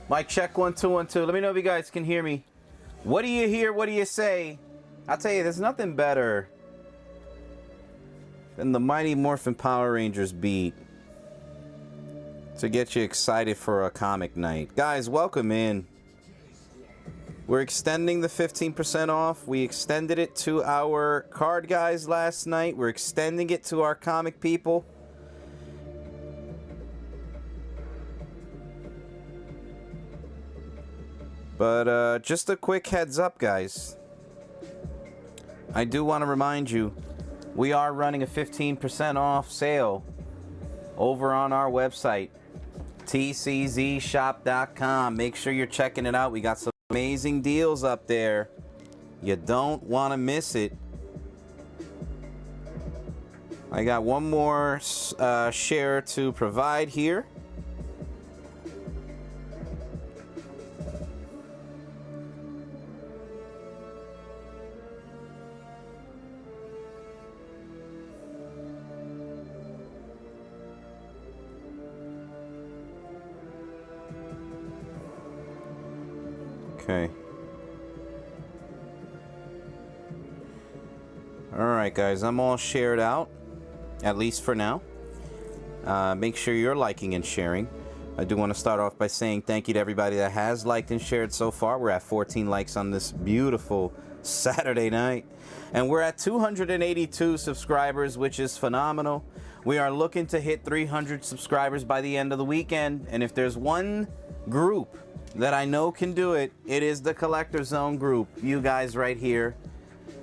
Mic check 1 2 1 2. Let me know if you guys can hear me. What do you hear? What do you say? I'll tell you, there's nothing better than the Mighty Morphin Power Rangers beat to get you excited for a comic night. Guys, welcome in. We're extending the 15% off. We extended it to our card guys last night. We're extending it to our comic people. But just a quick heads up, guys. I do want to remind you, we are running a 15% off sale over on our website, tczshop.com. Make sure you're checking it out. We got some amazing deals up there. You don't want to miss it. I got one more share to provide here. Okay. Alright guys, I'm all shared out, at least for now. Make sure you're liking and sharing. I do want to start off by saying thank you to everybody that has liked and shared so far. We're at 14 likes on this beautiful Saturday night. And we're at 282 subscribers, which is phenomenal. We are looking to hit 300 subscribers by the end of the weekend. And if there's one group that I know can do it, it is the Collector Zone group. You guys right here.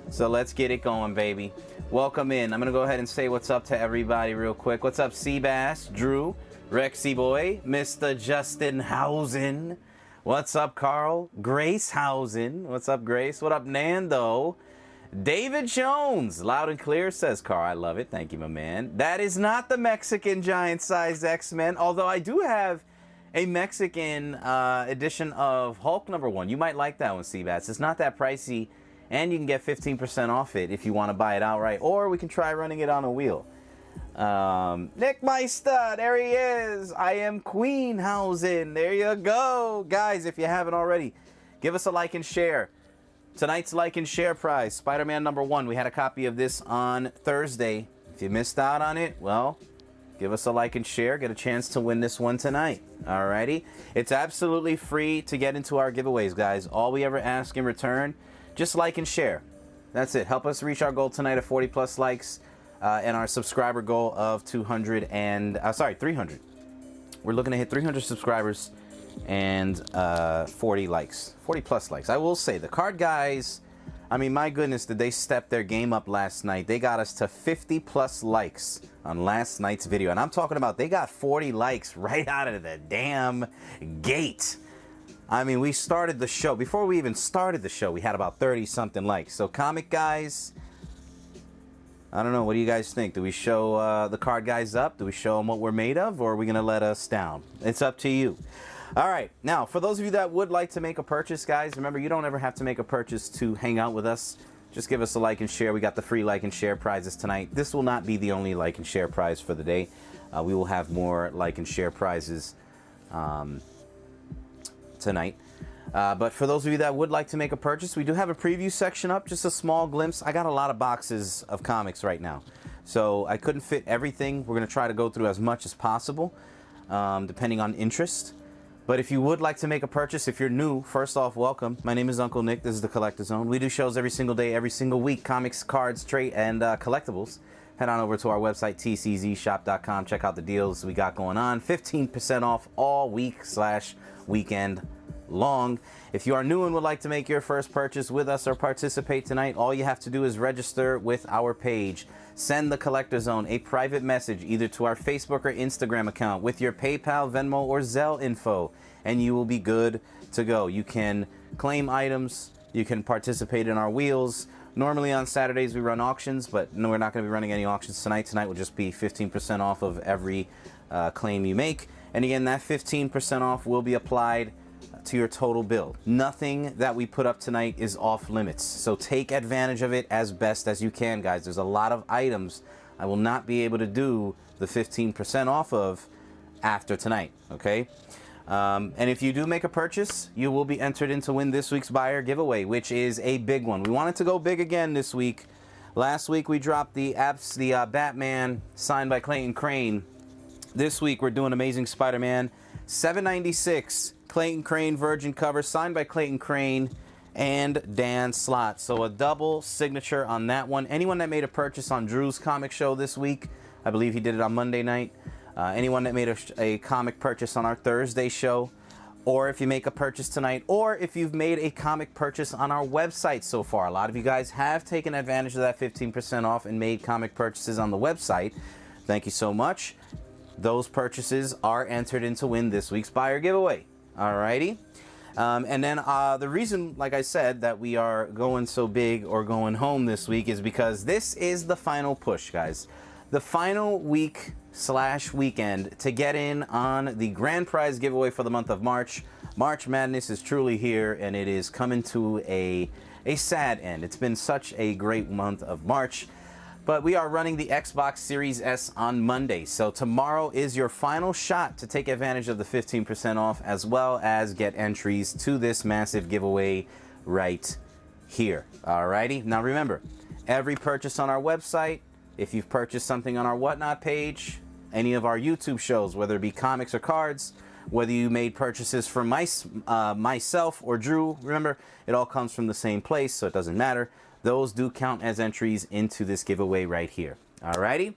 So let's get it going, baby. Welcome in. I'm going to go ahead and say what's up to everybody real quick. What's up, Seabass, Drew, Rexy Boy, Mr. Justin Housen. What's up, Carl? Grace Housen. What's up, Grace? What up, Nando? David Jones. Loud and clear, says Carl. I love it. Thank you, my man. That is not the Mexican giant-sized X-Men, although I do have a Mexican edition of Hulk #1. You might like that one, Seabass. It's not that pricey, and you can get 15% off it if you want to buy it outright, or we can try running it on a wheel. Nick Meister, there he is. I am Queenhausen. There you go. Guys, if you haven't already, give us a like and share. Tonight's like and share prize, Spider-Man #1. We had a copy of this on Thursday. If you missed out on it, well, give us a like and share. Get a chance to win this one tonight. Alrighty? It's absolutely free to get into our giveaways, guys. All we ever ask in return, just like and share. That's it. Help us reach our goal tonight of 40 plus likes and our subscriber goal of 300. We're looking to hit 300 subscribers and 40 likes. 40 plus likes. I will say, the card guys, I mean, my goodness, did they step their game up last night. They got us to 50 plus likes on last night's video. And I'm talking about they got 40 likes right out of the damn gate. I mean, we started the show. Before we even started the show, we had about 30-something likes. So, comic guys, I don't know. What do you guys think? Do we show the card guys up? Do we show them what we're made of? Or are we going to let us down? It's up to you. All right. Now, for those of you that would like to make a purchase, guys, remember, you don't ever have to make a purchase to hang out with us. Just give us a like and share. We got the free like and share prizes tonight. This will not be the only like and share prize for the day. We will have more like and share prizes tonight. But for those of you that would like to make a purchase, we do have a preview section up, just a small glimpse. I got a lot of boxes of comics right now, so I couldn't fit everything. We're going to try to go through as much as possible, depending on interest. But if you would like to make a purchase, if you're new, first off, welcome. My name is Uncle Nick. This is the Collector Zone. We do shows every single day, every single week, comics, cards, trade, and collectibles. Head on over to our website, tczshop.com. Check out the deals we got going on. 15% off all week/weekend long. If you are new and would like to make your first purchase with us or participate tonight, all you have to do is register with our page. Send the Collector Zone a private message either to our Facebook or Instagram account with your PayPal, Venmo, or Zelle info, and you will be good to go. You can claim items, you can participate in our wheels. Normally on Saturdays we run auctions, but no, we're not going to be running any auctions tonight. Tonight will just be 15% off of every claim you make. And again, that 15% off will be applied to your total bill. Nothing that we put up tonight is off limits, so take advantage of it as best as you can, guys. There's a lot of items I will not be able to do the 15% off of after tonight, okay? And if you do make a purchase, you will be entered in to win this week's buyer giveaway, which is a big one. We wanted to go big again this week. Last week we dropped the Batman signed by Clayton Crane. This week we're doing Amazing Spider-Man 796 Clayton Crane Virgin cover signed by Clayton Crane and Dan Slott. So a double signature on that one. Anyone that made a purchase on Drew's comic show this week, I believe he did it on Monday night. Anyone that made a comic purchase on our Thursday show, or if you make a purchase tonight, or if you've made a comic purchase on our website so far. A lot of you guys have taken advantage of that 15% off and made comic purchases on the website. Thank you so much. Those purchases are entered in to win this week's buyer giveaway. Alrighty. And then the reason, like I said, that we are going so big or going home this week is because this is the final push, guys. The final week / weekend to get in on the grand prize giveaway for the month of March. March Madness is truly here, and it is coming to a sad end. It's been such a great month of March, but we are running the Xbox Series S on Monday. So tomorrow is your final shot to take advantage of the 15% off, as well as get entries to this massive giveaway right here. Alrighty. Now remember, every purchase on our website, if you've purchased something on our Whatnot page, any of our YouTube shows, whether it be comics or cards, whether you made purchases from myself or Drew, remember, it all comes from the same place, so it doesn't matter. Those do count as entries into this giveaway right here. Alrighty?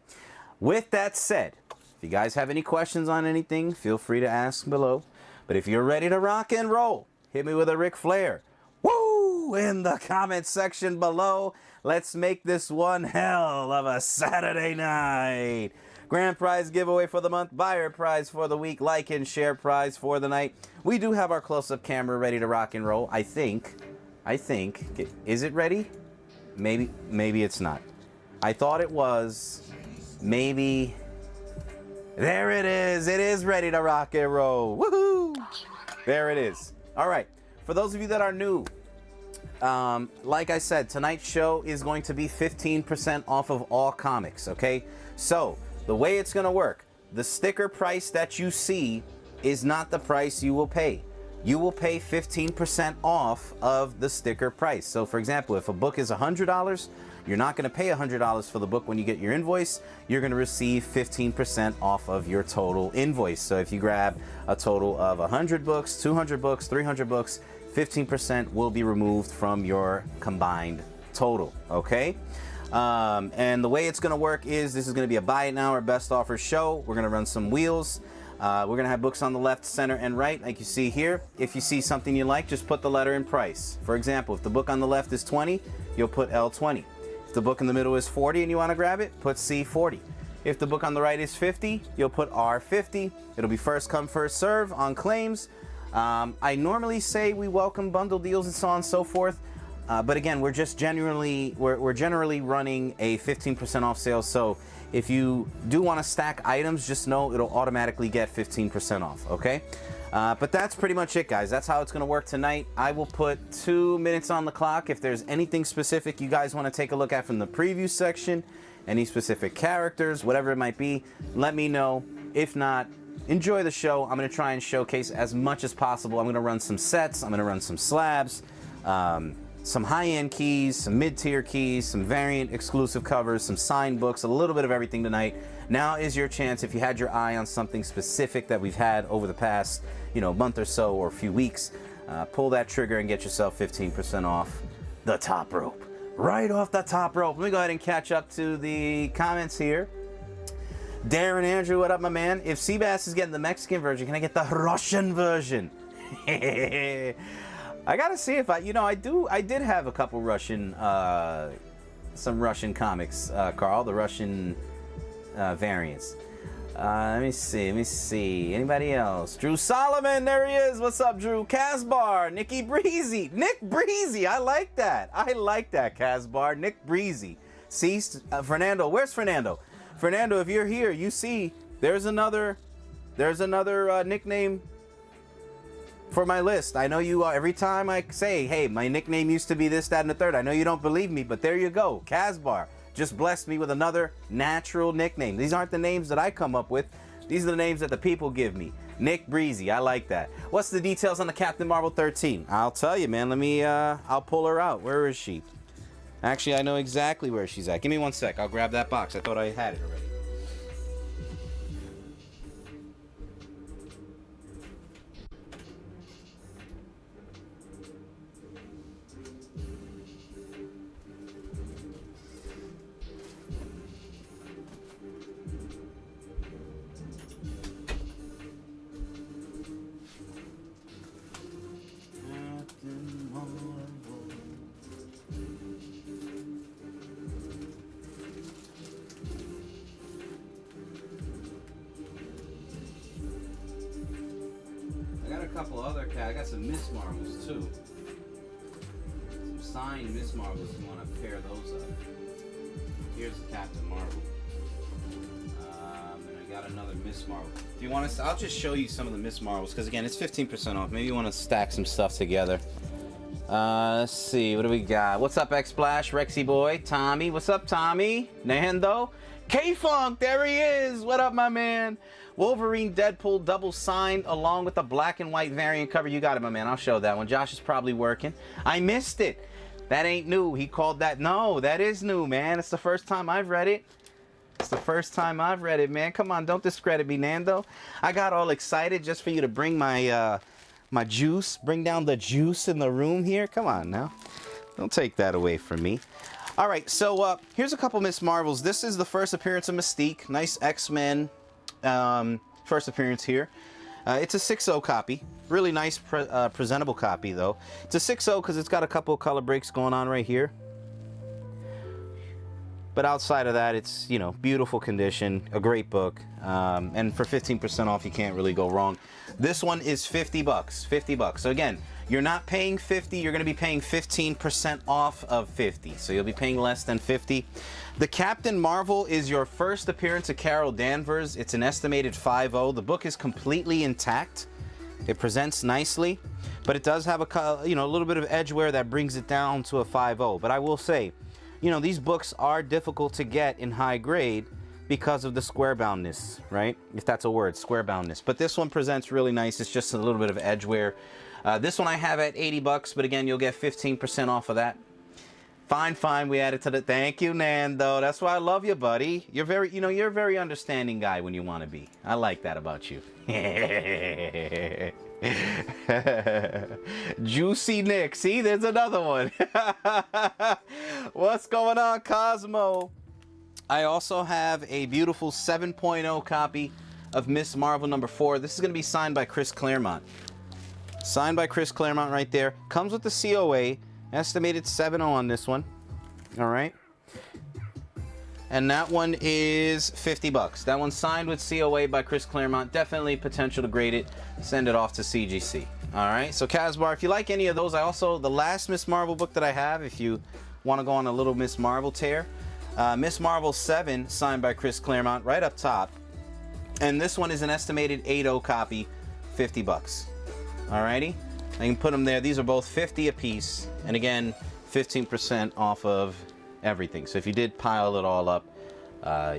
With that said, if you guys have any questions on anything, feel free to ask below. But if you're ready to rock and roll, hit me with a Ric Flair. Woo! In the comment section below. Let's make this one hell of a Saturday night. Grand prize giveaway for the month, buyer prize for the week, like and share prize for the night. We do have our close-up camera ready to rock and roll. I think. Is it ready? Maybe it's not. I thought it was. Maybe. There it is. It is ready to rock and roll. Woohoo! There it is. All right. For those of you that are new, like I said, tonight's show is going to be 15% off of all comics, okay? So, the way it's going to work, the sticker price that you see is not the price you will pay. You will pay 15% off of the sticker price. So, for example, if a book is $100, you're not going to pay $100 for the book when you get your invoice. You're going to receive 15% off of your total invoice. So, if you grab a total of 100 books, 200 books, 300 books, 15% will be removed from your combined total, okay? And the way it's going to work is this is going to be a buy it now or best offer show. We're going to run some wheels. We're going to have books on the left, center, and right, like you see here. If you see something you like, just put the letter in price. For example, if the book on the left is 20, you'll put L20. If the book in the middle is 40 and you want to grab it, put C40. If the book on the right is 50, you'll put R50. It'll be first come, first serve on claims. I normally say we welcome bundle deals and so on and so forth. But again, we're generally running a 15% off sale. So if you do want to stack items, just know it'll automatically get 15% off, okay? But that's pretty much it, guys. That's how it's going to work tonight. I will put 2 minutes on the clock. If there's anything specific you guys want to take a look at from the preview section, any specific characters, whatever it might be, let me know. If not, enjoy the show. I'm going to try and showcase as much as possible. I'm going to run some sets. I'm going to run some slabs. Some high-end keys, some mid-tier keys, some variant exclusive covers, some signed books, a little bit of everything tonight. Now is your chance. If you had your eye on something specific that we've had over the past, month or so or a few weeks, pull that trigger and get yourself 15% off the top rope. Right off the top rope. Let me go ahead and catch up to the comments here. Darren Andrew, what up, my man? If Seabass is getting the Mexican version, can I get the Russian version? I gotta see if I did have a couple Russian, some Russian comics, Carl, the Russian variants. Let me see. Anybody else? Drew Solomon, there he is. What's up, Drew? Casbar, Nick Breezy. I like that, Casbar, Nick Breezy. See, Fernando, where's Fernando? Fernando, if you're here, you see there's another nickname for my list. I know you every time I say, hey, my nickname used to be this, that, and the third. I know you don't believe me, but there you go. Casbar just blessed me with another natural nickname. These aren't the names that I come up with. These are the names that the people give me. Nick Breezy, I like that. What's the details on the Captain Marvel 13? I'll tell you, man. Let me, I'll pull her out. Where is she? Actually, I know exactly where she's at. Give me one sec. I'll grab that box. I thought I had it already. Couple other I got some Miss Marvels too. Some signed Miss Marvels. You want to pair those up. Here's the Captain Marvel. And I got another Miss Marvel. If you want to, I'll just show you some of the Miss Marvels because again, it's 15% off. Maybe you want to stack some stuff together. Let's see, what do we got? What's up, X-Splash, Rexy Boy, Tommy? What's up, Tommy? Nando? K-Funk, there he is. What up, my man? Wolverine Deadpool double signed along with the black and white variant cover. You got it, my man. I'll show that one. Josh is probably working. I missed it. That ain't new. He called that. No, that is new, man. It's the first time I've read it. It's the first time I've read it, man. Come on, don't discredit me, Nando. I got all excited just for you to bring my my juice. Bring down the juice in the room here. Come on now. Don't take that away from me. All right, so here's a couple Miss Marvels. This is the first appearance of Mystique. Nice X-Men. First appearance here. It's a 6.0 copy. Really nice presentable copy though. It's a 6.0 because it's got a couple of color breaks going on right here. But outside of that, it's, you know, beautiful condition, a great book, and for 15% off, you can't really go wrong. This one is 50 bucks, 50 bucks. So again, you're not paying 50, you're going to be paying 15% off of 50. So you'll be paying less than 50. The Captain Marvel is your first appearance of Carol Danvers. It's an estimated 5.0. The book is completely intact. It presents nicely, but it does have a, you know, a little bit of edge wear that brings it down to a 5.0. But I will say, you know, these books are difficult to get in high grade because of the square boundness, right? If that's a word, square boundness. But this one presents really nice. It's just a little bit of edge wear. This one I have at 80 bucks, but again, you'll get 15% off of that. Fine, fine. We added to the. Thank you, Nando. That's why I love you, buddy. You're very, you know, you're a very understanding guy when you want to be. I like that about you. Juicy Nick. See, there's another one. What's going on, Cosmo? I also have a beautiful 7.0 copy of Miss Marvel #4. This is going to be signed by Chris Claremont. Signed by Chris Claremont right there. Comes with the COA. Estimated 7.0 on this one. All right. And that one is 50 bucks. That one's signed with COA by Chris Claremont. Definitely potential to grade it. Send it off to CGC. All right. So Casbar, if you like any of those, I also, the last Miss Marvel book that I have, if you want to go on a little Miss Marvel tear, Miss Marvel 7, signed by Chris Claremont, right up top. And this one is an estimated 8.0 copy, 50 bucks. All righty. I can put them there. These are both 50 a piece. And again, 15% off of everything. So if you did pile it all up,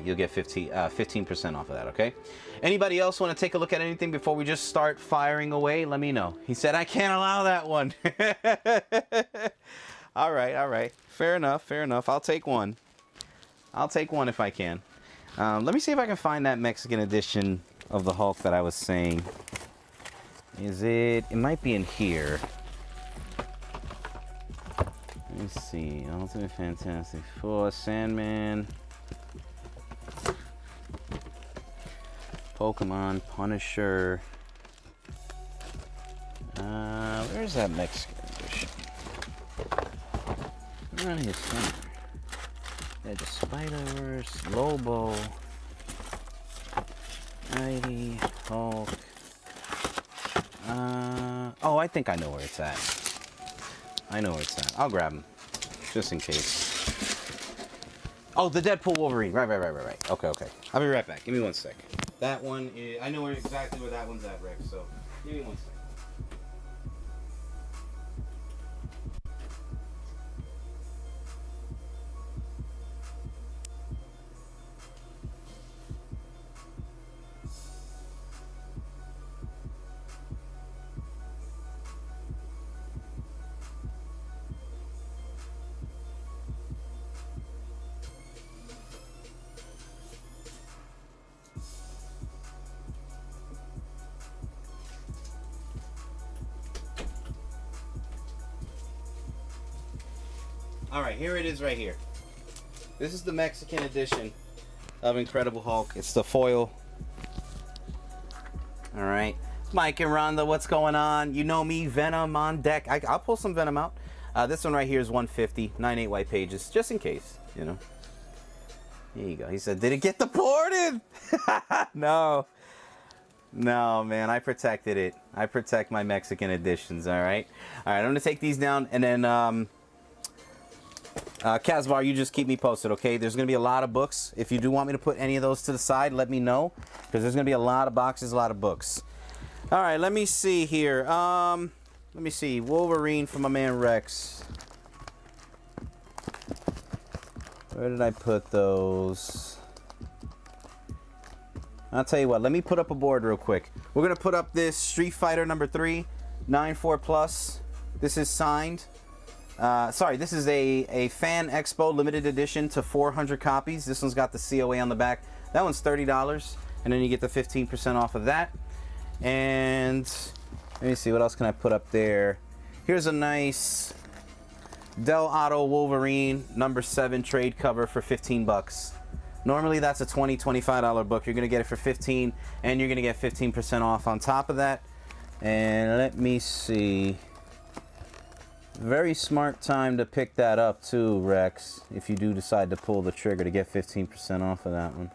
you'll get 15% off of that, okay? Anybody else want to take a look at anything before we just start firing away? Let me know. He said, I can't allow that one. All right, all right. Fair enough, fair enough. I'll take one. I'll take one if I can. Let me see if I can find that Mexican edition of the Hulk that I was saying. Is it? It might be in here. Let me see. Ultimate Fantastic Four, Sandman, Pokemon, Punisher. Where's that Mexican edition? Around here somewhere. Yeah, the Spider-Verse, Lobo, Mighty, Hulk. Oh, I think I know where it's at. I know where it's at. I'll grab him, just in case. Oh, the Deadpool Wolverine. Right. Okay. I'll be right back. Give me 1 sec. That one is... I know exactly where that one's at, Rex, so give me 1 sec. All right, here it is right here. This is the Mexican edition of Incredible Hulk. It's the foil. All right. Mike and Rhonda, what's going on? You know me, Venom on deck. I'll pull some Venom out. This one right here is 150, 9/8 white pages, just in case, you know. Here you go. He said, did it get deported? No. No, man, I protected it. I protect my Mexican editions, all right? All right, I'm going to take these down, and then, Casbar, you just keep me posted, okay? There's going to be a lot of books. If you do want me to put any of those to the side, let me know, because there's going to be a lot of boxes, a lot of books. All right, let me see here. Let me see. Wolverine from my man Rex. Where did I put those? I'll tell you what. Let me put up a board real quick. We're going to put up this Street Fighter number 3, 9/4+. This is signed. Sorry, this is a Fan Expo limited edition to 400 copies. This one's got the COA on the back. That one's $30, and then you get the 15% off of that. And let me see, what else can I put up there? Here's a nice Del Otto Wolverine number 7 trade cover for 15 bucks. Normally that's a $20-$25 book. You're gonna get it for 15, and you're gonna get 15% off on top of that. And let me see. Very smart time to pick that up too, Rex, if you do decide to pull the trigger to get 15% off of that one.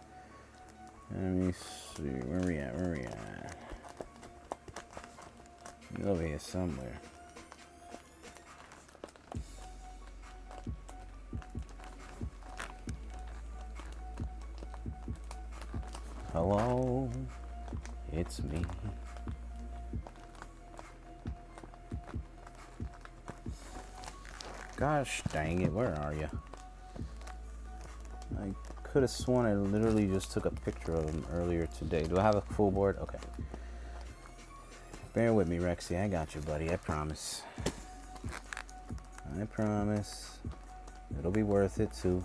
Let me see, where we at? He's over here somewhere. Hello, it's me. Gosh dang it, where are you? I could have sworn I literally just took a picture of him earlier today. Do I have a full board? Okay. Bear with me, Rexy. I got you, buddy. I promise. I promise. It'll be worth it, too.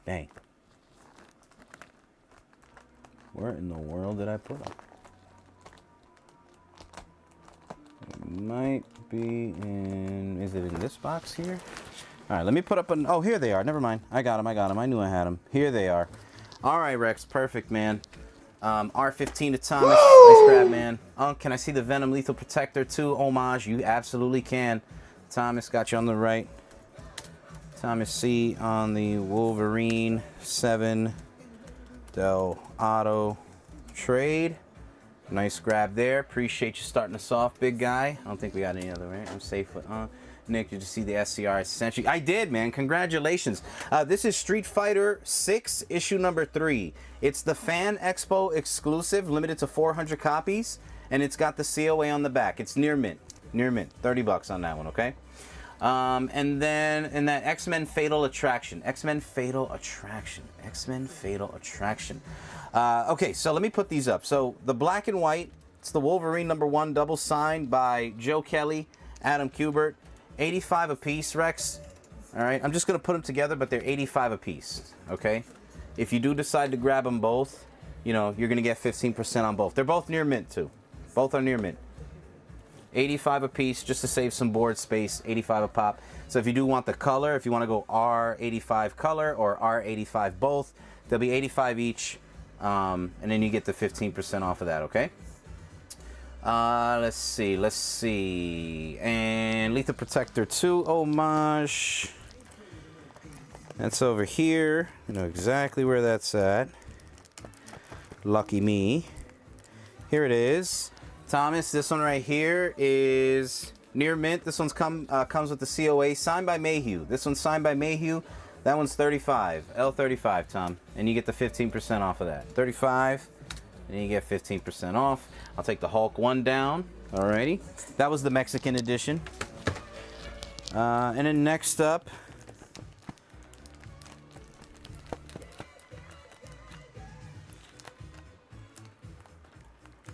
Dang. Where in the world did I put them? It might be in... Is it in this box here? Alright, let me put up an... Oh, here they are. Never mind. I got them. I knew I had them. Here they are. Alright, Rex. Perfect, man. R15 to Thomas. Nice grab, man. Oh, can I see the Venom Lethal Protector too? Homage. You absolutely can. Thomas, got you on the right. Thomas C on the Wolverine 7 Del Otto trade. Nice grab there. Appreciate you starting us off, big guy. I don't think we got any other, right? I'm safe with Nick, did you see the SCR Century? I did, man. Congratulations. This is Street Fighter 6 issue number 3. It's the Fan Expo exclusive, limited to 400 copies, and it's got the COA on the back. It's near mint. Near mint. 30 bucks on that one, okay? And then in that X-Men Fatal Attraction. X-Men Fatal Attraction. X-Men Fatal Attraction. Okay, so let me put these up. So the black and white, it's the Wolverine number 1 double signed by Joe Kelly, Adam Kubert. 85 a piece, Rex. All right, I'm just going to put them together, but they're 85 a piece, okay? If you do decide to grab them both, you know, you're going to get 15% on both. They're both near mint, too. Both are near mint. 85 a piece, just to save some board space, 85 a pop. So if you do want the color, if you want to go R85 color or R85 both, they'll be 85 each, and then you get the 15% off of that, okay? Let's see. And Lethal Protector 2 homage. That's over here. I know exactly where that's at. Lucky me. Here it is. Thomas, this one right here is near mint. This one's comes with the COA signed by Mayhew. This one's signed by Mayhew. That one's 35. L35, Tom. And you get the 15% off of that. 35. And you get 15% off. I'll take the Hulk one down. Alrighty. That was the Mexican edition. And then next up,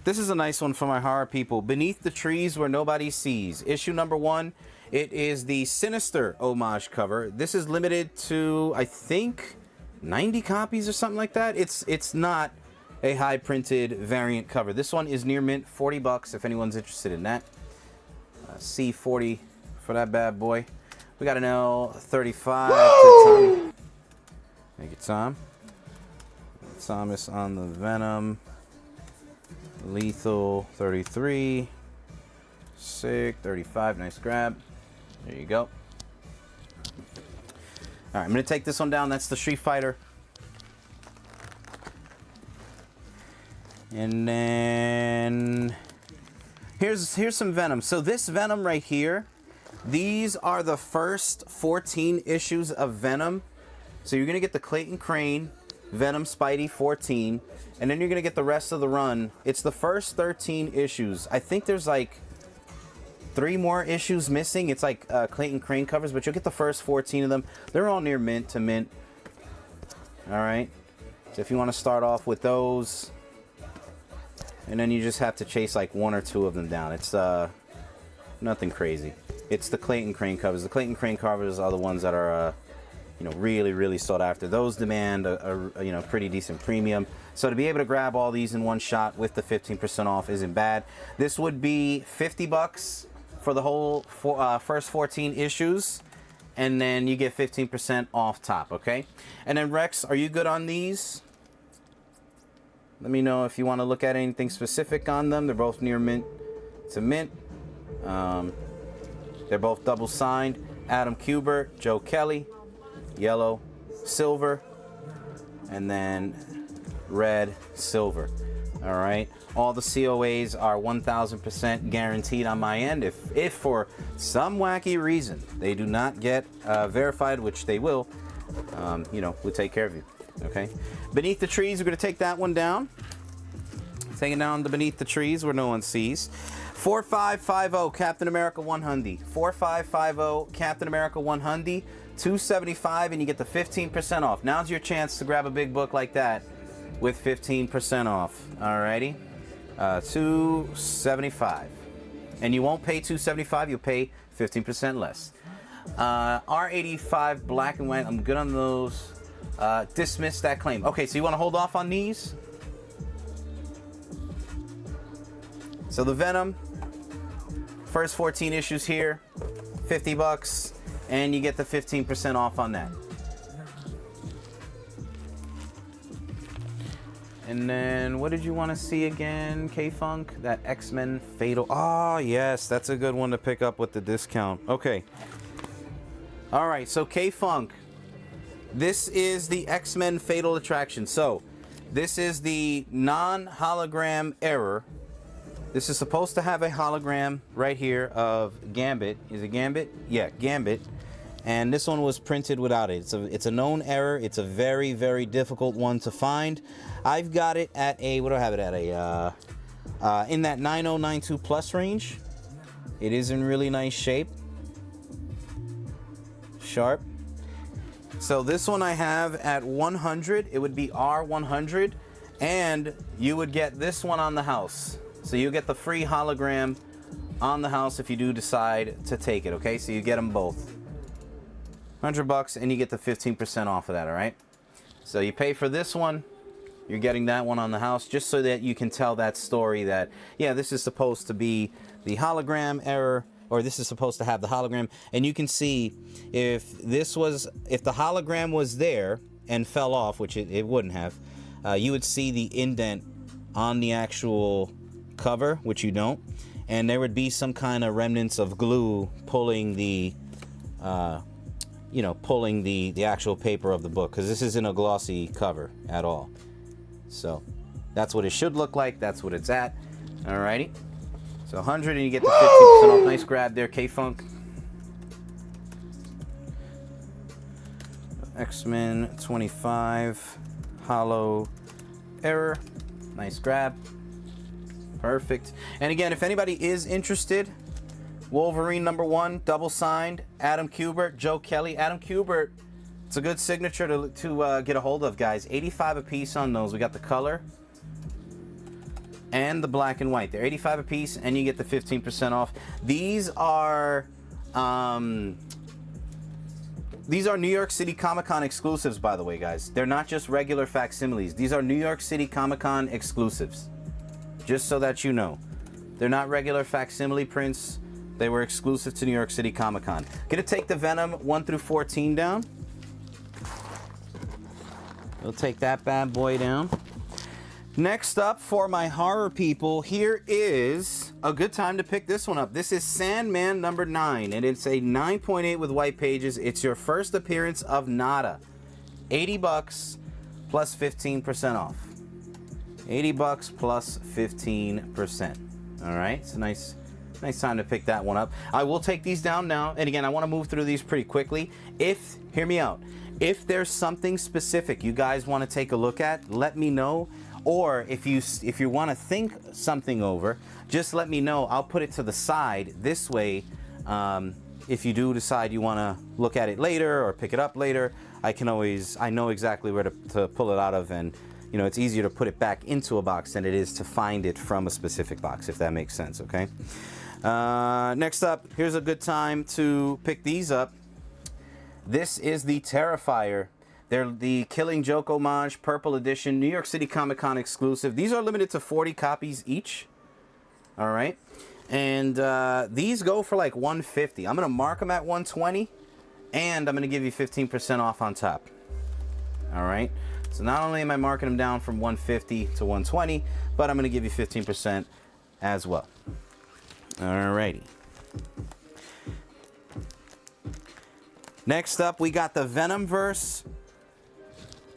This is a nice one for my horror people. Beneath the Trees Where Nobody Sees. Issue number 1. It is the Sinister homage cover. This is limited to, I think, 90 copies or something like that. It's not a high printed variant cover. This one is near mint, 40 bucks if anyone's interested in that. C40 for that bad boy. We got an L35 to Tommy. Thank you, Tom. Thomas on the Venom. Lethal 33. Sick 35. Nice grab. There you go. All right, I'm going to take this one down. That's the Street Fighter. And then here's some Venom. So this Venom right here, these are the first 14 issues of Venom. So you're going to get the Clayton Crane, Venom Spidey 14, and then you're going to get the rest of the run. It's the first 13 issues. I think there's like 3 more issues missing. It's like Clayton Crane covers, but you'll get the first 14 of them. They're all near mint to mint. All right. So if you want to start off with those, and then you just have to chase like 1 or 2 of them down. It's nothing crazy. It's the Clayton Crane covers. The Clayton Crane covers are the ones that are really sought after. Those demand a pretty decent premium. So to be able to grab all these in one shot with the 15% off isn't bad. This would be 50 bucks for the whole first 14 issues, and then you get 15% off top, okay? And then Rex, are you good on these? Let me know if you want to look at anything specific on them. They're both near mint to mint. They're both double signed. Adam Kubert, Joe Kelly, yellow, silver, and then red, silver. All right. All the COAs are 1,000% guaranteed on my end. If for some wacky reason they do not get verified, which they will, we'll take care of you. Okay. Beneath the Trees, we're going to take that one down. Taking down the Beneath the Trees Where No One Sees. 4550 Captain America 100. 4550 Captain America 100. $275, and you get the 15% off. Now's your chance to grab a big book like that with 15% off. Alrighty. $275. And you won't pay $275, you'll pay 15% less. R85 black and white. I'm good on those. Dismiss that claim. Okay, so you want to hold off on these? So the Venom, first 14 issues here, 50 bucks, and you get the 15% off on that. And then what did you want to see again, K-Funk? That X-Men Fatal. Oh, yes, that's a good one to pick up with the discount. Okay. All right, so K-Funk. This is the X-Men Fatal Attraction. So, this is the non-hologram error. This is supposed to have a hologram right here of Gambit. Is it Gambit? Yeah, Gambit. And this one was printed without it. It's a known error. It's a very, very difficult one to find. I've got it at a, what do I have it at? In that 9092 plus range. It is in really nice shape. Sharp. So this one I have at 100. It would be R100. And you would get this one on the house. So you get the free hologram on the house if you do decide to take it, okay? So you get them both. 100 bucks, and you get the 15% off of that, all right? So you pay for this one, you're getting that one on the house, just so that you can tell that story that, yeah, this is supposed to be the hologram error, or this is supposed to have the hologram, and you can see if the hologram was there and fell off, which it wouldn't have, you would see the indent on the actual cover, which you don't, and there would be some kind of remnants of glue pulling the pulling the actual paper of the book, because this isn't a glossy cover at all. So that's what it should look like. That's what it's at. Alrighty. So 100, and you get the 15% off. Nice grab there, K-Funk. X-Men 25 Hollow Error. Nice grab. Perfect. And again, if anybody is interested, Wolverine #1, double signed, Adam Kubert, Joe Kelly. Adam Kubert, it's a good signature to get a hold of, guys. 85 a piece on those. We got the color. and the black and white. They're 85 a piece, and you get the 15% off. These are New York City Comic-Con exclusives, by the way, guys. They're not just regular facsimiles. These are New York City Comic-Con exclusives. Just so that you know. They're not regular facsimile prints. They were exclusive to New York City Comic-Con. Gonna take the Venom 1 through 14 down. We'll take that bad boy down. Next up, for my horror people, here is a good time to pick this one up. This is Sandman number 9, and it's a 9.8 with white pages. It's your first appearance of Nada. $80 plus 15% off. $80 plus 15%. All right, it's a nice time to pick that one up. I will take these down now, and again, I want to move through these pretty quickly. Hear me out. If there's something specific you guys want to take a look at, let me know. Or if you want to think something over, just let me know. I'll put it to the side. This way, if you do decide you want to look at it later or pick it up later, I know exactly where to pull it out of, and it's easier to put it back into a box than it is to find it from a specific box, if that makes sense, okay? Next up, here's a good time to pick these up. This is the Terrifier. They're the Killing Joke homage, purple edition, New York City Comic-Con exclusive. These are limited to 40 copies each. All right. And these go for like $150. I'm going to mark them at $120, and I'm going to give you 15% off on top. All right. So not only am I marking them down from $150 to $120, but I'm going to give you 15% as well. All righty. Next up, we got the Venomverse.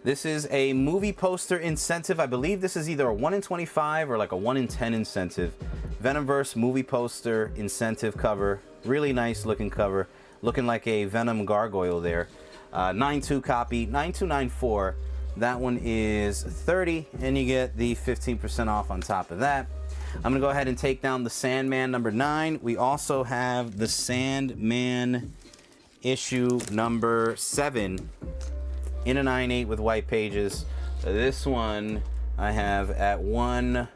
This is a movie poster incentive. I believe this is either a 1 in 25 or like a 1 in 10 incentive. Venomverse movie poster incentive cover. Really nice looking cover. Looking like a Venom gargoyle there. 9.2 copy, 9294. That one is 30, and you get the 15% off on top of that. I'm going to go ahead and take down the Sandman number 9. We also have the Sandman issue number 7. In a 9.8 with white pages. This one I have at $125.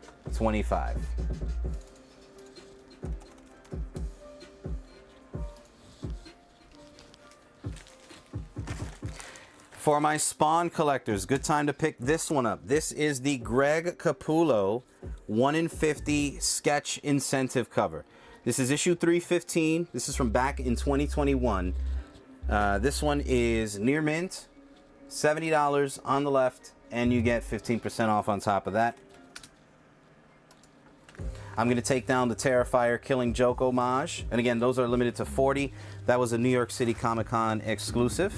For my Spawn collectors, good time to pick this one up. This is the Greg Capullo 1 in 50 sketch incentive cover. This is issue 315. This is from back in 2021. This one is near mint. $70 on the left, and you get 15% off on top of that. I'm going to take down the Terrifier Killing Joke homage. And again, those are limited to 40. That was a New York City Comic-Con exclusive.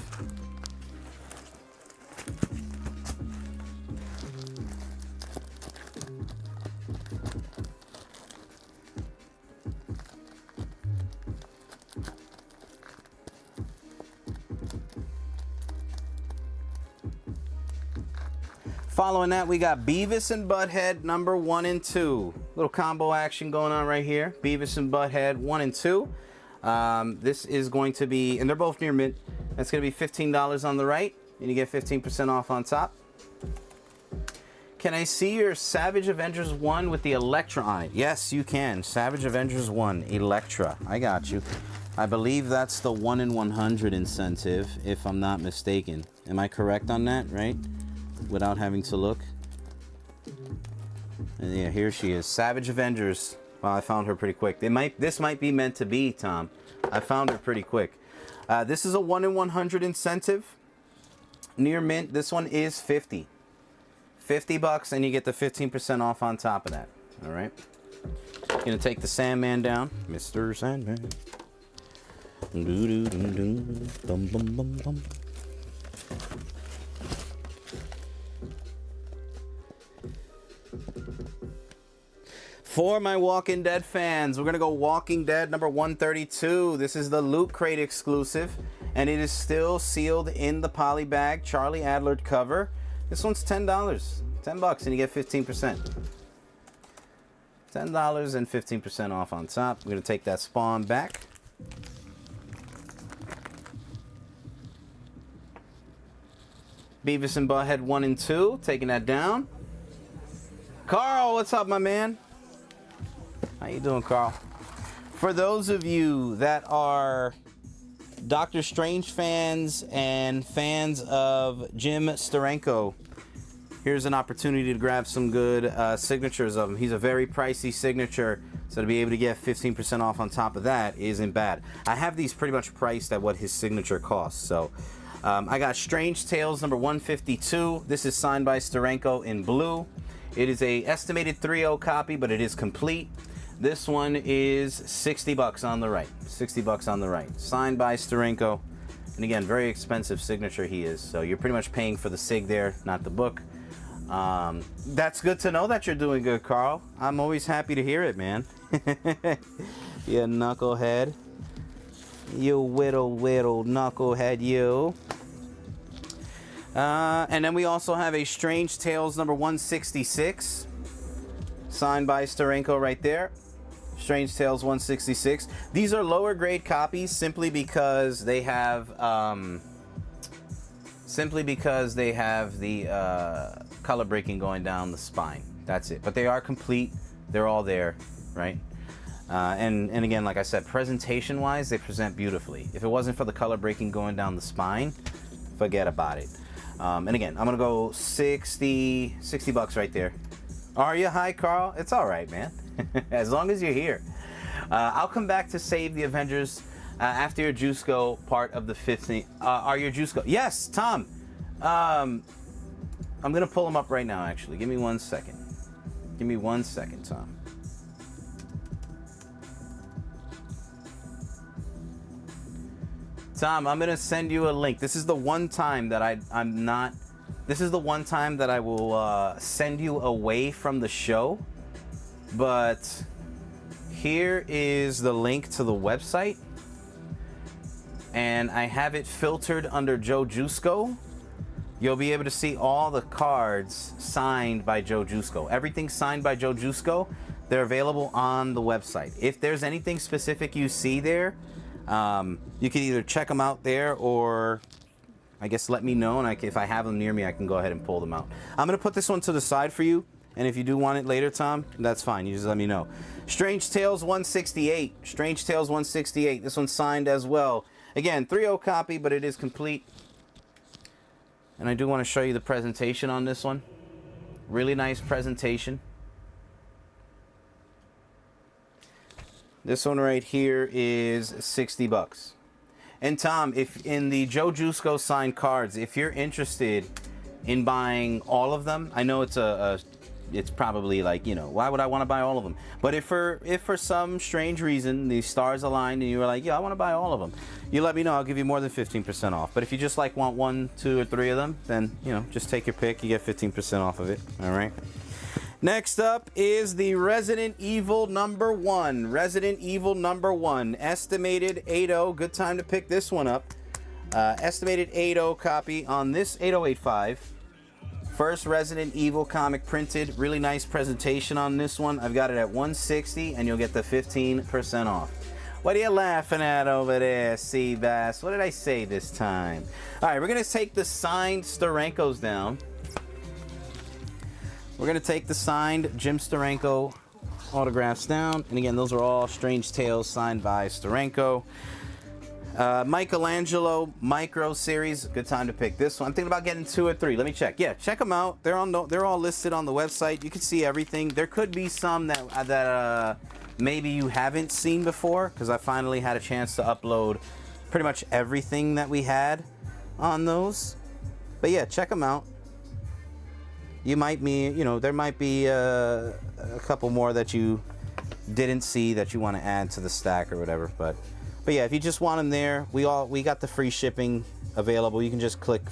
Following that, we got Beavis and Butthead number 1 and 2. Little combo action going on right here. Beavis and Butthead 1 and 2. This is going to be, and they're both near mint. That's going to be $15 on the right, and you get 15% off on top. Can I see your Savage Avengers 1 with the Elektra on it? Yes, you can. Savage Avengers 1, Elektra. I got you. I believe that's the 1 in 100 incentive, if I'm not mistaken. Am I correct on that, right? Without having to look. And yeah, here she is. Savage Avengers. Well, I found her pretty quick. This might be meant to be, Tom. I found her pretty quick. This is a 1 in 100 incentive. Near mint. This one is 50. $50, and you get the 15% off on top of that. All right. Gonna take the Sandman down. Mr. Sandman. Bum, bum, bum, bum. For my Walking Dead fans, we're going to go Walking Dead number 132. This is the Loot Crate exclusive, and it is still sealed in the poly bag. Charlie Adler cover. This one's $10. $10, and you get 15%. $10 and 15% off on top. We're going to take that Spawn back. Beavis and Butthead 1 and 2. Taking that down. Carl, what's up, my man? How you doing, Carl? For those of you that are Doctor Strange fans and fans of Jim Steranko, here's an opportunity to grab some good signatures of him. He's a very pricey signature, so to be able to get 15% off on top of that isn't bad. I have these pretty much priced at what his signature costs. So I got Strange Tales number 152. This is signed by Steranko in blue. It is a estimated 3.0 copy, but it is complete. This one is 60 bucks on the right. 60 bucks on the right. Signed by Steranko. And again, very expensive signature he is. So you're pretty much paying for the sig there, not the book. That's good to know that you're doing good, Carl. I'm always happy to hear it, man. You knucklehead. You whittle knucklehead, you. And then we also have a Strange Tales number 166. Signed by Steranko right there. Strange Tales 166. These are lower grade copies simply because they have the color breaking going down the spine. That's it. But they are complete. They're all there, right? And again, like I said, presentation wise, they present beautifully. If it wasn't for the color breaking going down the spine, forget about it. And again, I'm gonna go 60 bucks right there. Are you? Hi, Carl. It's all right, man. As long as you're here. I'll come back to save the Avengers after your Juiceco part of the 15th. Are your Juiceco? Yes, Tom. I'm going to pull them up right now, actually. Give me 1 second. Give me 1 second, Tom. Tom, I'm going to send you a link. This is the one time that This is the one time that I will send you away from the show. But here is the link to the website. And I have it filtered under Joe Juiceco. You'll be able to see all the cards signed by Joe Juiceco. Everything signed by Joe Juiceco, they're available on the website. If there's anything specific you see there, you can either check them out there or I guess let me know, and if I have them near me, I can go ahead and pull them out. I'm going to put this one to the side for you, and if you do want it later, Tom, that's fine. You just let me know. Strange Tales 168. Strange Tales 168. This one's signed as well. Again, 3.0 copy, but it is complete. And I do want to show you the presentation on this one. Really nice presentation. This one right here is 60 bucks. And Tom, if in the Joe Juiceco signed cards, if you're interested in buying all of them, I know it's probably like, you know, why would I want to buy all of them? But if for some strange reason the stars aligned and you were like, yeah, I want to buy all of them, you let me know. I'll give you more than 15% off. But if you just like want 1, 2, or 3 of them, then, you know, just take your pick. You get 15% off of it. All right. Next up is the Resident Evil number 1. Resident Evil number 1. Estimated 8.0. Good time to pick this one up. Estimated 8.0 copy on this 8085. First Resident Evil comic printed. Really nice presentation on this one. I've got it at 160 and you'll get the 15% off. What are you laughing at over there, Seabass? What did I say this time? All right, we're going to take the signed Steranko's down. We're going to take the signed Jim Steranko autographs down. And again, those are all Strange Tales signed by Steranko. Michelangelo Micro Series. Good time to pick this one. I'm thinking about getting 2 or 3. Let me check. Yeah, check them out. They're all listed on the website. You can see everything. There could be some that maybe you haven't seen before, because I finally had a chance to upload pretty much everything that we had on those. But yeah, check them out. You might be, you know, there might be a couple more that you didn't see that you want to add to the stack or whatever. But yeah, if you just want them there, we got the free shipping available. You can just click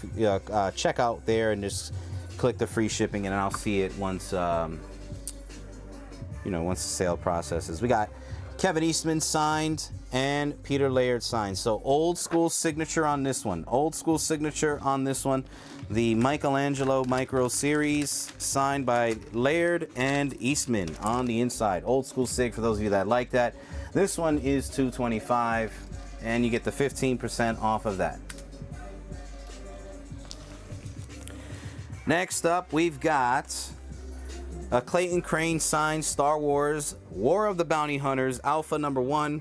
check out there and just click the free shipping, and I'll see it once once the sale processes. We got Kevin Eastman signed and Peter Laird signed. So old school signature on this one. Old school signature on this one. The Michelangelo Micro Series signed by Laird and Eastman on the inside. Old school sig for those of you that like that. This one is $225 and you get the 15% off of that. Next up, we've got A Clayton Crane signed Star Wars War of the Bounty Hunters Alpha #1.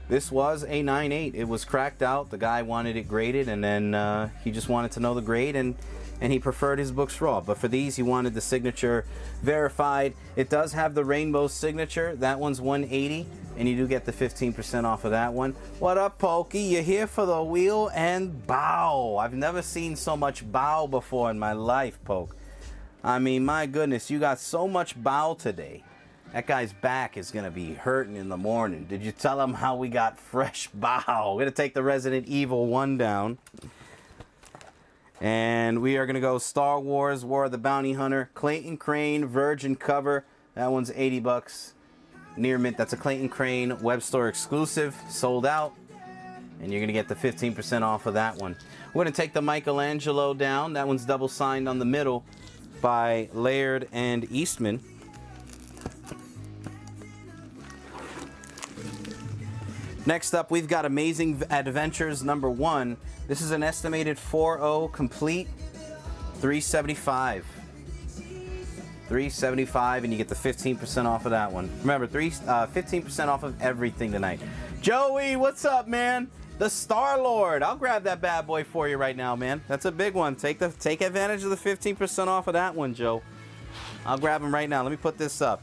This was a 9.8. It was cracked out. The guy wanted it graded, and then he just wanted to know the grade, and he preferred his books raw. But for these, he wanted the signature verified. It does have the rainbow signature. That one's 180, and you do get the 15% off of that one. What up, Pokey? You're here for the wheel and bow. I've never seen so much bow before in my life, Poke. I mean, my goodness, you got so much bow today. That guy's back is going to be hurting in the morning. Did you tell him how we got fresh bow? We're going to take the Resident Evil 1 down. And we are going to go Star Wars War of the Bounty Hunter. Clayton Crane Virgin cover. That one's 80 bucks. Near mint. That's a Clayton Crane web store exclusive. Sold out. And you're going to get the 15% off of that one. We're going to take the Michelangelo down. That one's double signed on the middle by Laird and Eastman. Next up, we've got Amazing Adventures #1. This is an estimated 4.0 complete, $375. $375, and you get the 15% off of that one. Remember, 15% off of everything tonight. Joey, what's up, man? The Star-Lord. I'll grab that bad boy for you right now, man. That's a big one. Take advantage of the 15% off of that one, Joe. I'll grab him right now. Let me put this up.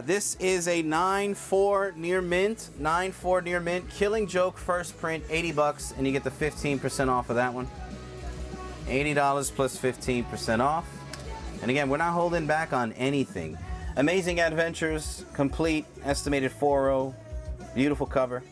This is a 9.4 near mint. 9.4 near mint. Killing Joke first print, 80 bucks, and you get the 15% off of that one. $80 plus 15% off. And again, we're not holding back on anything. Amazing Adventures, complete, estimated 4.0. Beautiful cover.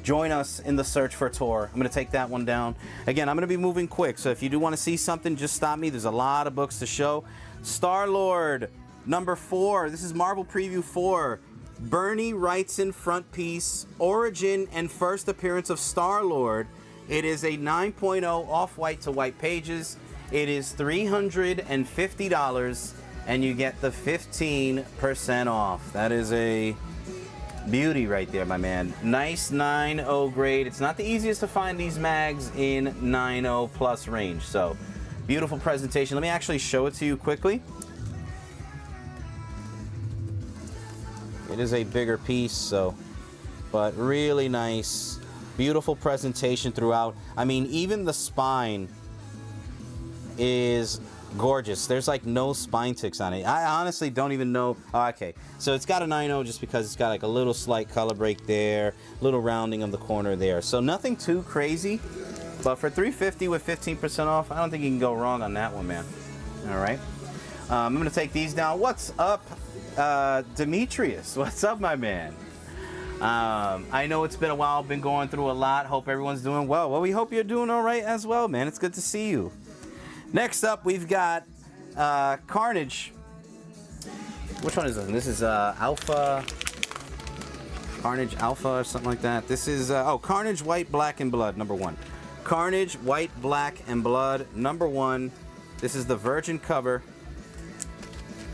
Join us in the search for Tor. I'm going to take that one down. Again, I'm going to be moving quick, so if you do want to see something, just stop me. There's a lot of books to show. Star-Lord. #4, this is Marvel Preview 4. Bernie Wrightson front piece, origin and first appearance of Star-Lord. It is a 9.0 off-white to white pages. It is $350, and you get the 15% off. That is a beauty right there, my man. Nice 9.0 grade. It's not the easiest to find these mags in 9.0 plus range, so beautiful presentation. Let me actually show it to you quickly. It is a bigger piece, but really nice. Beautiful presentation throughout. I mean, even the spine is gorgeous. There's like no spine ticks on it. I honestly don't even know. Oh, okay, so it's got a 9.0 just because it's got like a little slight color break there, little rounding of the corner there. So nothing too crazy, but for $350 with 15% off, I don't think you can go wrong on that one, man. All right, I'm gonna take these down. What's up? Demetrius, what's up, my man? I know it's been a while, been going through a lot. Hope everyone's doing well. Well, we hope you're doing all right as well, man. It's good to see you. Next up, we've got Carnage. Which one is this? This is Alpha. Carnage Alpha or something like that. This is, Carnage White, Black, and Blood, #1. Carnage White, Black, and Blood, #1. This is the Virgin cover.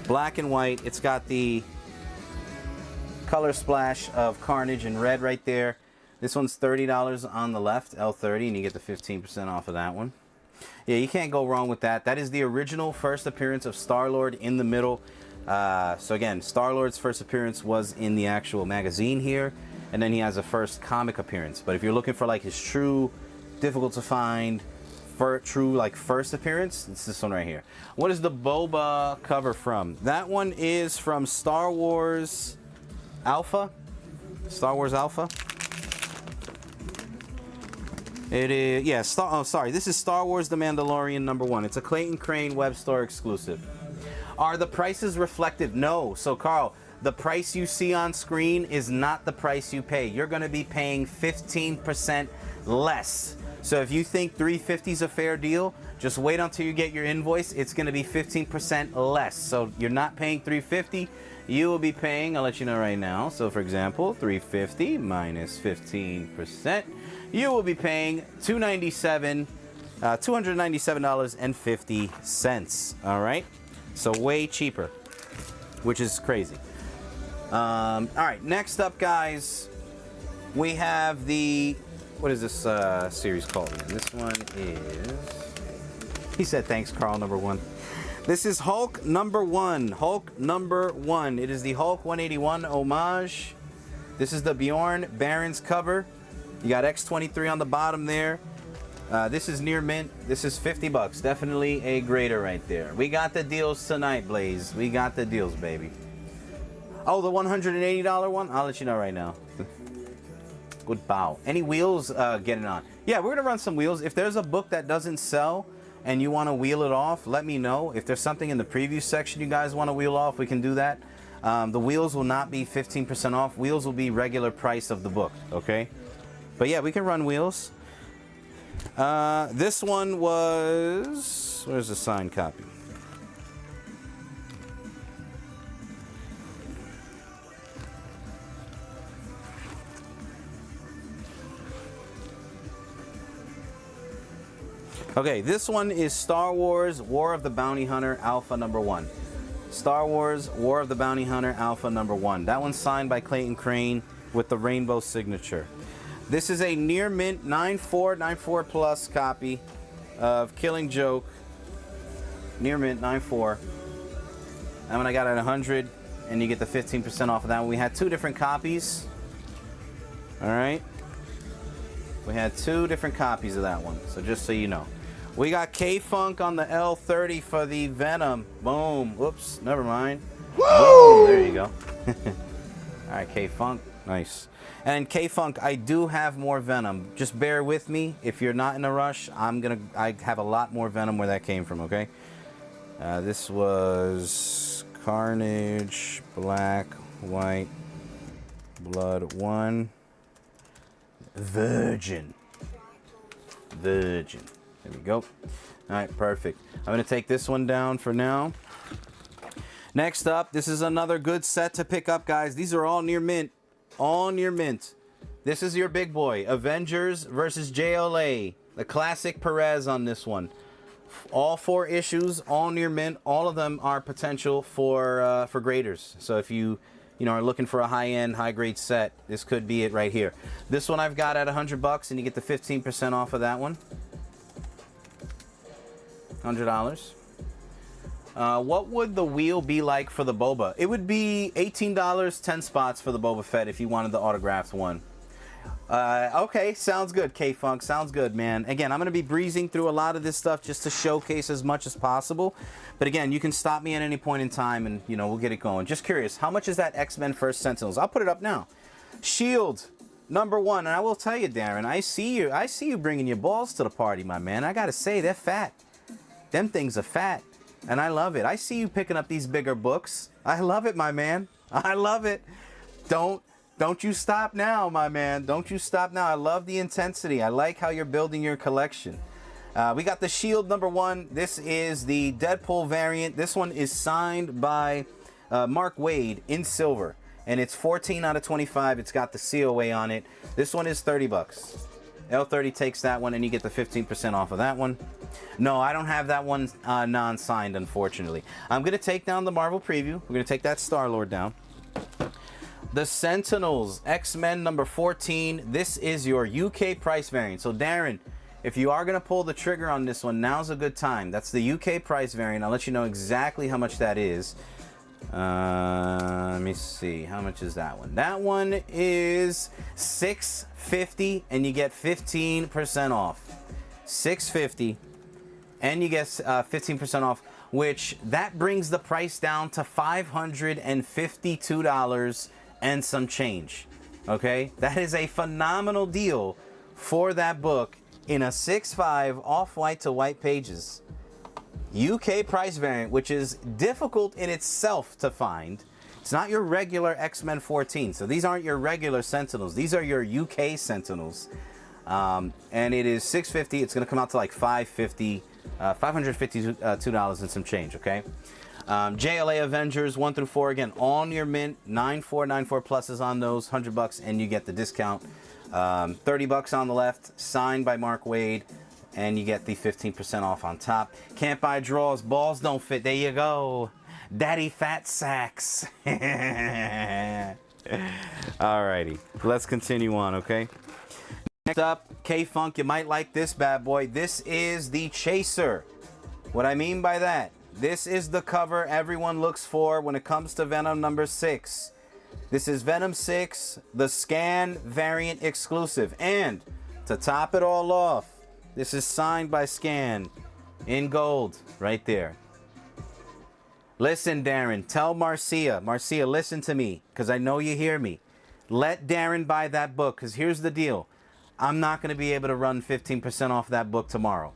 Black and white. It's got the color splash of Carnage in red right there. This one's $30 on the left, L30, and you get the 15% off of that one. Yeah, you can't go wrong with that. That is the original first appearance of Star-Lord in the middle. So again, Star-Lord's first appearance was in the actual magazine here, and then he has a first comic appearance. But if you're looking for like his true, difficult to find, true like first appearance, it's this one right here. What is the Boba cover from? That one is from Star Wars Alpha. Star Wars Alpha. It is, yeah, this is Star Wars The Mandalorian #1. It's a Clayton Crane web store exclusive. Are the prices reflective? No. So Carl, the price you see on screen is not the price you pay. You're going to be paying 15% less. So if you think $350 is a fair deal, just wait until you get your invoice. It's going to be 15% less. So you're not paying $350. You will be paying, I'll let you know right now. So for example, $350 minus 15%, you will be paying $297.50. All right. So way cheaper, which is crazy. All right. Next up, guys, we have the... What is this series called? This one is... He said thanks, Carl, #1. This is Hulk number 1. Hulk number 1. It is the Hulk 181 homage. This is the Bjorn Barons cover. You got X23 on the bottom there. This is near mint. This is $50. Definitely a grader right there. We got the deals tonight, Blaze. We got the deals, baby. Oh, the $180 one? I'll let you know right now. Good bow. Any wheels getting on? Yeah, we're going to run some wheels. If there's a book that doesn't sell and you want to wheel it off, let me know. If there's something in the preview section you guys want to wheel off, we can do that. The wheels will not be 15% off. Wheels will be regular price of the book, okay? But yeah, we can run wheels. This one was... Where's the signed copy? Okay, this one is Star Wars War of the Bounty Hunter Alpha number 1. Star Wars War of the Bounty Hunter Alpha number 1. That one's signed by Clayton Crane with the rainbow signature. This is a near mint 94 plus copy of Killing Joke. Near mint 94. That one I got at 100, and you get the 15% off of that one. We had 2 different copies. All right. We had 2 different copies of that one, so just so you know. We got K-Funk on the L30 for the Venom. Boom. Whoops. Never mind. Woo! Boom. There you go. All right, K-Funk. Nice. And K-Funk, I do have more Venom. Just bear with me. If you're not in a rush, I have a lot more Venom where that came from, okay? This was Carnage, Black, White, Blood 1, Virgin. Virgin. There we go. All right, perfect. I'm going to take this one down for now. Next up, this is another good set to pick up, guys. These are all near mint. All near mint. This is your big boy. Avengers versus JLA. The classic Perez on this one. All 4 issues, all near mint. All of them are potential for graders. So if you are looking for a high-end, high-grade set, this could be it right here. This one I've got at $100, and you get the 15% off of that one. $100. What would the wheel be like for the Boba? It would be $18, 10 spots for the Boba Fett if you wanted the autographed one. Okay, sounds good, K-Funk. Sounds good, man. Again, I'm going to be breezing through a lot of this stuff just to showcase as much as possible. But again, you can stop me at any point in time and, we'll get it going. Just curious, how much is that X-Men First Sentinels? I'll put it up now. Shield, number 1. And I will tell you, Darren, I see you bringing your balls to the party, my man. I got to say, they're fat. Them things are fat. And I love it. I see you picking up these bigger books. I love it, my man. I love it. Don't you stop now, my man. Don't you stop now. I love the intensity. I like how you're building your collection. We got the Shield number 1. This is the Deadpool variant. This one is signed by Mark Waid in silver. And it's 14 out of 25. It's got the COA on it. This one is $30. L30 takes that one, and you get the 15% off of that one. No, I don't have that one non-signed, unfortunately. I'm going to take down the Marvel preview. We're going to take that Star-Lord down. The Sentinels, X-Men number 14. This is your UK price variant. So, Darren, if you are going to pull the trigger on this one, now's a good time. That's the UK price variant. I'll let you know exactly how much that is. Let me see. How much is that one? That one is $650, and you get 15% off. $650, and you get 15% off, which that brings the price down to $552 and some change. Okay, that is a phenomenal deal for that book in a 6.5 off-white to white pages. UK price variant, which is difficult in itself to find. It's not your regular X-Men 14. So these aren't your regular Sentinels. These are your UK Sentinels. And it is $650. It's going to come out to like $552 and some change, okay? JLA Avengers 1 through 4, again, all near mint. 94 pluses on those, $100, and you get the discount. $30 on the left, signed by Mark Waid. And you get the 15% off on top. Can't buy draws. Balls don't fit. There you go. Daddy fat sacks. Alrighty. Let's continue on, okay? Next up, K-Funk. You might like this bad boy. This is the Chaser. What I mean by that, This is the cover everyone looks for when it comes to Venom number 6. This is Venom 6, the Scan variant exclusive. And to top it all off, this is signed by Scan in gold right there. Listen, Darren, tell Marcia, listen to me, because I know you hear me. Let Darren buy that book, because here's the deal. I'm not going to be able to run 15% off that book tomorrow,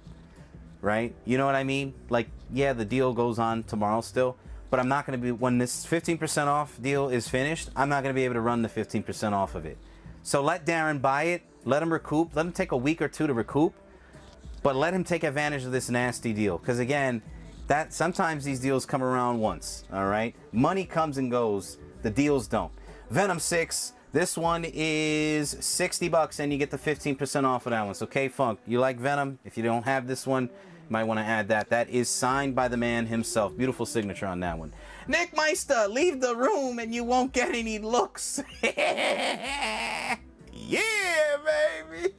right? You know what I mean? Like, yeah, the deal goes on tomorrow still, but I'm not going to be, when this 15% off deal is finished, I'm not going to be able to run the 15% off of it. So let Darren buy it, let him recoup, let him take a week or two to recoup, but let him take advantage of this nasty deal, because again, that sometimes these deals come around once, all right? Money comes and goes, the deals don't. Venom 6, this one is $60 and you get the 15% off of that one. So K-Funk, you like Venom? If you don't have this one, you might want to add that. That is signed by the man himself. Beautiful signature on that one. Nick Meister, leave the room and you won't get any looks. Yeah, baby.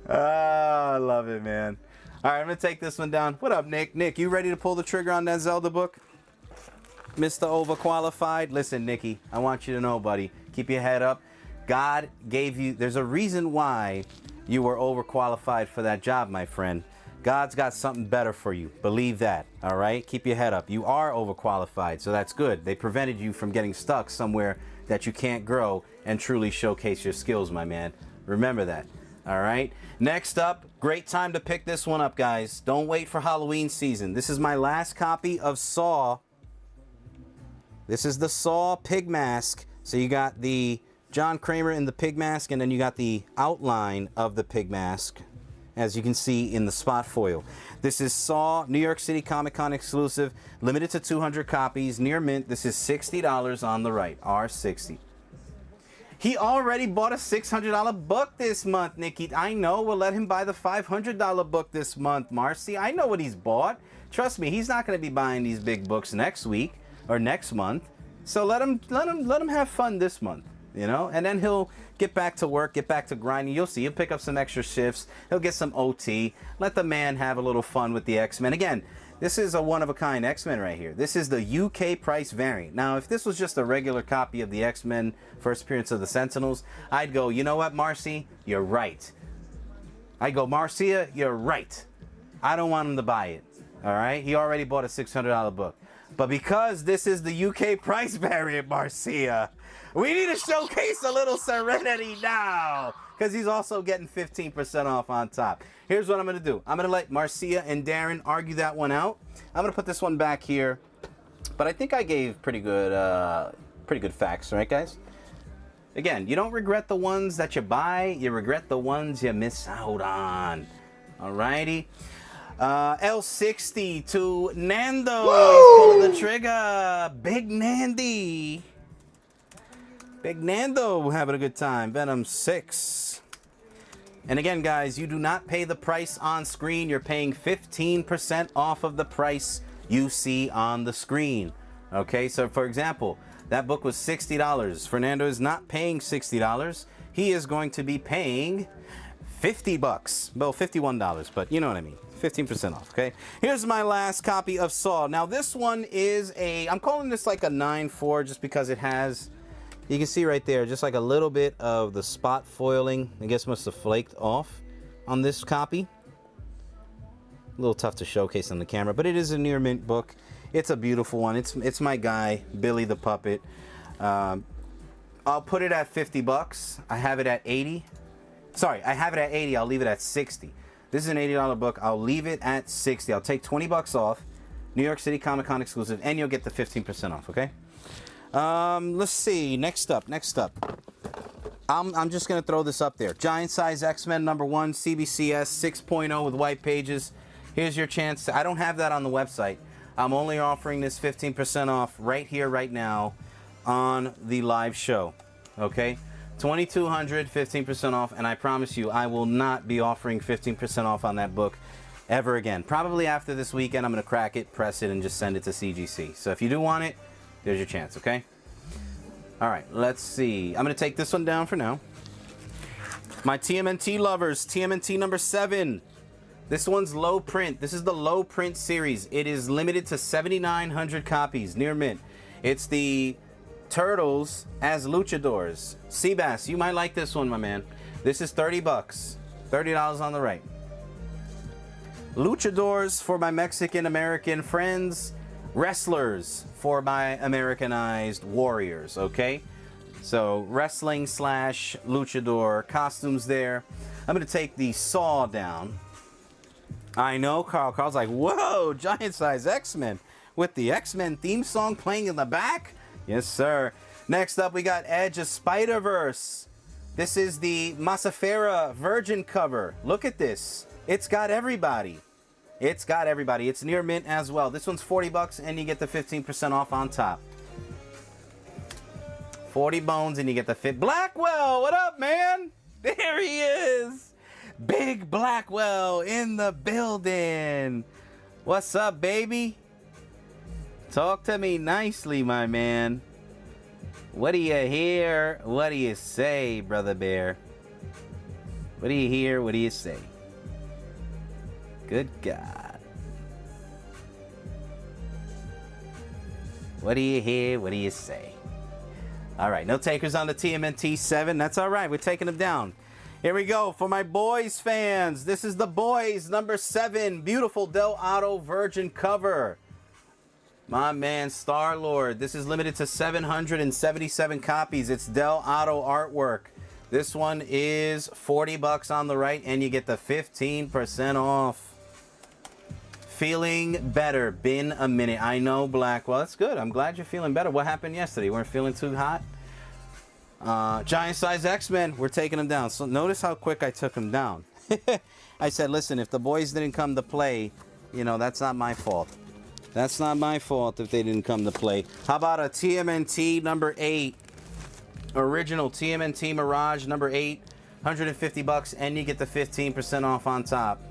Oh, I love it, man. All right, I'm going to take this one down. What up, Nick? Nick, you ready to pull the trigger on that Zelda book? Mr. Overqualified? Listen, Nicky, I want you to know, buddy, keep your head up. God gave you, there's a reason why you were overqualified for that job, my friend. God's got something better for you. Believe that, all right? Keep your head up. You are overqualified, so that's good. They prevented you from getting stuck somewhere that you can't grow and truly showcase your skills, my man. Remember that. All right, next up, great time to pick this one up, guys. Don't wait for Halloween season. This is my last copy of Saw. This is the Saw pig mask. So you got the John Kramer in the pig mask, and then you got the outline of the pig mask, as you can see in the spot foil. This is Saw, New York City Comic Con exclusive, limited to 200 copies, near mint. This is $60 on the right, R60. He already bought a $600 book this month, Nikki. I know. We'll let him buy the $500 book this month, Marcy. I know what he's bought. Trust me, he's not going to be buying these big books next week or next month. So let him have fun this month, you know. And then he'll get back to work, get back to grinding. You'll see. He'll pick up some extra shifts. He'll get some OT. Let the man have a little fun with the X-Men. Again, this is a one-of-a-kind X-Men right here. This is the UK price variant. Now, if this was just a regular copy of the X-Men first appearance of the Sentinels, I'd go, you know what, Marcy? You're right. I'd go, Marcia, you're right. I don't want him to buy it, all right? He already bought a $600 book. But because this is the UK price variant, Marcia, we need to showcase a little serenity now, because he's also getting 15% off on top. Here's what I'm going to do. I'm going to let Marcia and Darren argue that one out. I'm going to put this one back here. But I think I gave pretty good facts, right, guys? Again, you don't regret the ones that you buy. You regret the ones you miss out on. Alrighty. L60 to Nando. Woo! He's pulling the trigger. Big Nandy. Big Nando having a good time. Venom 6. And again, guys, you do not pay the price on screen. You're paying 15% off of the price you see on the screen. Okay, so for example, that book was $60. Fernando is not paying $60. He is going to be paying $50. Well, $51, but you know what I mean. 15% off, okay? Here's my last copy of Saw. Now, this one is I'm calling this like a 9.4 just because it has, you can see right there, just like a little bit of the spot foiling. I guess must have flaked off on this copy. A little tough to showcase on the camera, but it is a near mint book. It's a beautiful one. It's my guy, Billy the Puppet. I'll put it at $50. I have it at 80. Sorry, I have it at 80. I'll leave it at 60. This is an $80 book. I'll leave it at 60. I'll take $20 off. New York City Comic Con exclusive, and you'll get the 15% off, okay? Let's see. Next up. I'm just going to throw this up there. Giant Size X-Men number 1, CBCS 6.0 with white pages. Here's your chance. I don't have that on the website. I'm only offering this 15% off right here, right now on the live show, okay? $2,200, 15% off, and I promise you, I will not be offering 15% off on that book ever again. Probably after this weekend, I'm going to crack it, press it, and just send it to CGC. So if you do want it, there's your chance, okay? All right, let's see. I'm going to take this one down for now. My TMNT lovers, TMNT number 7. This one's low print. This is the low print series. It is limited to 7,900 copies, near mint. It's the Turtles as luchadors. Seabass, you might like this one, my man. This is 30 bucks. $30 on the right. Luchadors for my Mexican American friends. Wrestlers for my Americanized warriors, okay? So wrestling slash luchador costumes there. I'm going to take the saw down. I know, Carl. Carl's like, whoa, giant size X-Men with the X-Men theme song playing in the back? Yes, sir. Next up, we got Edge of Spider-Verse. This is the Masafera Virgin cover. Look at this. It's got everybody. It's got everybody. It's near mint as well. This one's 40 bucks and you get the 15% off on top. 40 bones and you get the fit. Blackwell, what up, man? There he is. Big Blackwell in the building. What's up, baby? Talk to me nicely, my man. What do you hear? What do you say, Brother Bear? What do you hear? What do you say? Good God. What do you hear? What do you say? All right, no takers on the TMNT 7. That's all right. We're taking them down. Here we go. For my boys fans, this is the boys number 7. Beautiful Del Auto Virgin cover. My man, Star-Lord. This is limited to 777 copies. It's Del Auto artwork. This one is 40 bucks on the right, and you get the 15% off. Feeling better. Been a minute. I know, Black. Well, that's good. I'm glad you're feeling better. What happened yesterday? You weren't feeling too hot? Giant size X-Men. We're taking them down. So notice how quick I took them down. I said, listen, if the boys didn't come to play, you know, that's not my fault. That's not my fault if they didn't come to play. How about a TMNT number 8? Original TMNT Mirage number 8. 150 bucks, and you get the 15% off on top.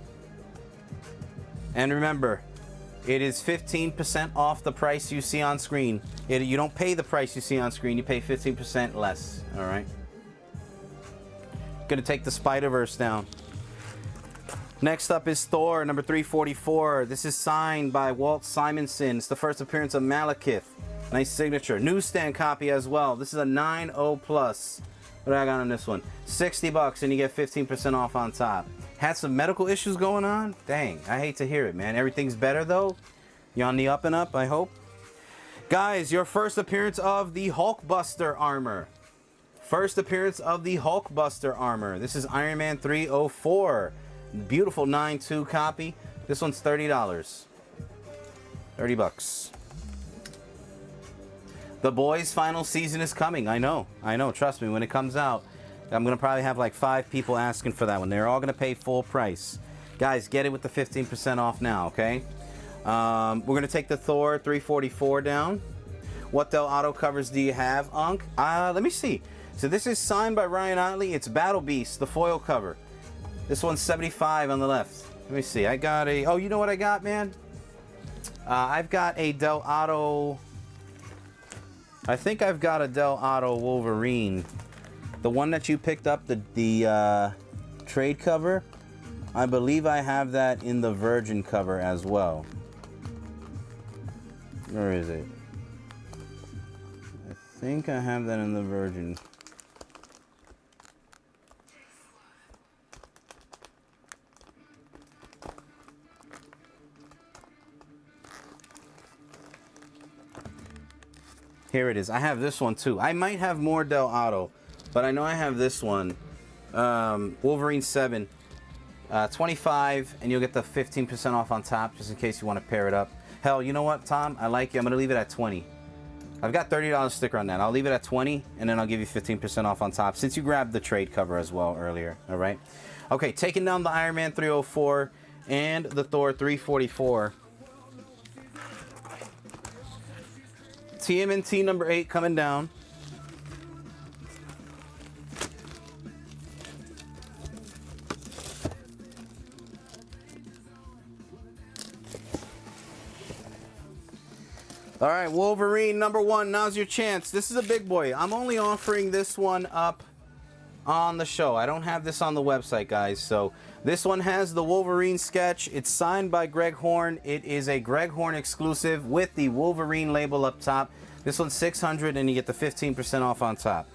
And remember, it is 15% off the price you see on screen. You don't pay the price you see on screen. You pay 15% less. All right. Gonna take the Spider-Verse down. Next up is Thor, number 344. This is signed by Walt Simonson. It's the first appearance of Malekith. Nice signature. Newsstand copy as well. This is a 9.0 plus. What do I got on this one? 60 bucks, and you get 15% off on top. Had some medical issues going on? Dang, I hate to hear it, man. Everything's better, though? You on the up and up, I hope? Guys, your first appearance of the Hulkbuster armor. First appearance of the Hulkbuster armor. This is Iron Man 304. Beautiful 9.2 copy. This one's $30. 30 bucks. The Boys final season is coming. I know. Trust me, when it comes out, I'm going to probably have like 5 people asking for that one. They're all going to pay full price. Guys, get it with the 15% off now, okay? We're going to take the Thor 344 down. What Del Auto covers do you have, Unc? Let me see. So this is signed by Ryan Otley. It's Battle Beast, the foil cover. This one's 75 on the left. Let me see. I got a... Oh, you know what I got, man? I've got a Del Auto... I think I've got a Del Auto Wolverine. The one that you picked up, the trade cover, I believe I have that in the Virgin cover as well. Where is it? I think I have that in the Virgin. Here it is. I have this one too. I might have more Del Auto, but I know I have this one. Wolverine 7. 25, and you'll get the 15% off on top, just in case you want to pair it up. Hell, you know what, Tom? I like you. I'm going to leave it at 20. I've got $30 sticker on that. I'll leave it at 20, and then I'll give you 15% off on top, since you grabbed the trade cover as well earlier. All right? Okay, taking down the Iron Man 304 and the Thor 344. TMNT number 8 coming down. All right, Wolverine number 1. Now's your chance. This is a big boy. I'm only offering this one up on the show. I don't have this on the website, guys. So this one has the Wolverine sketch. It's signed by Greg Horn. It is a Greg Horn exclusive with the Wolverine label up top. This one's $600 and you get the 15% off on top.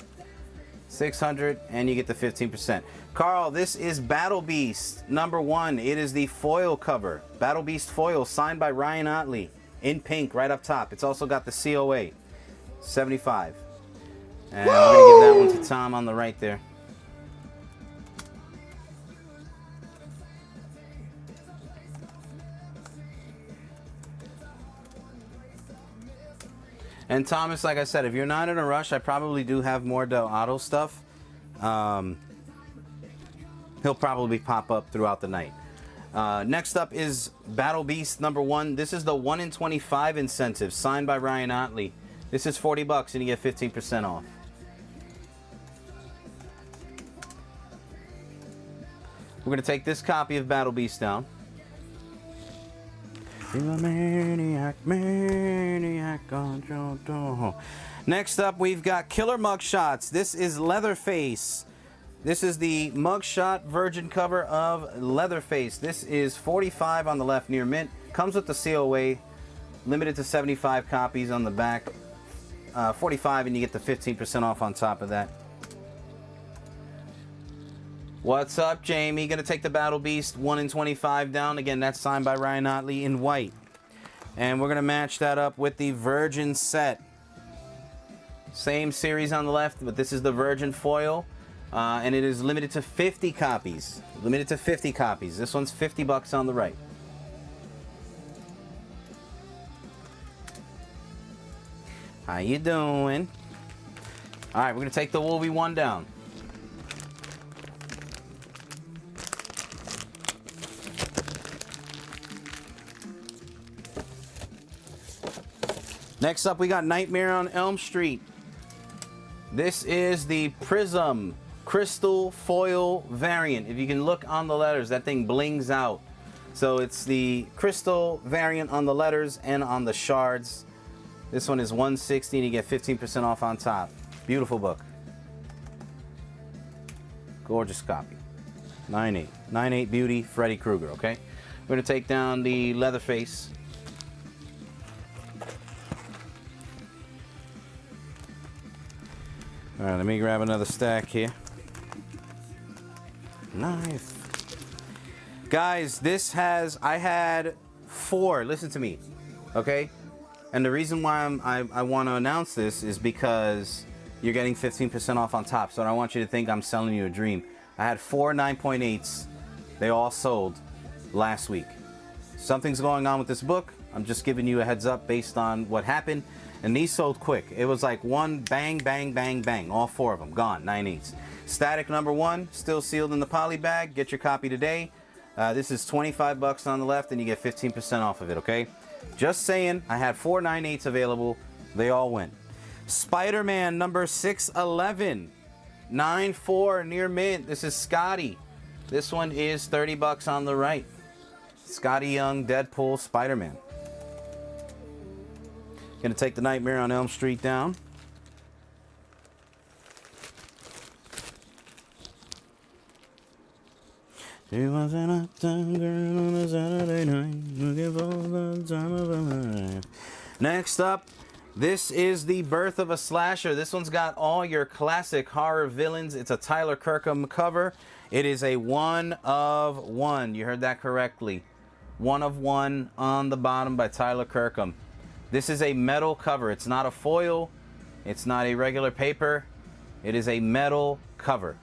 $600 and you get the 15%. Carl, this is Battle Beast #1. It is the foil cover. Battle Beast foil signed by Ryan Otley in pink right up top. It's also got the COA. 75. And we're going to give that one to Tom on the right there. And Thomas, like I said, if you're not in a rush, I probably do have more Del Auto stuff. He'll probably pop up throughout the night. Next up is Battle Beast #1. This is the 1 in 25 incentive signed by Ryan Otley. This is $40 and you get 15% off. We're going to take this copy of Battle Beast down. Maniac, maniac on your door. Next up, we've got Killer Mugshots. This is Leatherface. This is the mugshot virgin cover of Leatherface. This is 45 on the left, near mint. Comes with the COA, limited to 75 copies on the back. 45 and you get the 15% off on top of that. What's up, Jamie? Gonna take the Battle Beast 1 in 25 down. Again, that's signed by Ryan Otley in white. And we're gonna match that up with the Virgin set. Same series on the left, but this is the Virgin foil. And it is limited to 50 copies. Limited to 50 copies. This one's $50 on the right. How you doing? All right, we're gonna take the Wolvie 1 down. Next up, we got Nightmare on Elm Street. This is the Prism Crystal Foil variant. If you can look on the letters, that thing blings out. So it's the crystal variant on the letters and on the shards. This one is $160 and you get 15% off on top. Beautiful book. Gorgeous copy. 9.8. 9.8 beauty, Freddy Krueger, okay? We're going to take down the Leatherface. All right, let me grab another stack here. Nice. Guys, this has, I had 4, listen to me, okay? And the reason why I want to announce this is because you're getting 15% off on top, so I don't want you to think I'm selling you a dream. I had 4 9.8s. They all sold last week. Something's going on with this book. I'm just giving you a heads up based on what happened. And these sold quick. It was like one bang, bang, bang, bang. All 4 of them gone, 9.8s. Static #1, still sealed in the poly bag. Get your copy today. This is $25 on the left and you get 15% off of it, okay? Just saying, I had 4 9.8s available. They all went. Spider-Man #611. 9.4 near mint. This is Scotty. This one is $30 on the right. Scotty Young, Deadpool, Spider-Man. Gonna take the Nightmare on Elm Street down. She was an uptown girl on a Saturday night, looking for the time of her life. Next up, this is The Birth of a Slasher. This one's got all your classic horror villains. It's a Tyler Kirkham cover. It is a 1 of 1. You heard that correctly. 1 of 1 on the bottom by Tyler Kirkham. This is a metal cover. It's not a foil. It's not a regular paper. It is a metal cover.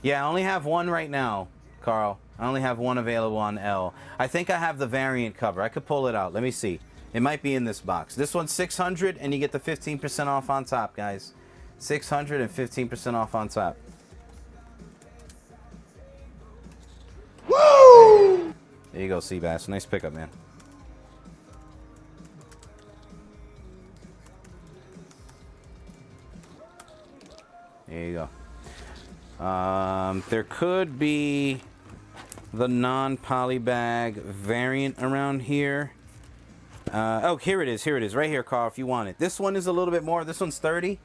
Yeah, I only have 1 right now, Carl. I only have 1 available on L. I think I have the variant cover. I could pull it out. Let me see. It might be in this box. This one's $600 and you get the 15% off on top, guys. $600 and 15% off on top. Woo! There you go, Seabass. Nice pickup, man. There you go. There could be the non-poly bag variant around here. Oh, here it is. Here it is. Right here, Carl, if you want it. This one is a little bit more. This one's $30,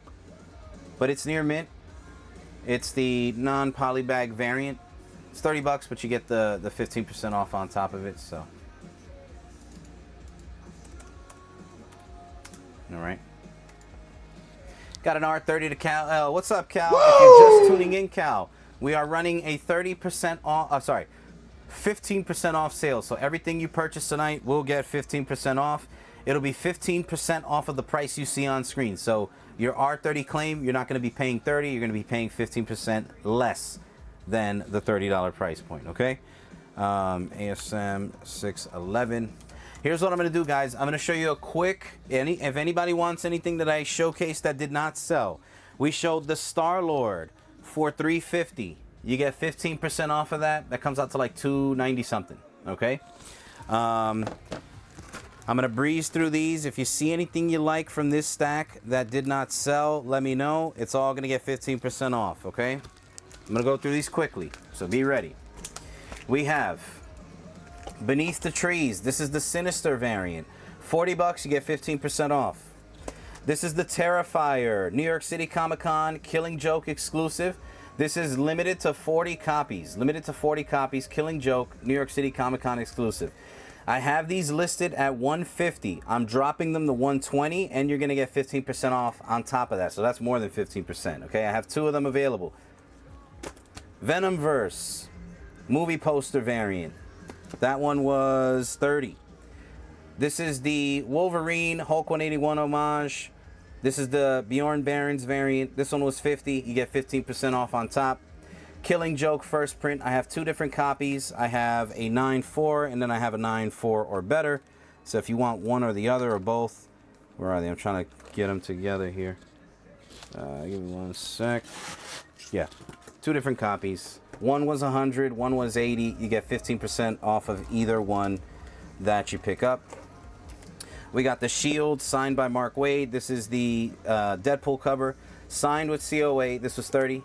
but it's near mint. It's the non-polybag variant. It's 30 bucks, but you get the 15% off on top of it, so. All right. Got an R30 to Cal. What's up, Cal? Woo! If you're just tuning in, Cal, we are running a 30% off, 15% off sale. So everything you purchase tonight will get 15% off. It'll be 15% off of the price you see on screen. So your R30 claim, you're not going to be paying 30, you're going to be paying 15% less than the $30 price point, okay? ASM 611. Here's what I'm going to do, guys. I'm going to show you a quick, if anybody wants anything that I showcased that did not sell. We showed the Star-Lord for $350. You get 15% off of that. That comes out to like $290 something, okay? I'm going to breeze through these. If you see anything you like from this stack that did not sell, let me know. It's all going to get 15% off, okay? I'm going to go through these quickly, so be ready. We have Beneath the Trees. This is the Sinister variant. 40 bucks, you get 15% off. This is the Terrifier, New York City Comic Con, Killing Joke exclusive. This is limited to 40 copies. Limited to 40 copies, Killing Joke, New York City Comic Con exclusive. I have these listed at $150. I'm dropping them to $120, and you're going to get 15% off on top of that. So that's more than 15%, okay? I have 2 of them available. Venomverse, movie poster variant. That one was $30. This is the Wolverine Hulk 181 homage. This is the Bjorn Barons variant. This one was $50. You get 15% off on top. Killing Joke first print. I have 2 different copies. I have a 9.4 and then I have a 9.4 or better. So if you want one or the other or both, where are they? I'm trying to get them together here. Give me one sec. Yeah, 2 different copies. One was 100, one was 80. You get 15% off of either one that you pick up. We got the Shield signed by Mark Waid. This is the Deadpool cover signed with COA. This was 30.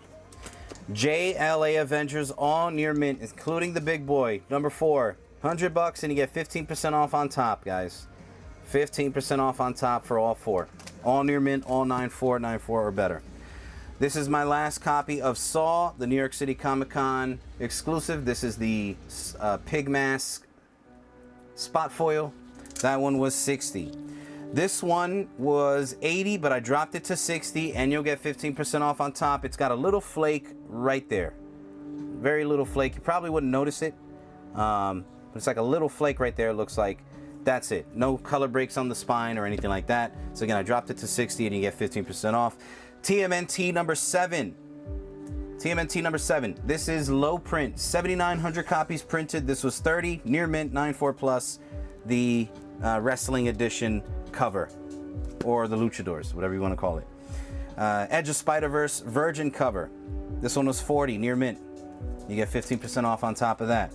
JLA Avengers all near mint, including the big boy, number 4. 100 bucks and you get 15% off on top, guys. 15% off on top for all 4. All near mint, all 9.4, 9.4 or better. This is my last copy of Saw, the New York City Comic Con exclusive. This is the pig mask spot foil. That one was 60. This one was 80, but I dropped it to 60, and you'll get 15% off on top. It's got a little flake right there. Very little flake. You probably wouldn't notice it, but it's like a little flake right there, it looks like. That's it. No color breaks on the spine or anything like that. So again, I dropped it to 60, and you get 15% off. TMNT number 7. TMNT number 7. This is low print. 7,900 copies printed. This was 30. Near mint, 9.4 plus. The wrestling edition cover, or the luchadors, whatever you want to call it. Edge of Spider-Verse Virgin cover. This one was 40, near mint. You get 15% off on top of that.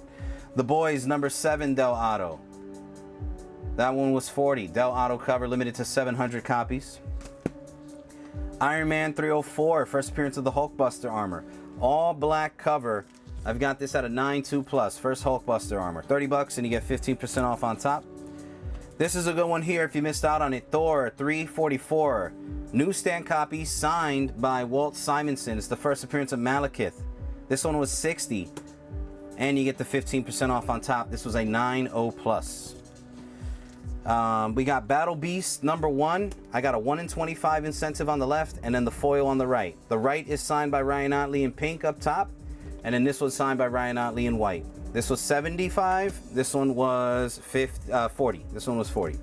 The Boys number 7 Del Auto. That one was 40. Del Auto cover, limited to 700 copies. Iron Man 304, first appearance of the Hulkbuster armor. All black cover. I've got this at a 9.2 plus, first Hulkbuster armor. 30 bucks and you get 15% off on top. This is a good one here if you missed out on it. Thor 344. Newsstand copy signed by Walt Simonson. It's the first appearance of Malekith. This one was 60. And you get the 15% off on top. This was a 9.0 plus. We got Battle Beast number 1. I got a 1 in 25 incentive on the left, and then the foil on the right. The right is signed by Ryan Otley in pink up top, and then this was signed by Ryan Otley in white. This was 75. This one was 40. This one was 40.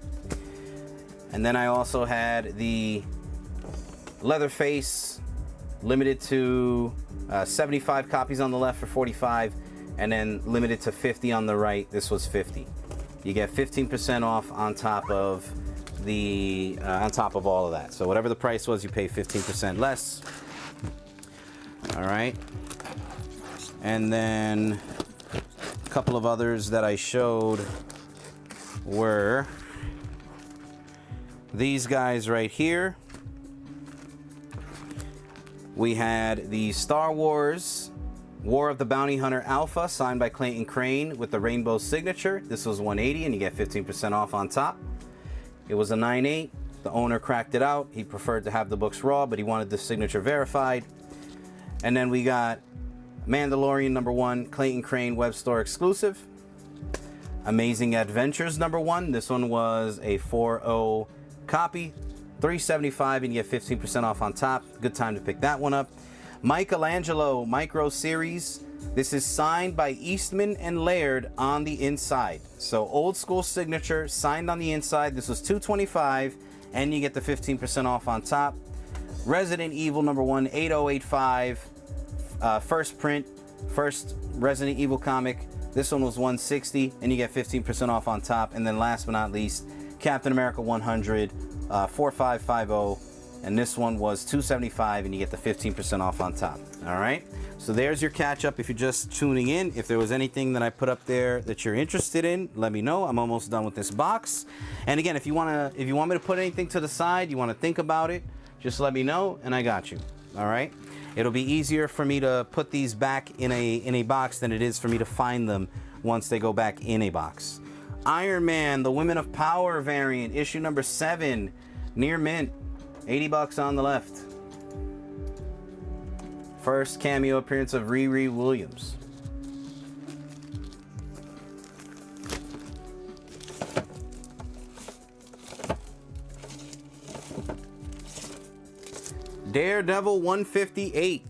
And then I also had the Leatherface, limited to 75 copies on the left for 45, and then limited to 50 on the right. This was 50. You get 15% off on top of the all of that. So whatever the price was, you pay 15% less. All right. And then a couple of others that I showed were these guys right here. We had the Star Wars War of the Bounty Hunter Alpha, signed by Clayton Crane with the rainbow signature. This was 180 and you get 15% off on top. It was a 9.8. The owner cracked it out. He preferred to have the books raw, but he wanted the signature verified. And then we got Mandalorian #1, Clayton Crane web store exclusive. Amazing Adventures #1. This one was a 4.0 copy, $375, and you get 15% off on top. Good time to pick that one up. Michelangelo Micro Series. This is signed by Eastman and Laird on the inside. So old school signature, signed on the inside. This was $225, and you get the 15% off on top. Resident Evil #1, 8085. First print, first Resident Evil comic. This one was $160, and you get 15% off on top. And then last but not least, Captain America 100, 4550. And this one was $275, and you get the 15% off on top. All right. So there's your catch up. If you're just tuning in, if there was anything that I put up there that you're interested in, let me know. I'm almost done with this box. And again, if you want me to put anything to the side, you want to think about it, just let me know, and I got you. All right. It'll be easier for me to put these back in a box than it is for me to find them once they go back in a box. Iron Man, the Women of Power variant, issue #7, near mint, $80 on the left. First cameo appearance of Riri Williams. Daredevil 158.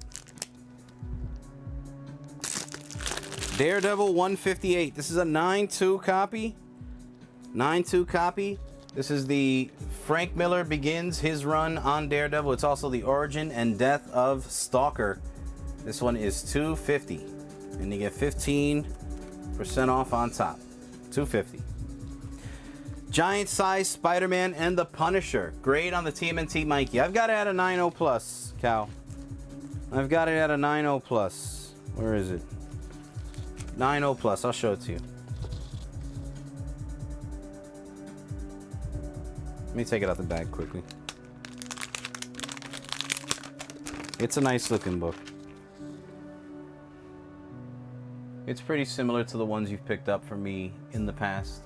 Daredevil 158. This is a 9/2 copy. 9/2 copy. This is the Frank Miller begins his run on Daredevil. It's also the origin and death of Stalker. This one is $250, and you get 15% off on top. $250. Giant size Spider-Man and the Punisher. Great on the TMNT Mikey. I've got it at a 9.0 plus, Cal. I've got it at a 9.0 plus. Where is it? 9.0 plus. I'll show it to you. Let me take it out the bag quickly. It's a nice looking book. It's pretty similar to the ones you've picked up from me in the past.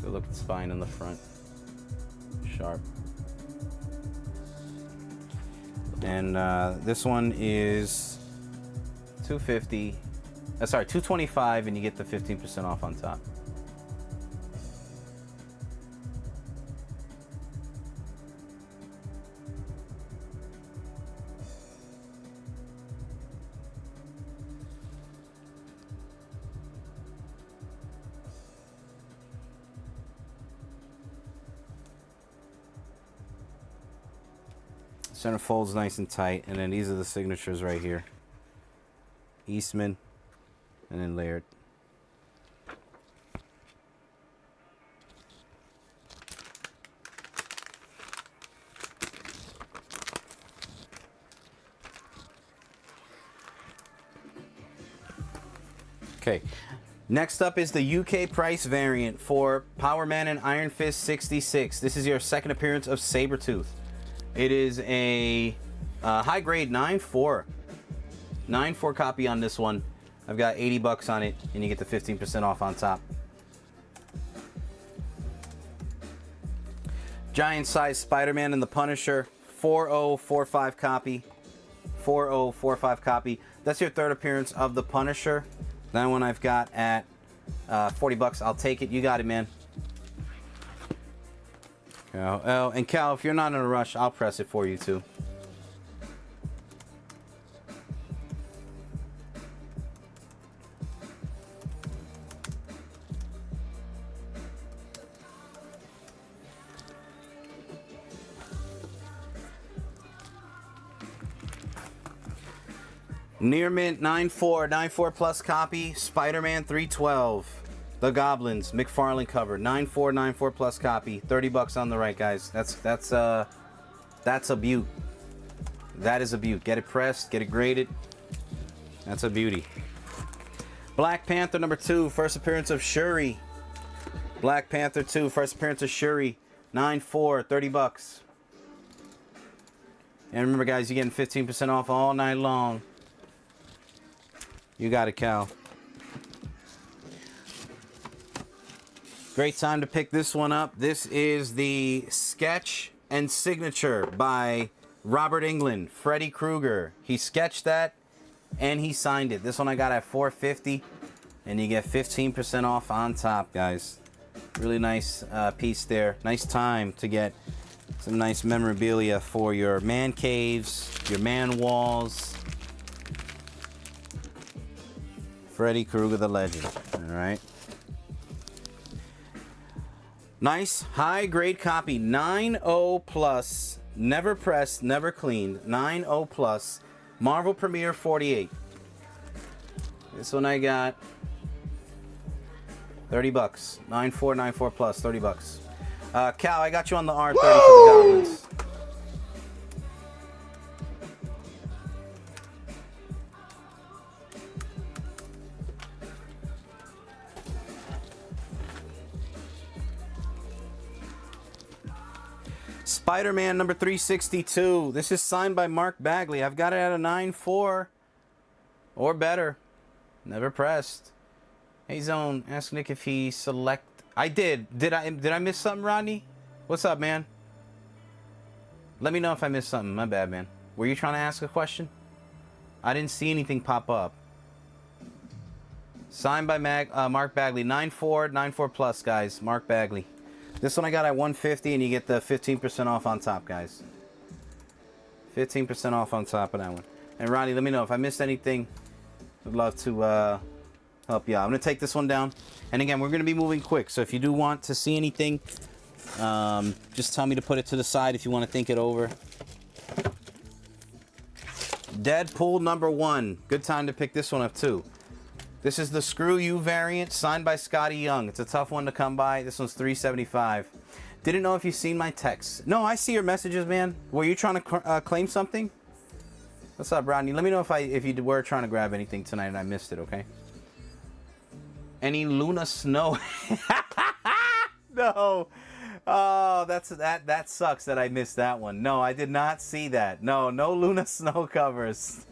Go look at the spine in the front. Sharp. And this one is $250. Sorry, $225, and you get the 15% off on top. Center folds nice and tight, and then these are the signatures right here. Eastman, and then Laird. Okay, next up is the UK price variant for Power Man and Iron Fist 66. This is your second appearance of Sabretooth. It is a high grade 9.4. 9.4 copy on this one. I've got $80 on it, and you get the 15% off on top. Giant size Spider-Man and the Punisher, 4045 copy. 4045 copy. That's your third appearance of the Punisher. That one I've got at $40. I'll take it. You got it, man. Oh, and Cal, if you're not in a rush, I'll press it for you too. Near mint 9.4 plus copy, Spider-Man 312. The Goblins, McFarlane cover, 9.4 plus copy, $30 on the right, guys. That's a beaut. That is a beaut. Get it pressed, get it graded. That's a beauty. Black Panther #2, first appearance of Shuri. Black Panther 2, first appearance of Shuri, 9.4, $30. And remember, guys, you're getting 15% off all night long. You got it, Cal. Great time to pick this one up. This is the Sketch and Signature by Robert Englund, Freddy Krueger. He sketched that and he signed it. This one I got at $4.50, and you get 15% off on top, guys. Really nice piece there. Nice time to get some nice memorabilia for your man caves, your man walls. Freddy Krueger the Legend. All right. Nice high grade copy. 9.0 plus. Never pressed, never cleaned. 9.0 plus. Marvel Premiere 48. This one I got 30 bucks. 9494 plus, 30 bucks. Cal, I got you on the R30 for the Goblins. Spider-Man number 362. This is signed by Mark Bagley. I've got it at a 9.4 or better. Never pressed. Hey Zone, ask Nick if he select. I did. Did I miss something, Rodney? What's up, man? Let me know if I missed something. My bad, man. Were you trying to ask a question? I didn't see anything pop up. Signed by Mark Bagley. 9.4, 9.4 plus, guys. Mark Bagley. This one I got at $150, and you get the 15% off on top, guys. 15% off on top of that one. And Ronnie, let me know if I missed anything. I'd love to help you out. I'm going to take this one down. And again, we're going to be moving quick. So if you do want to see anything, just tell me to put it to the side if you want to think it over. Deadpool number 1. Good time to pick this one up, too. This is the Screw You variant, signed by Scotty Young. It's a tough one to come by. This one's $3.75. Didn't know if you've seen my texts. No, I see your messages, man. Were you trying to claim something? What's up, Rodney? Let me know if you were trying to grab anything tonight and I missed it, okay? Any Luna Snow? No. Oh, that sucks that I missed that one. No, I did not see that. No Luna Snow covers.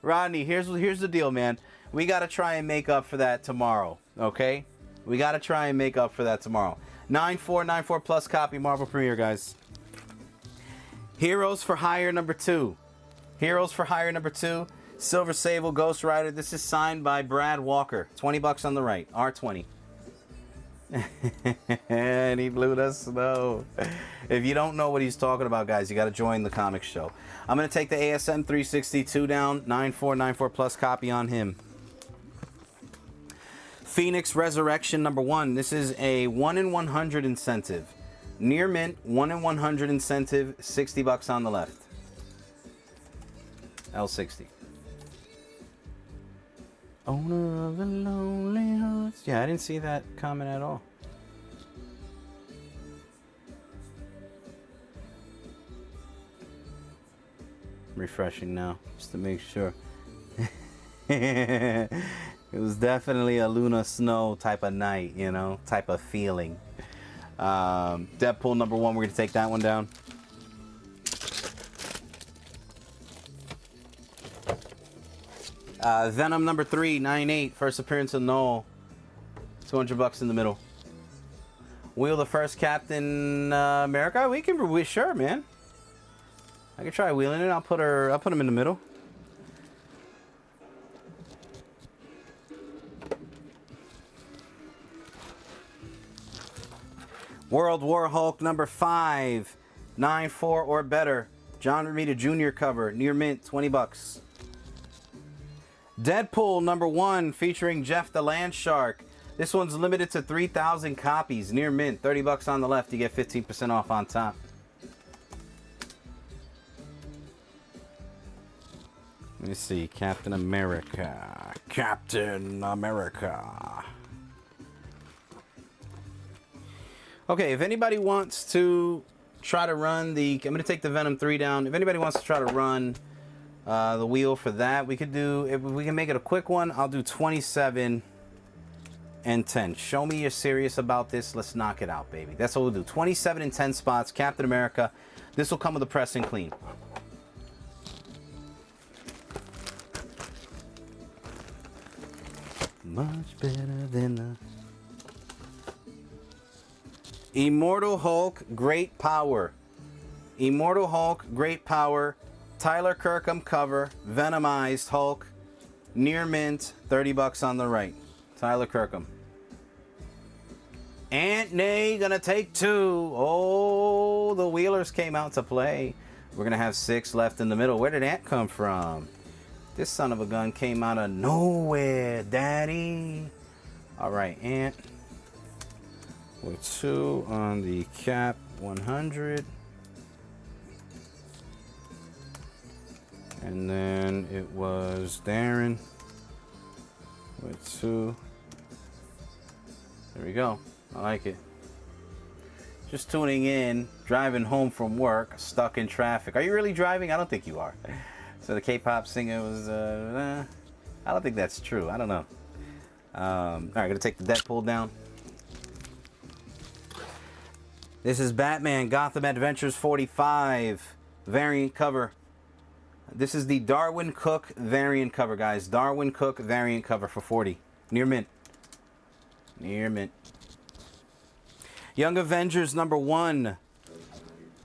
Rodney, here's the deal, man. We got to try and make up for that tomorrow, okay? We got to try and make up for that tomorrow. 9.4 plus copy Marvel Premiere, guys. Heroes for Hire number 2. Heroes for Hire number 2. Silver Sable Ghost Rider. This is signed by Brad Walker. 20 bucks on the right. R20. And he blew the snow. If you don't know what he's talking about, guys, you got to join the comic show. I'm going to take the ASM 362 down. 9.4 plus copy on him. Phoenix Resurrection number 1. This is a 1 in 100 incentive. Near mint, 1 in 100 incentive. 60 bucks on the left. L60. Owner of the lonely hearts. Yeah, I didn't see that comment at all. Refreshing now, just to make sure. It was definitely a Luna Snow type of night, you know, type of feeling. Deadpool number 1, we're going to take that one down. Venom number 3, 9.8, first appearance of Noel. 200 bucks in the middle. Wheel the first Captain America. We sure, man. I can try wheeling it. I'll put him in the middle. World War Hulk number 5, 9.4 or better. John Romita Jr. cover, near mint, 20 bucks. Deadpool number 1 featuring Jeff the Land Shark. This one's limited to 3,000 copies, near mint, 30 bucks on the left. You get 15% off on top. Let me see, Captain America. Captain America. Okay, if anybody wants to try to run the... I'm going to take the Venom 3 down. If anybody wants to try to run the wheel for that, we could do... If we can make it a quick one, I'll do 27 and 10. Show me you're serious about this. Let's knock it out, baby. That's what we'll do. 27 and 10 spots, Captain America. This will come with a press and clean. Much better than the... Immortal Hulk, Great Power. Immortal Hulk, Great Power, Tyler Kirkham cover, Venomized Hulk, near mint, $30 on the right. Tyler Kirkham. Ant-Nay gonna take 2. Oh, the Wheelers came out to play. We're gonna have 6 left in the middle. Where did Ant come from? This son of a gun came out of nowhere, daddy. All right, Ant. With 2 on the cap, 100. And then it was Darren with 2. There we go. I like it. Just tuning in, driving home from work, stuck in traffic. Are you really driving? I don't think you are. So the K-pop singer was, I don't think that's true. I don't know. All right, gonna take the debt pull down. This is Batman Gotham Adventures 45 variant cover. This is the Darwin Cook variant cover, guys. Darwin Cook variant cover for 40. Near mint. Near mint. Young Avengers number 1.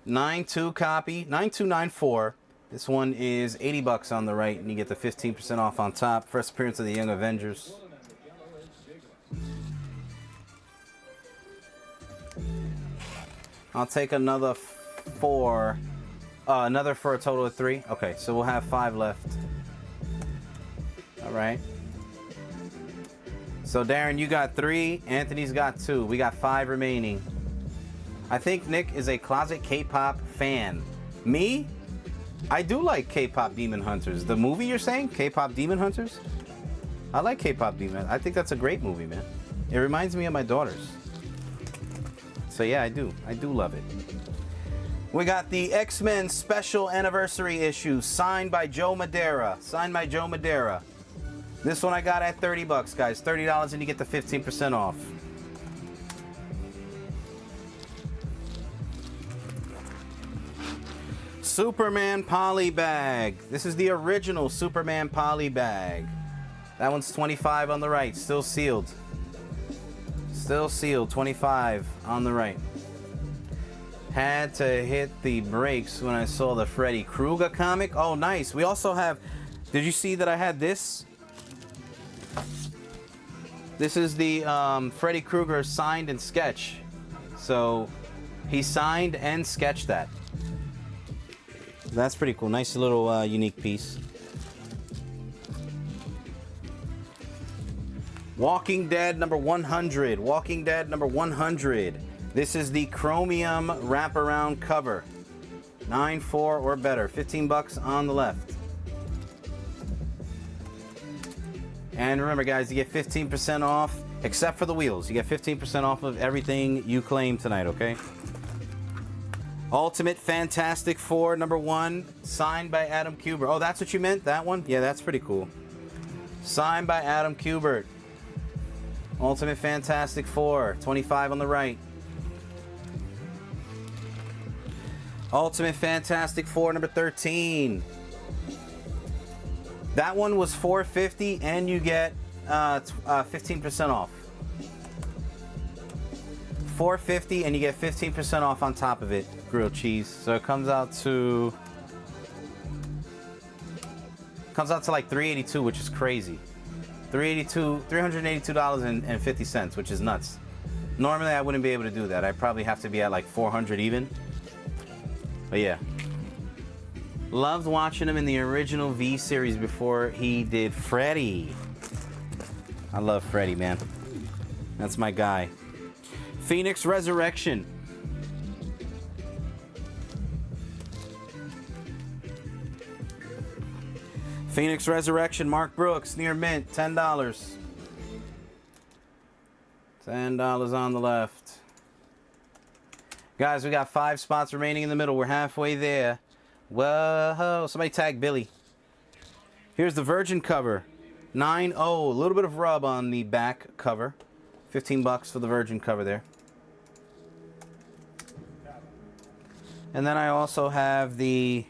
9.2 copy. 9294. This one is $80 on the right, and you get the 15% off on top. First appearance of the Young Avengers. I'll take another 4. Another for a total of 3. Okay, so we'll have 5 left. All right. So Darren, you got 3. Anthony's got 2. We got 5 remaining. I think Nick is a closet K-pop fan. Me? I do like K-pop Demon Hunters. The movie you're saying? K-pop Demon Hunters? I like K-pop Demon. I think that's a great movie, man. It reminds me of my daughters. So yeah, I do. I do love it. We got the X-Men special anniversary issue signed by Joe Madeira. Signed by Joe Madeira. This one I got at $30, guys. $30 and you get the 15% off. Superman poly bag. This is the original Superman poly bag. That one's 25 on the right. Still sealed. Still sealed. 25 on the right. Had to hit the brakes when I saw the Freddy Krueger comic. Oh, nice. We also have... Did you see that I had this? This is the Freddy Krueger signed and sketch. So, he signed and sketched that. That's pretty cool. Nice little unique piece. Walking Dead number 100. Walking Dead number 100. This is the chromium wraparound cover. 9.4 or better. $15 on the left. And remember, guys, you get 15% off, except for the wheels. You get 15% off of everything you claim tonight, okay? Ultimate Fantastic Four number 1, signed by Adam Kubert. Oh, that's what you meant? That one? Yeah, that's pretty cool. Signed by Adam Kubert. Ultimate Fantastic Four, 25 on the right. Ultimate Fantastic Four number 13. That one was $4.50 and you get 15% off. $4.50 and you get 15% off on top of it. Grilled cheese. So it comes out to like $382, which is crazy. $382.50, which is nuts. Normally I wouldn't be able to do that. I'd probably have to be at like 400 even. But yeah. Loved watching him in the original V series before he did Freddy. I love Freddy, man. That's my guy. Phoenix Resurrection. Phoenix Resurrection, Mark Brooks, near mint, $10. $10 on the left. Guys, we got 5 spots remaining in the middle. We're halfway there. Whoa, somebody tag Billy. Here's the Virgin cover. 9.0, a little bit of rub on the back cover. $15 for the Virgin cover there. And then I also have the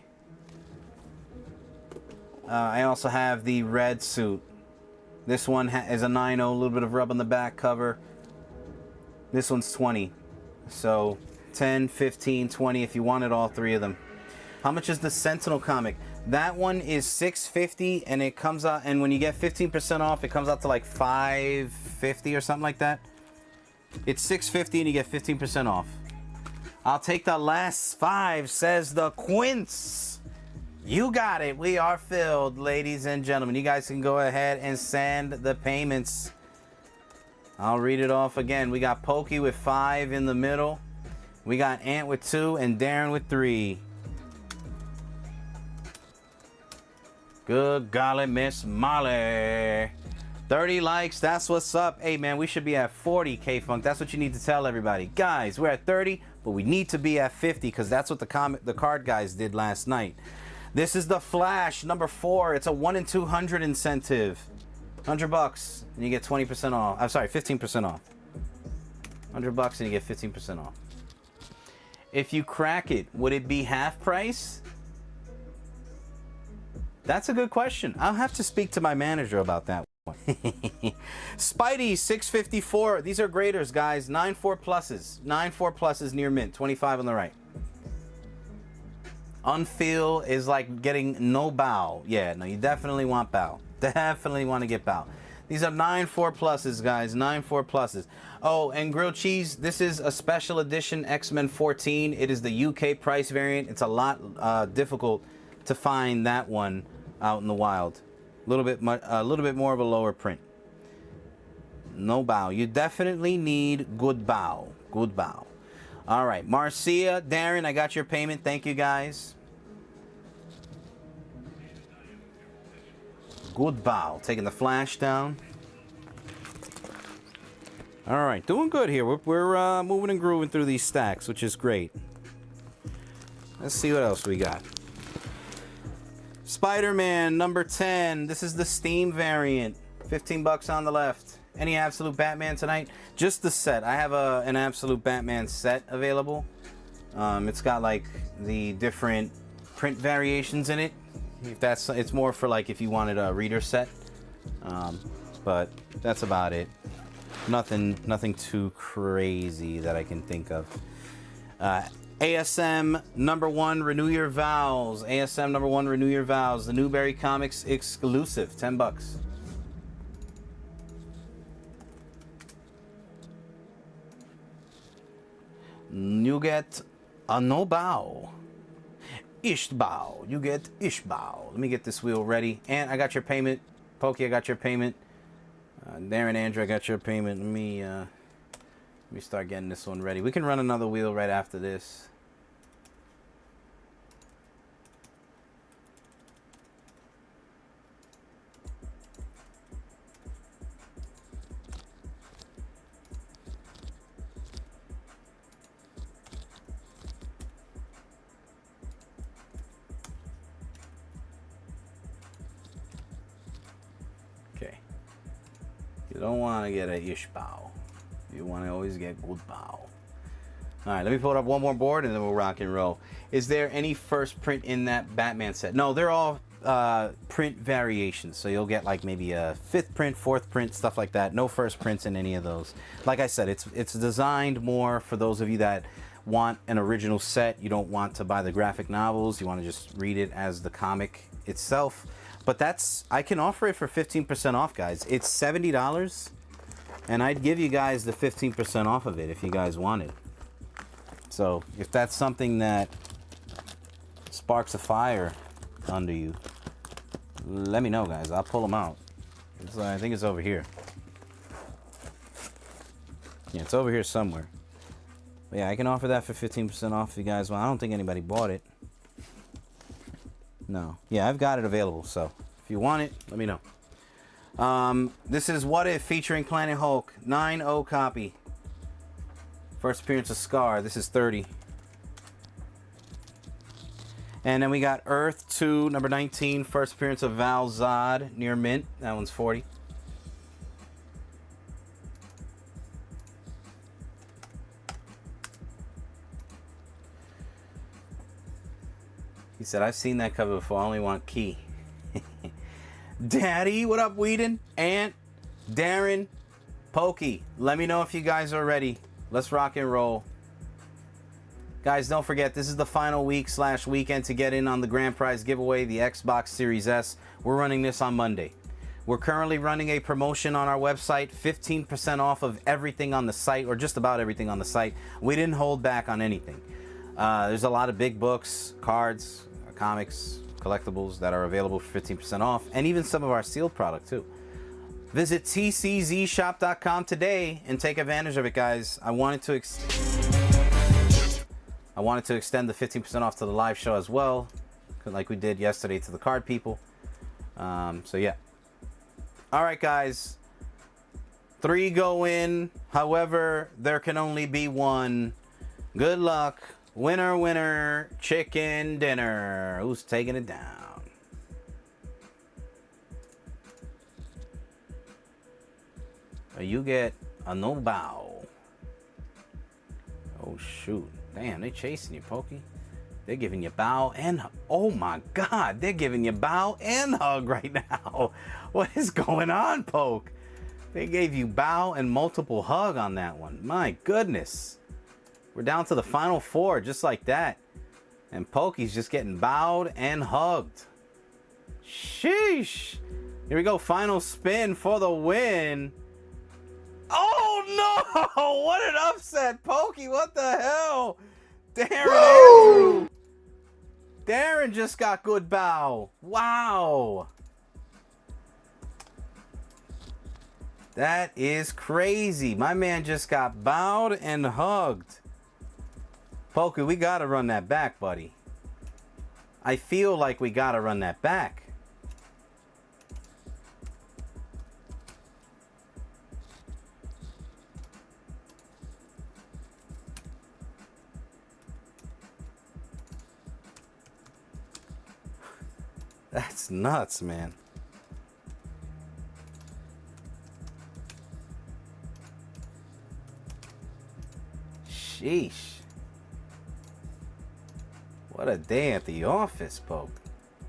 red suit. This one is a 9.0, a little bit of rub on the back cover. This one's 20. So 10, 15, 20 if you wanted all three of them. How much is the Sentinel comic? That one is $6.50 and it comes out, and when you get 15% off, it comes out to like $5.50 or something like that. It's $6.50 and you get 15% off. I'll take the last 5, says the Quince. You got it. We are filled, ladies and gentlemen. You guys can go ahead and send the payments. I'll read it off again. We got Pokey with 5 in the middle. We got Ant with 2 and Darren with 3. Good golly, Miss Molly. 30 likes, that's what's up. Hey, man, we should be at 40, K-Funk. That's what you need to tell everybody. Guys, we're at 30, but we need to be at 50 because that's what the card guys did last night. This is the Flash, number 4. It's a 1 in 200 incentive. $100, and you get 20% off. I'm sorry, 15% off. $100, and you get 15% off. If you crack it, would it be half price? That's a good question. I'll have to speak to my manager about that one. Spidey, $6.54. These are graders, guys. 9.4 pluses. 9.4 pluses near mint. 25 on the right. Unfeel is like getting no bow. Yeah, no, you definitely want bow. Definitely want to get bow. These are 9.4 pluses, guys. 9.4 pluses. Oh, and grilled cheese. This is a special edition X-Men 14. It is the UK price variant. It's a lot difficult to find that one out in the wild. A little bit more of a lower print. No bow. You definitely need good bow. Good bow. All right, Marcia, Darren, I got your payment. Thank you, guys. Good bow. Taking the Flash down. All right, doing good here. We're moving and grooving through these stacks, which is great. Let's see what else we got. Spider-Man number 10. This is the Steam variant. $15 on the left. Any Absolute Batman tonight? Just the set. I have an Absolute Batman set available. It's got like the different print variations in it. If it's more for like if you wanted a reader set. But that's about it. Nothing too crazy that I can think of. ASM number 1, renew your vows. ASM number 1, renew your vows. The Newberry Comics exclusive, $10. You get a no bow. Ishbow. You get Ishbow. Let me get this wheel ready. And I got your payment. Pokey, I got your payment. Darren, Andrew, I got your payment. Let me start getting this one ready. We can run another wheel right after this. Okay. You don't want to get a Ishbow. You want to always get good bow. All right, let me pull it up one more board and then we'll rock and roll. Is there any first print in that Batman set? No, they're all print variations. So you'll get like maybe a 5th print, 4th print, stuff like that. No first prints in any of those. Like I said, it's designed more for those of you that want an original set. You don't want to buy the graphic novels. You want to just read it as the comic itself. But I can offer it for 15% off, guys. It's $70. And I'd give you guys the 15% off of it if you guys wanted. So if that's something that sparks a fire under you, let me know, guys. I'll pull them out. I think it's over here. Yeah, it's over here somewhere. But yeah, I can offer that for 15% off if you guys want. I don't think anybody bought it. No. Yeah, I've got it available. So if you want it, let me know. This is What If featuring Planet Hulk. 9.0 copy. First appearance of Scar. This is 30. And then we got Earth 2, number 19. First appearance of Val Zod near mint. That one's 40. He said, I've seen that cover before. I only want Key. Daddy, what up, Whedon? Ant, Darren, Pokey. Let me know if you guys are ready. Let's rock and roll. Guys, don't forget, this is the final week/weekend to get in on the grand prize giveaway, the Xbox Series S. We're running this on Monday. We're currently running a promotion on our website, 15% off of everything on the site, or just about everything on the site. We didn't hold back on anything. There's a lot of big books, cards, comics, collectibles that are available for 15% off, and even some of our sealed product too. Visit tczshop.com today and take advantage of it, guys. I wanted to extend the 15% off to the live show as well, like we did yesterday to the card people. So yeah. All right, guys. 3 go in. However, there can only be one. Good luck. Winner, winner, chicken dinner. Who's taking it down? You get a no bow. Oh, shoot. Damn, they chasing you, Pokey. They're giving you bow and... Oh, my God. They're giving you bow and hug right now. What is going on, Poke? They gave you bow and multiple hug on that one. My goodness. We're down to the final 4, just like that. And Pokey's just getting bowed and hugged. Sheesh. Here we go. Final spin for the win. Oh, no. What an upset, Pokey. What the hell? Darren Andrew. Darren just got good bow. Wow. That is crazy. My man just got bowed and hugged. Pokey, we got to run that back, buddy. I feel like we got to run that back. That's nuts, man. Sheesh. What a day at the office, Poke.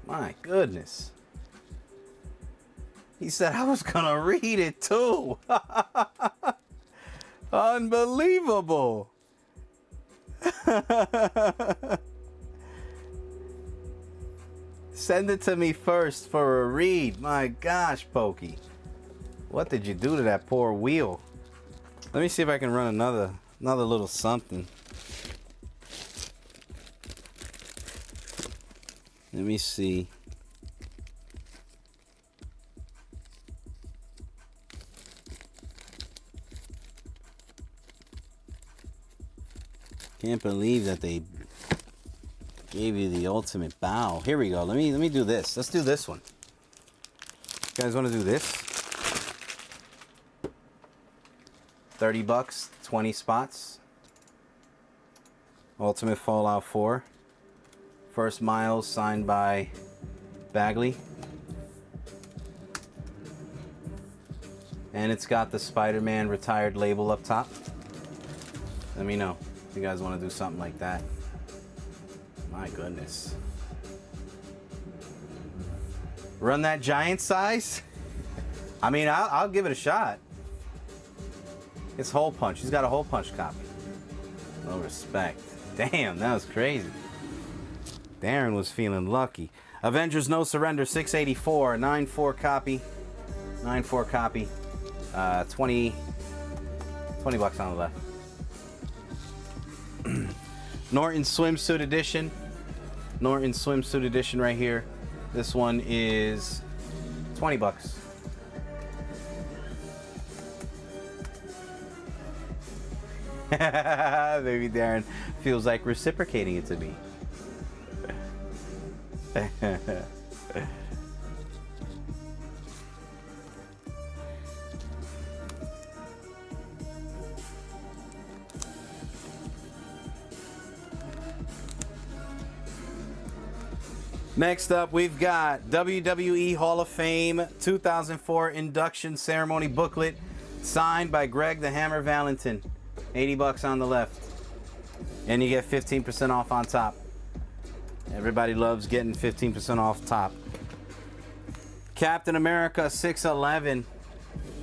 My goodness. He said I was gonna read it too. Unbelievable. Send it to me first for a read. My gosh, Pokey. What did you do to that poor wheel? Let me see if I can run another little something. Let me see. Can't believe that they gave you the ultimate bow. Here we go. Let me do this. Let's do this one. You guys want to do this? $30, 20 spots. Ultimate Fallout 4. First Miles signed by Bagley. And it's got the Spider-Man retired label up top. Let me know if you guys want to do something like that. My goodness. Run that giant size? I mean, I'll give it a shot. It's hole punch. He's got a hole punch copy. No respect. Damn, that was crazy. Darren was feeling lucky. Avengers No Surrender 684, 9.4 copy. 9.4 copy. 20 bucks on the left. Norton Swimsuit Edition. Norton Swimsuit Edition right here. This one is 20 bucks. Maybe Darren feels like reciprocating it to me. Next up, we've got WWE Hall of Fame 2004 induction ceremony booklet signed by Greg the Hammer Valentin. 80 bucks on the left. And you get 15% off on top. Everybody loves getting 15% off top. Captain America 611.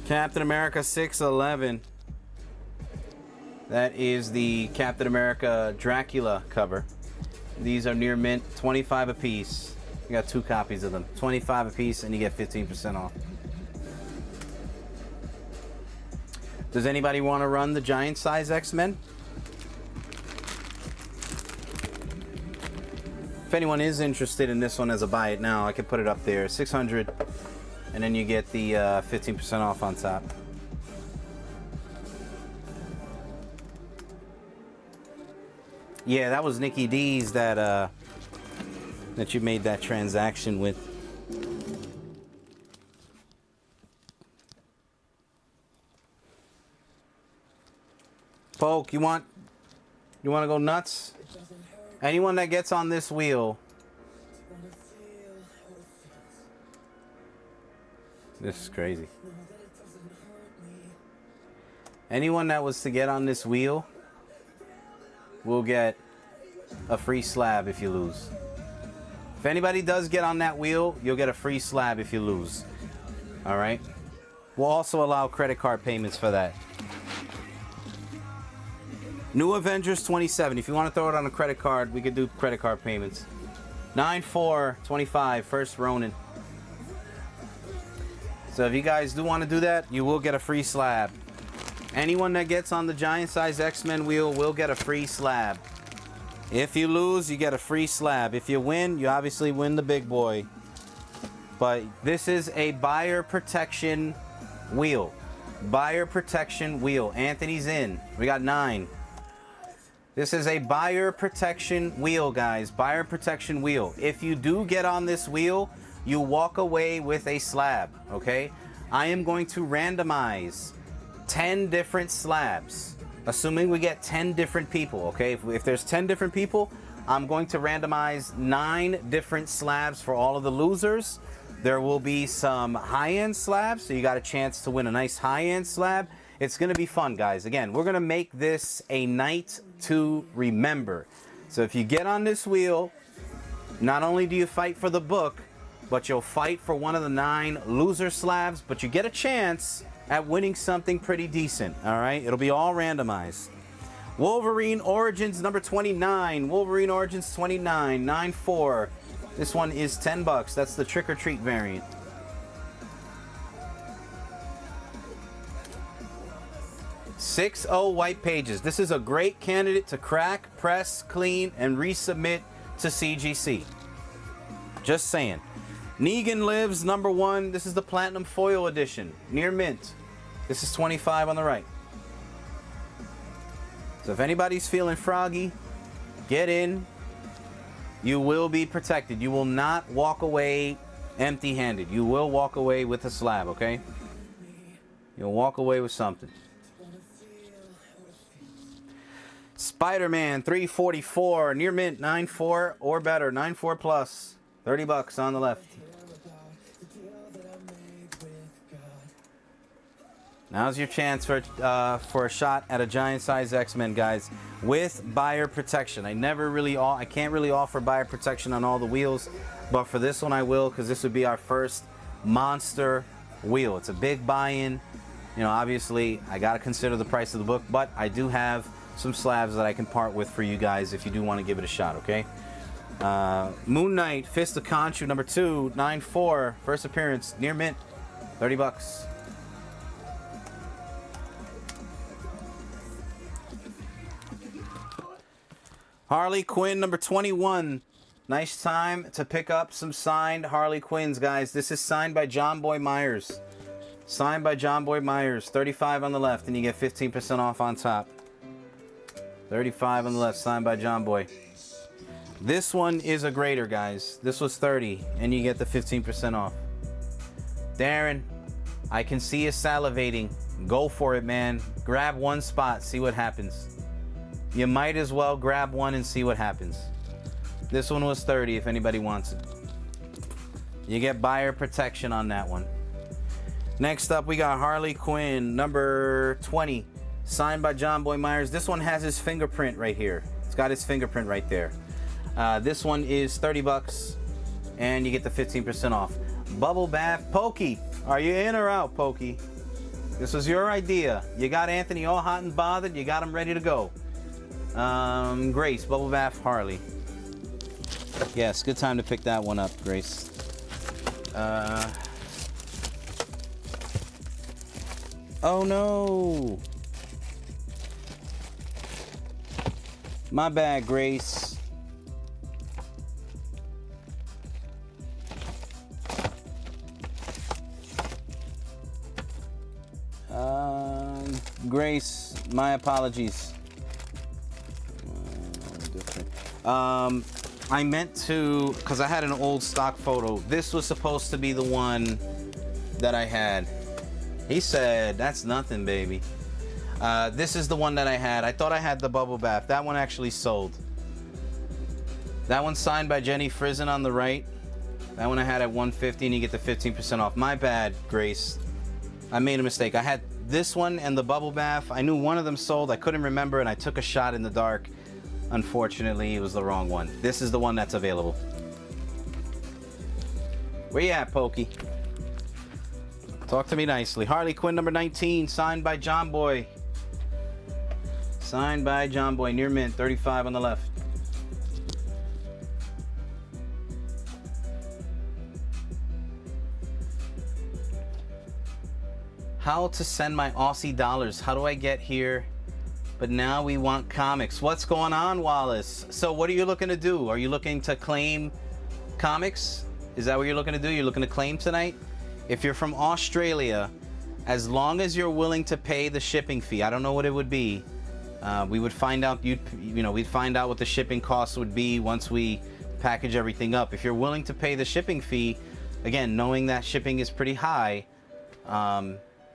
Captain America 611. That is the Captain America Dracula cover. These are near mint, 25 a piece. You got 2 copies of them, 25 a piece, and you get 15% off. Does anybody want to run the giant size X-Men? If anyone is interested in this one as a buy it now, I can put it up there, 600, and then you get the 15% off on top. Yeah, that was Nikki D's that you made that transaction with. Poke, you want to go nuts? Anyone that gets on this wheel. This is crazy. Anyone that was to get on this wheel will get a free slab if you lose. If anybody does get on that wheel, you'll get a free slab if you lose. All right? We'll also allow credit card payments for that. New Avengers 27. If you want to throw it on a credit card, we could do credit card payments. 9/4/25, first Ronin. So if you guys do want to do that, you will get a free slab. Anyone that gets on the giant size X-Men wheel will get a free slab. If you lose, you get a free slab. If you win, you obviously win the big boy. But this is a buyer protection wheel. Buyer protection wheel. Anthony's in. We got 9. This is a buyer protection wheel, guys. Buyer protection wheel. If you do get on this wheel, you walk away with a slab, okay? I am going to randomize 10 different slabs, assuming we get 10 different people, okay? If there's 10 different people, I'm going to randomize 9 different slabs for all of the losers. There will be some high-end slabs, so you got a chance to win a nice high-end slab. It's going to be fun, guys. Again, we're going to make this a night to remember. So if you get on this wheel, not only do you fight for the book, but you'll fight for one of the 9 loser slabs, but you get a chance at winning something pretty decent, all right? It'll be all randomized. Wolverine Origins number 29. Wolverine Origins 29, 9/4. This one is $10. That's the Trick or Treat variant. .60 white pages. This is a great candidate to crack, press, clean, and resubmit to CGC. Just saying. Negan Lives number 1. This is the Platinum Foil Edition. Near mint. This is 25 on the right. So if anybody's feeling froggy, get in. You will be protected. You will not walk away empty-handed. You will walk away with a slab, okay? You'll walk away with something. Spider-Man 344, near mint, 9/4 or better, 9/4 plus, $30 on the left. Now's your chance for a shot at a giant size X-Men, guys, with buyer protection. I can't really offer buyer protection on all the wheels, but for this one I will, because this would be our first monster wheel. It's a big buy-in. You know, obviously I got to consider the price of the book, but I do have some slabs that I can part with for you guys if you do want to give it a shot, okay? Moon Knight, Fist of Khonshu, number 2, 9/4, first appearance, near mint, $30. Harley Quinn, number 21. Nice time to pick up some signed Harley Quinns, guys. This is signed by John Boy Myers. Signed by John Boy Myers. 35 on the left, and you get 15% off on top. 35 on the left, signed by John Boy. This one is a grader, guys. This was 30, and you get the 15% off. Darren, I can see you salivating. Go for it, man. Grab one spot, see what happens. You might as well grab one and see what happens. This one was 30 if anybody wants it. You get buyer protection on that one. Next up, we got Harley Quinn, number 20. Signed by John Boy Myers. This one has his fingerprint right here. It's got his fingerprint right there. This one is $30, and you get the 15% off. Bubble Bath. Pokey, are you in or out, Pokey? This was your idea. You got Anthony all hot and bothered. You got him ready to go. Grace, Bubble Bath, Harley. Yes, good time to pick that one up, Grace. Oh no! My bad, Grace. Grace, my apologies. I meant to, because I had an old stock photo. This was supposed to be the one that I had. He said, that's nothing, baby. This is the one that I had. I thought I had the bubble bath. That one actually sold. That one's signed by Jenny Frizen on the right. That one I had at $150 and you get the 15% off. My bad, Grace. I made a mistake. I had this one and the bubble bath. I knew one of them sold. I couldn't remember and I took a shot in the dark. Unfortunately, it was the wrong one. This is the one that's available. Where you at, Pokey? Talk to me nicely. Harley Quinn number 19, signed by John Boy. Signed by John Boy, near mint, 35 on the left. How to send my Aussie dollars. How do I get here? But now we want comics. What's going on, Wallace? So what are you looking to do? Are you looking to claim comics? Is that what you're looking to do? You're looking to claim tonight? If you're from Australia, as long as you're willing to pay the shipping fee, I don't know what it would be. We would find out. We'd find out what the shipping costs would be once we package everything up. If you're willing to pay the shipping fee, again, knowing that shipping is pretty high,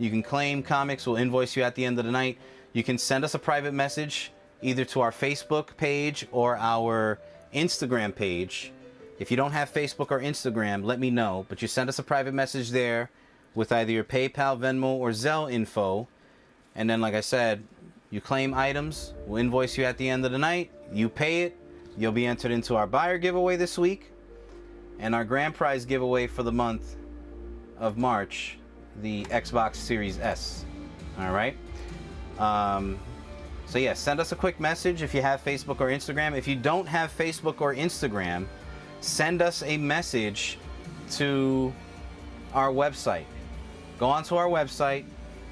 you can claim comics. We'll invoice you at the end of the night. You can send us a private message either to our Facebook page or our Instagram page. If you don't have Facebook or Instagram, let me know. But you send us a private message there with either your PayPal, Venmo, or Zelle info. And then, like I said, you claim items. We'll invoice you at the end of the night. You pay it. You'll be entered into our buyer giveaway this week. And our grand prize giveaway for the month of March, the Xbox Series S. All right? So yeah, send us a quick message if you have Facebook or Instagram. If you don't have Facebook or Instagram, send us a message to our website. Go onto our website,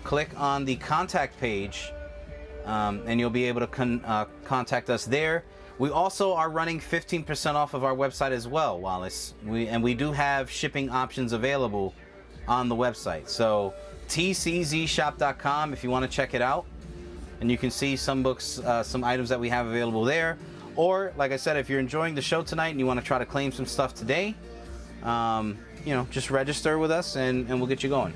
click on the contact page, and you'll be able to contact us there. We also are running 15% off of our website as well, Wallace. We do have shipping options available on the website. So tczshop.com if you want to check it out. And you can see some books, some items that we have available there. Or, like I said, if you're enjoying the show tonight and you want to try to claim some stuff today, just register with us and we'll get you going.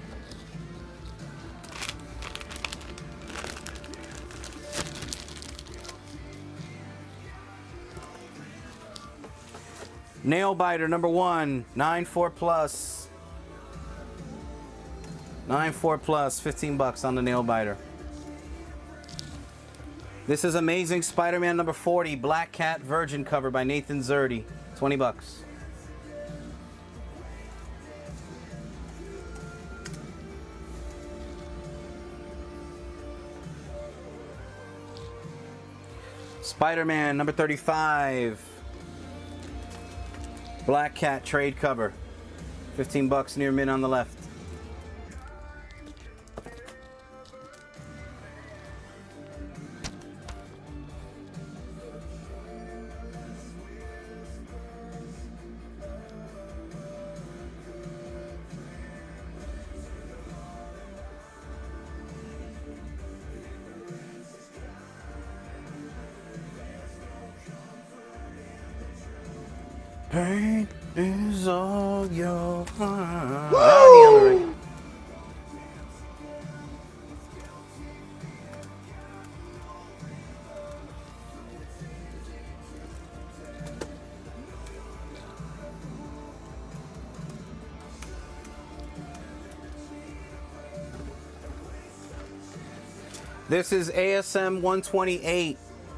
Nail biter number 1, 9.4 plus. 9.4 plus, $15 on the nail biter. This is Amazing Spider-Man number 40, Black Cat Virgin cover by Nathan Zerdy, $20. Spider-Man number 35, Black Cat trade cover, $15 near mint on the left. Pain is all your heart. This is ASM 128,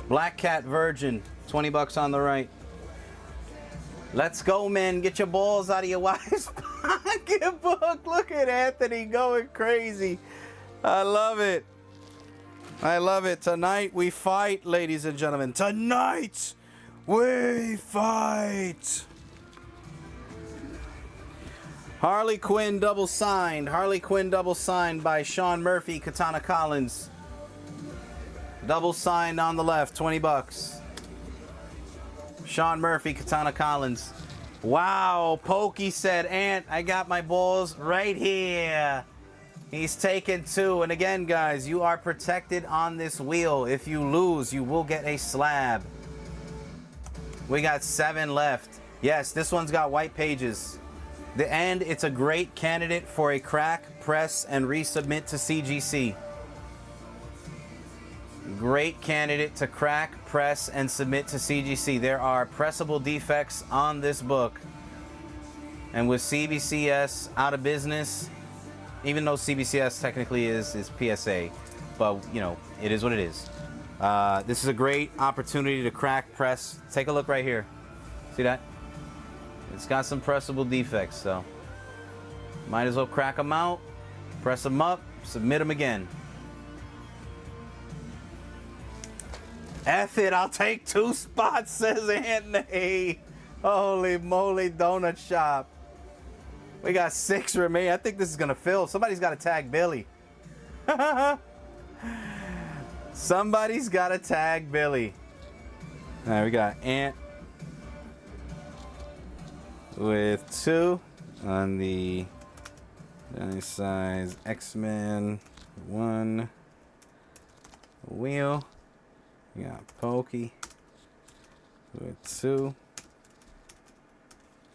Black Cat Virgin, $20 on the right. Let's go, man. Get your balls out of your wife's pocketbook. Look at Anthony going crazy. I love it. I love it. Tonight we fight, ladies and gentlemen. Tonight we fight. Harley Quinn double signed. Harley Quinn double signed by Sean Murphy, Katana Collins. Double signed on the left, 20 bucks. Sean Murphy, Katana Collins. Wow, Pokey said, Ant, I got my balls right here. He's taken 2. And again, guys, you are protected on this wheel. If you lose, you will get a slab. We got 7 left. Yes, this one's got white pages. And it's a great candidate for a crack, press, and resubmit to CGC. Great candidate to crack, press, and submit to CGC. There are pressable defects on this book. And with CBCS out of business, even though CBCS technically is PSA, but, you know, it is what it is. This is a great opportunity to crack, press. Take a look right here. See that? It's got some pressable defects, so might as well crack them out, press them up, submit them again. F it, I'll take 2 spots, says Anthony. Holy moly, donut shop. We got 6 remaining. I think this is going to fill. Somebody's got to tag Billy. Somebody's got to tag Billy. All right, we got Ant with 2 on the nice size X-Men 1 wheel. We got Pokey with 2.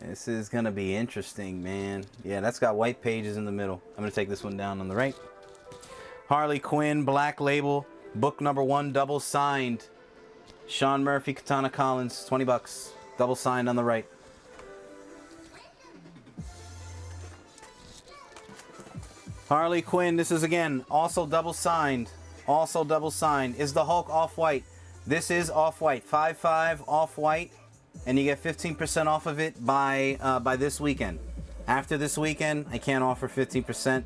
This is gonna be interesting, man. Yeah, that's got white pages in the middle. I'm gonna take this one down on the right. Harley Quinn, Black Label, book number 1, double signed. Sean Murphy, Katana Collins, 20 bucks. Double signed on the right. Harley Quinn, this is again also double signed. Also double signed. Is the Hulk off-white? This is off-white. 5.5 off-white. And you get 15% off of it by this weekend. After this weekend, I can't offer 15%,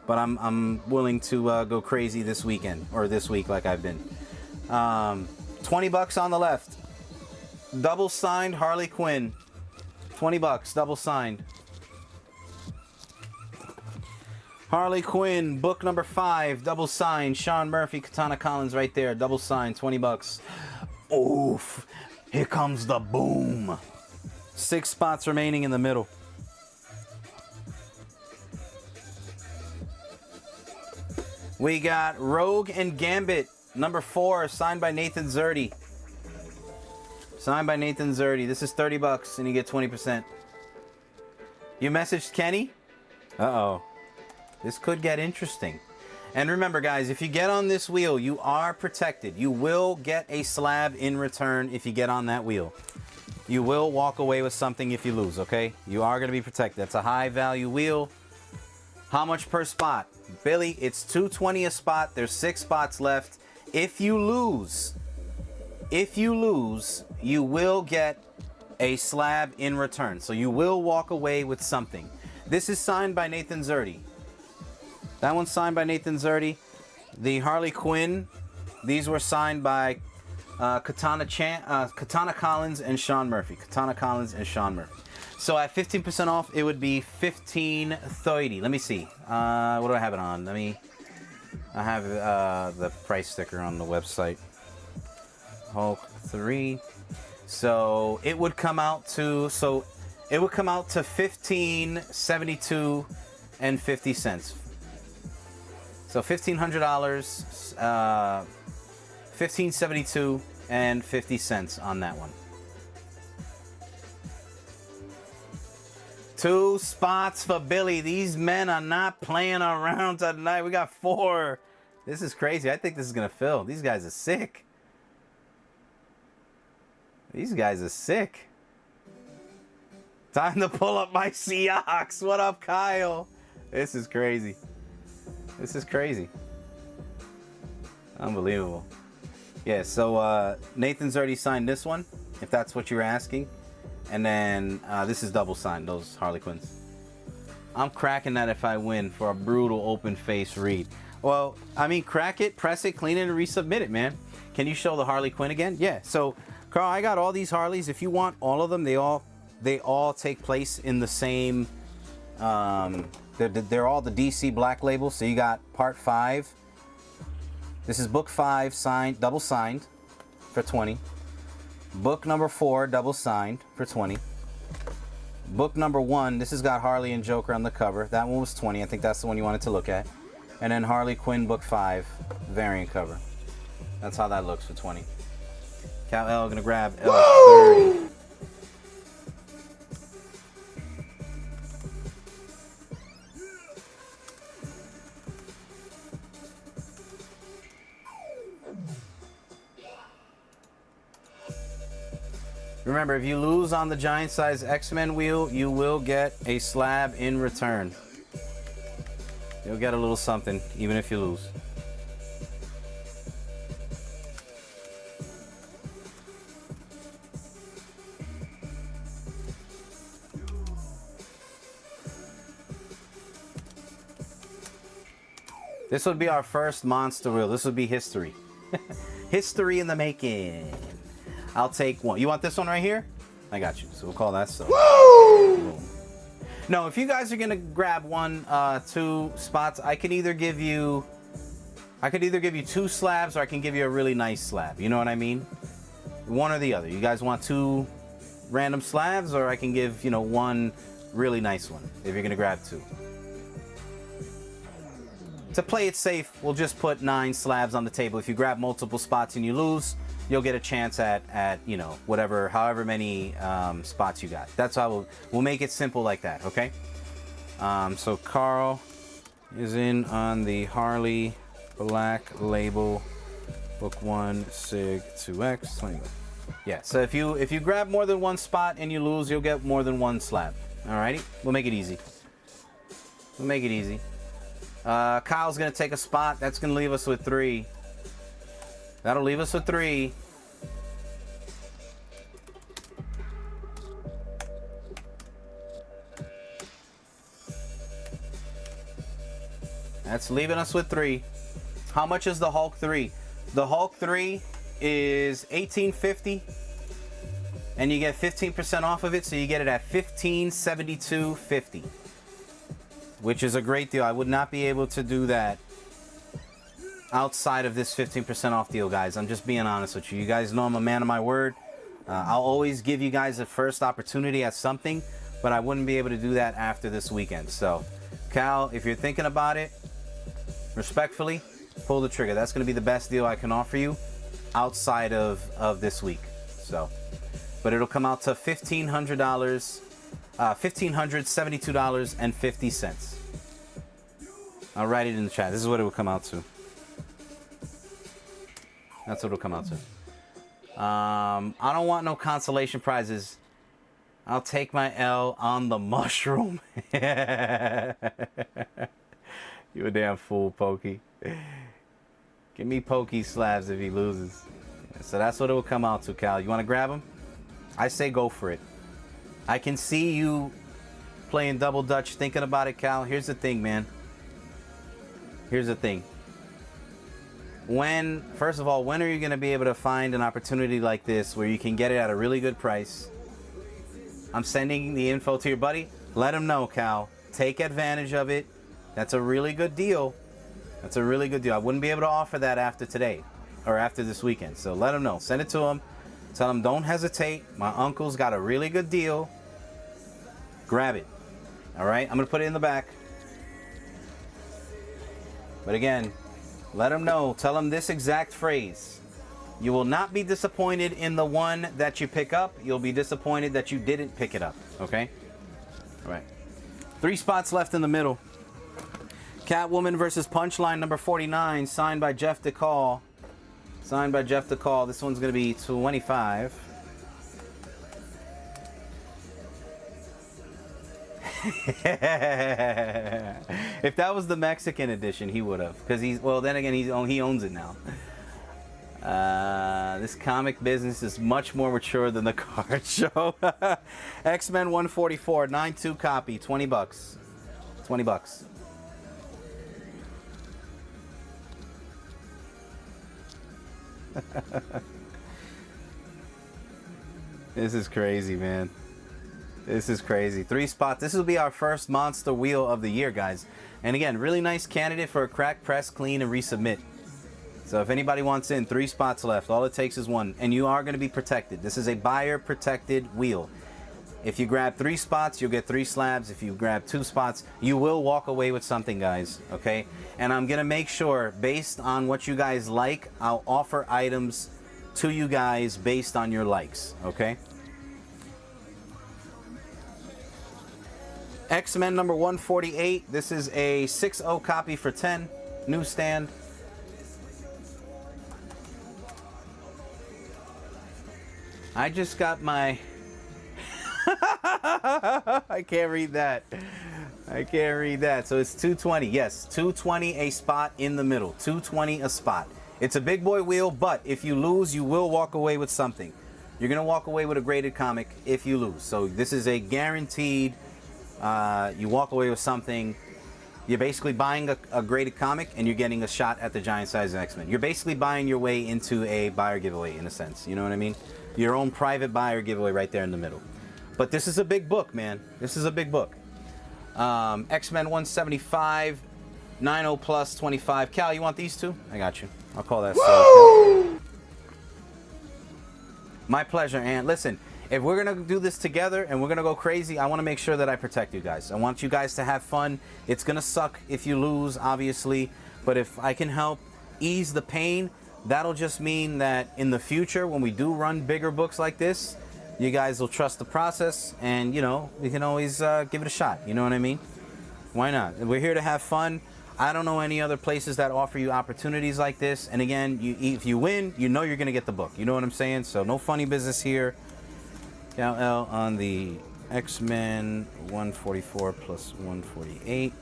but I'm willing to go crazy this weekend, or this week like I've been. 20 bucks on the left. Double signed Harley Quinn. 20 bucks, double signed. Harley Quinn, book number 5, double signed. Sean Murphy, Katana Collins right there, double signed, 20 bucks. Oof, here comes the boom. 6 spots remaining in the middle. We got Rogue and Gambit, number 4, signed by Nathan Zerdy. Signed by Nathan Zerdy. This is 30 bucks and you get 20%. You messaged Kenny? Uh-oh. This could get interesting. And remember, guys, if you get on this wheel, you are protected. You will get a slab in return if you get on that wheel. You will walk away with something if you lose, okay? You are going to be protected. That's a high-value wheel. How much per spot? Billy, it's $2.20 a spot. There's 6 spots left. If you lose, you will get a slab in return. So you will walk away with something. This is signed by Nathan Zerdy. That one's signed by Nathan Zerdy. The Harley Quinn, these were signed by Katana Collins and Sean Murphy. Katana Collins and Sean Murphy. So at 15% off, it would be $15.30. Let me see. What do I have it on? I have the price sticker on the website. Hulk 3. So it would come out to $15.72 and 50 cents. So $1,500, $15.72 and 50 cents on that one. 2 spots for Billy. These men are not playing around tonight. We got 4. This is crazy. I think this is gonna fill. These guys are sick. These guys are sick. Time to pull up my Seahawks. What up, Kyle? This is crazy. This is crazy. Unbelievable. Yeah, so Nathan's already signed this one, if that's what you're asking. And then this is double signed, those Harley Quinns. I'm cracking that if I win for a brutal open face read. Well, I mean, crack it, press it, clean it, and resubmit it, man. Can you show the Harley Quinn again? Yeah. So, Carl, I got all these Harleys. If you want all of them, they all take place in the same. They're all the DC Black Label. So you got Part 5. This is Book 5, signed, double signed, for 20. Book number 4, double signed, for 20. Book number 1, this has got Harley and Joker on the cover. That one was 20. I think that's the one you wanted to look at. And then Harley Quinn Book 5, variant cover. That's how that looks for 20. Cal L gonna grab L30. Remember, if you lose on the giant size X-Men wheel, you will get a slab in return. You'll get a little something, even if you lose. This would be our first monster wheel. This would be history. History in the making. I'll take one. You want this one right here? I got you. So we'll call that so. Woo! No, if you guys are gonna grab one, 2 spots, I could either give you 2 slabs, or I can give you a really nice slab. You know what I mean? One or the other. You guys want 2 random slabs, or I can give, you know, 1 really nice one if you're gonna grab 2. To play it safe, we'll just put 9 slabs on the table. If you grab multiple spots and you lose, you'll get a chance at you know, however many spots you got. That's how we'll make it simple like that, okay? So Carl is in on the Harley Black Label Book 1 Sig 2X 20. Yeah, so if you grab more than 1 spot and you lose, you'll get more than 1 slab. Alrighty? We'll make it easy. We'll make it easy. Kyle's gonna take a spot. That's gonna leave us with 3. That'll leave us with 3. That's leaving us with 3. How much is the Hulk 3? The Hulk 3 is $18.50, and you get 15% off of it, so you get it at $1572.50, which is a great deal. I would not be able to do that outside of this 15% off deal, guys. I'm just being honest with you. You guys know I'm a man of my word. I'll always give you guys a first opportunity at something, but I wouldn't be able to do that after this weekend. So, Cal, if you're thinking about it, respectfully, pull the trigger. That's going to be the best deal I can offer you outside of this week. So, but it'll come out to $1,500, $1,572.50. I'll write it in the chat. This is what it will come out to. That's what it'll come out to. I don't want no consolation prizes. I'll take my L on the mushroom. You a damn fool, Pokey. Give me Pokey slabs if he loses. Yeah, so that's what it will come out to, Cal. You want to grab him? I say go for it. I can see you playing double dutch, thinking about it, Cal. Here's the thing, man. Here's the thing. First of all, when are you going to be able to find an opportunity like this where you can get it at a really good price? I'm sending the info to your buddy. Let him know, Cal. Take advantage of it. That's a really good deal. That's a really good deal. I wouldn't be able to offer that after today or after this weekend. So let him know. Send it to him. Tell him don't hesitate. My uncle's got a really good deal. Grab it. All right? I'm going to put it in the back. But again, let him know. Tell him this exact phrase. You will not be disappointed in the one that you pick up. You'll be disappointed that you didn't pick it up. Okay? All right. 3 spots left in the middle. Catwoman versus Punchline number 49, signed by Jeff DeCall. Signed by Jeff DeCall. This one's going to be 25. If that was the Mexican edition, he would have. Because then again, he owns it now. This comic business is much more mature than the card show. X-Men 144, 9/2 copy, $20. $20. This is crazy, man. This is crazy. 3 spots. This will be our first monster wheel of the year, guys. And again, really nice candidate for a crack, press, clean, and resubmit. So if anybody wants in, 3 spots left. All it takes is 1. And you are going to be protected. This is a buyer protected wheel. If you grab 3 spots, you'll get 3 slabs. If you grab 2 spots, you will walk away with something, guys. Okay? And I'm going to make sure, based on what you guys like, I'll offer items to you guys based on your likes. Okay? X-Men number 148. This is a 6.0 copy for 10. Newsstand. I just got my... I can't read that. I can't read that. So it's 220. Yes, 220 a spot in the middle. 220 a spot. It's a big boy wheel, but if you lose, you will walk away with something. You're going to walk away with a graded comic if you lose. So this is a guaranteed, you walk away with something. You're basically buying a graded comic and you're getting a shot at the giant size X-Men. You're basically buying your way into a buyer giveaway in a sense. You know what I mean? Your own private buyer giveaway right there in the middle. But this is a big book, man. This is a big book. X-Men 175, 90 plus 25. Cal, you want these two? I got you. I'll call that so. My pleasure, Ant. Listen, if we're going to do this together and we're going to go crazy, I want to make sure that I protect you guys. I want you guys to have fun. It's going to suck if you lose, obviously. But if I can help ease the pain, that'll just mean that in the future, when we do run bigger books like this, you guys will trust the process, and you know, we can always give it a shot. You know what I mean? Why not? We're here to have fun. I don't know any other places that offer you opportunities like this. And again, if you win, you know you're gonna get the book. You know what I'm saying? So no funny business here. Cal L on the X-Men 144 plus 148.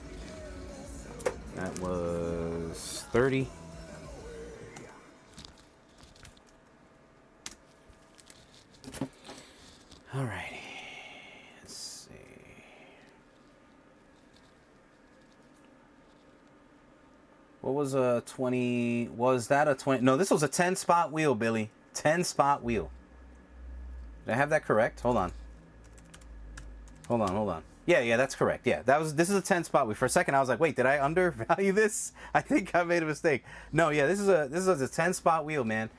That was 30. Alrighty, let's see. What was a 20? Was that a 20? No, this was a 10 spot wheel, Billy. 10 spot wheel. Did I have that correct? Hold on. Hold on. Yeah, that's correct. Yeah, this is a 10 spot wheel. For a second, I was like, wait, did I undervalue this? I think I made a mistake. No, yeah, this is a 10 spot wheel, man.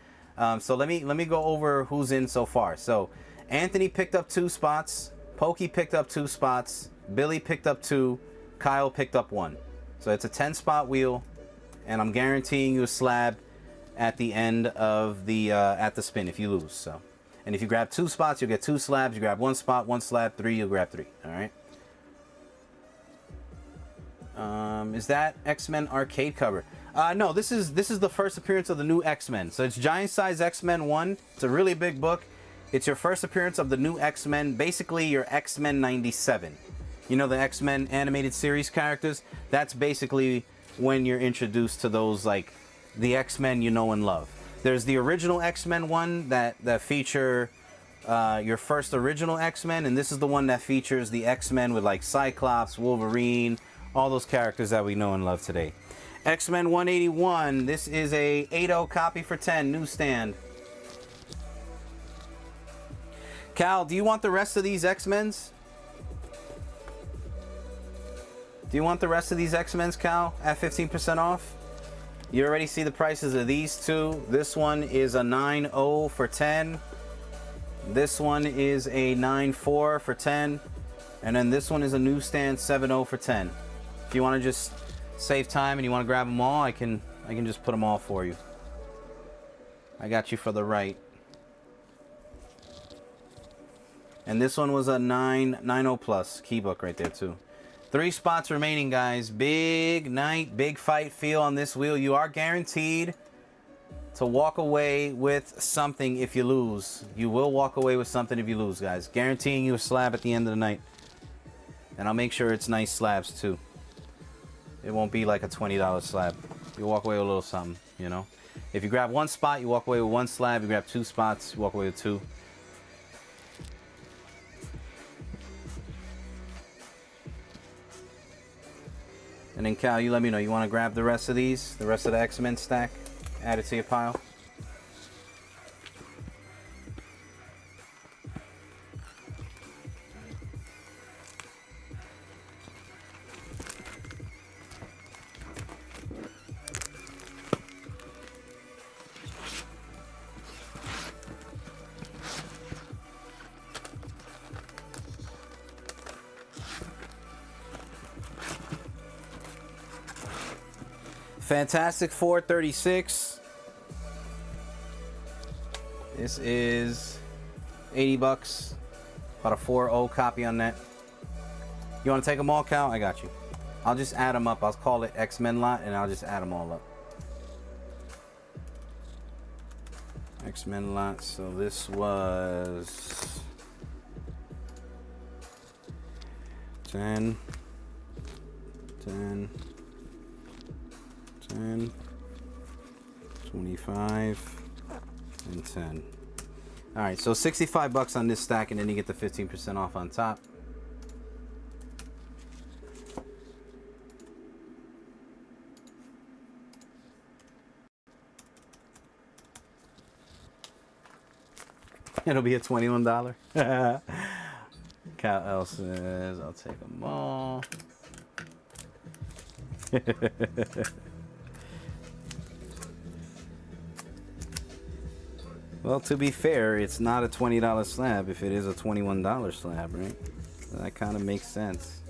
So let me go over who's in so far. So Anthony picked up 2 spots. Pokey picked up 2 spots. Billy picked up 2. Kyle picked up 1. So it's a 10 spot wheel, and I'm guaranteeing you a slab at the end of the at the spin if you lose. So, and if you grab 2 spots, you'll get 2 slabs. You grab 1 spot, 1 slab, 3, you'll grab 3. All right. Is that X-Men arcade cover? No, this is the first appearance of the new X-Men. So it's Giant Size X-Men 1. It's a really big book. It's your first appearance of the new X-Men, basically your X-Men 97. You know the X-Men animated series characters? That's basically when you're introduced to those, like, the X-Men you know and love. There's the original X-Men one that feature your first original X-Men, and this is the one that features the X-Men with, like, Cyclops, Wolverine, all those characters that we know and love today. X-Men 181, this is a 8.0 copy for 10, newsstand. Cal, do you want the rest of these X-Men's? Do you want the rest of these X-Men's, Cal, at 15% off? You already see the prices of these two. This one is a 9.0 for 10. This one is a 9.4 for 10. And then this one is a newsstand 7.0 for 10. If you want to just save time and you want to grab them all, I can just put them all for you. I got you for the right. And this one was a 9.0 plus key book right there too. 3 spots remaining, guys. Big night, big fight feel on this wheel. You are guaranteed to walk away with something if you lose. You will walk away with something if you lose, guys. Guaranteeing you a slab at the end of the night. And I'll make sure it's nice slabs too. It won't be like a $20 slab. You walk away with a little something, you know. If you grab 1 spot, you walk away with 1 slab. You grab 2 spots, you walk away with 2. And then Cal, you let me know. You want to grab the rest of these? The rest of the X-Men stack? Add it to your pile? Fantastic Four 36. This is 80 bucks. About a 4.0 copy on that. You want to take them all, Cal? I got you. I'll just add them up. I'll call it X-Men lot, and I'll just add them all up. X-Men lot. So this was 10, 10, 10, 25, and 10. All right, so 65 bucks on this stack, and then you get the 15% off on top. It'll be a $21. Cal L says, I'll take them all. Well, to be fair, it's not a $20 slab if it is a $21 slab, right? So that kind of makes sense.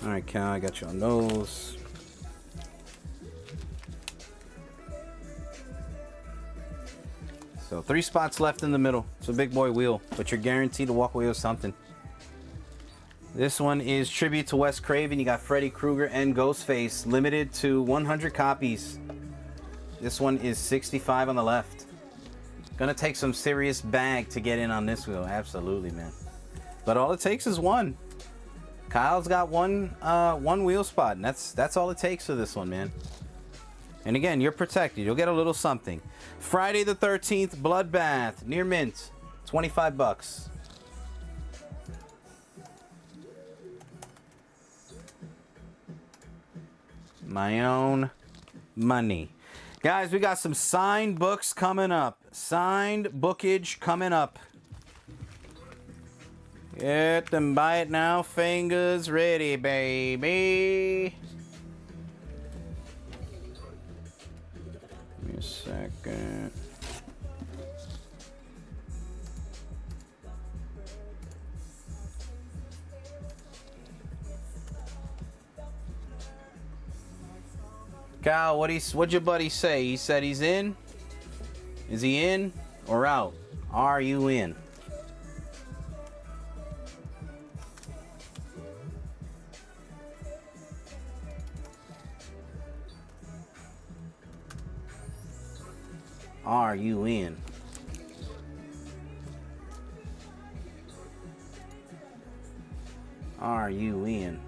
All right, Cal, I got you on those. So 3 spots left in the middle. It's a big boy wheel, but you're guaranteed to walk away with something. This one is tribute to Wes Craven. You got Freddy Krueger and Ghostface, limited to 100 copies. This one is 65 on the left. Gonna take some serious bag to get in on this wheel. Absolutely, man. But all it takes is one. Kyle's got one wheel spot, and that's all it takes for this one, man. And again, you're protected. You'll get a little something. Friday the 13th, Bloodbath, near mint, 25 bucks. My own money. Guys, we got some signed books coming up. Signed bookage coming up. Get them, buy it now. Fingers ready, baby. Give me a second. Cal, what'd your buddy say? He said he's in? Is he in or out? Are you in? Are you in? Are you in?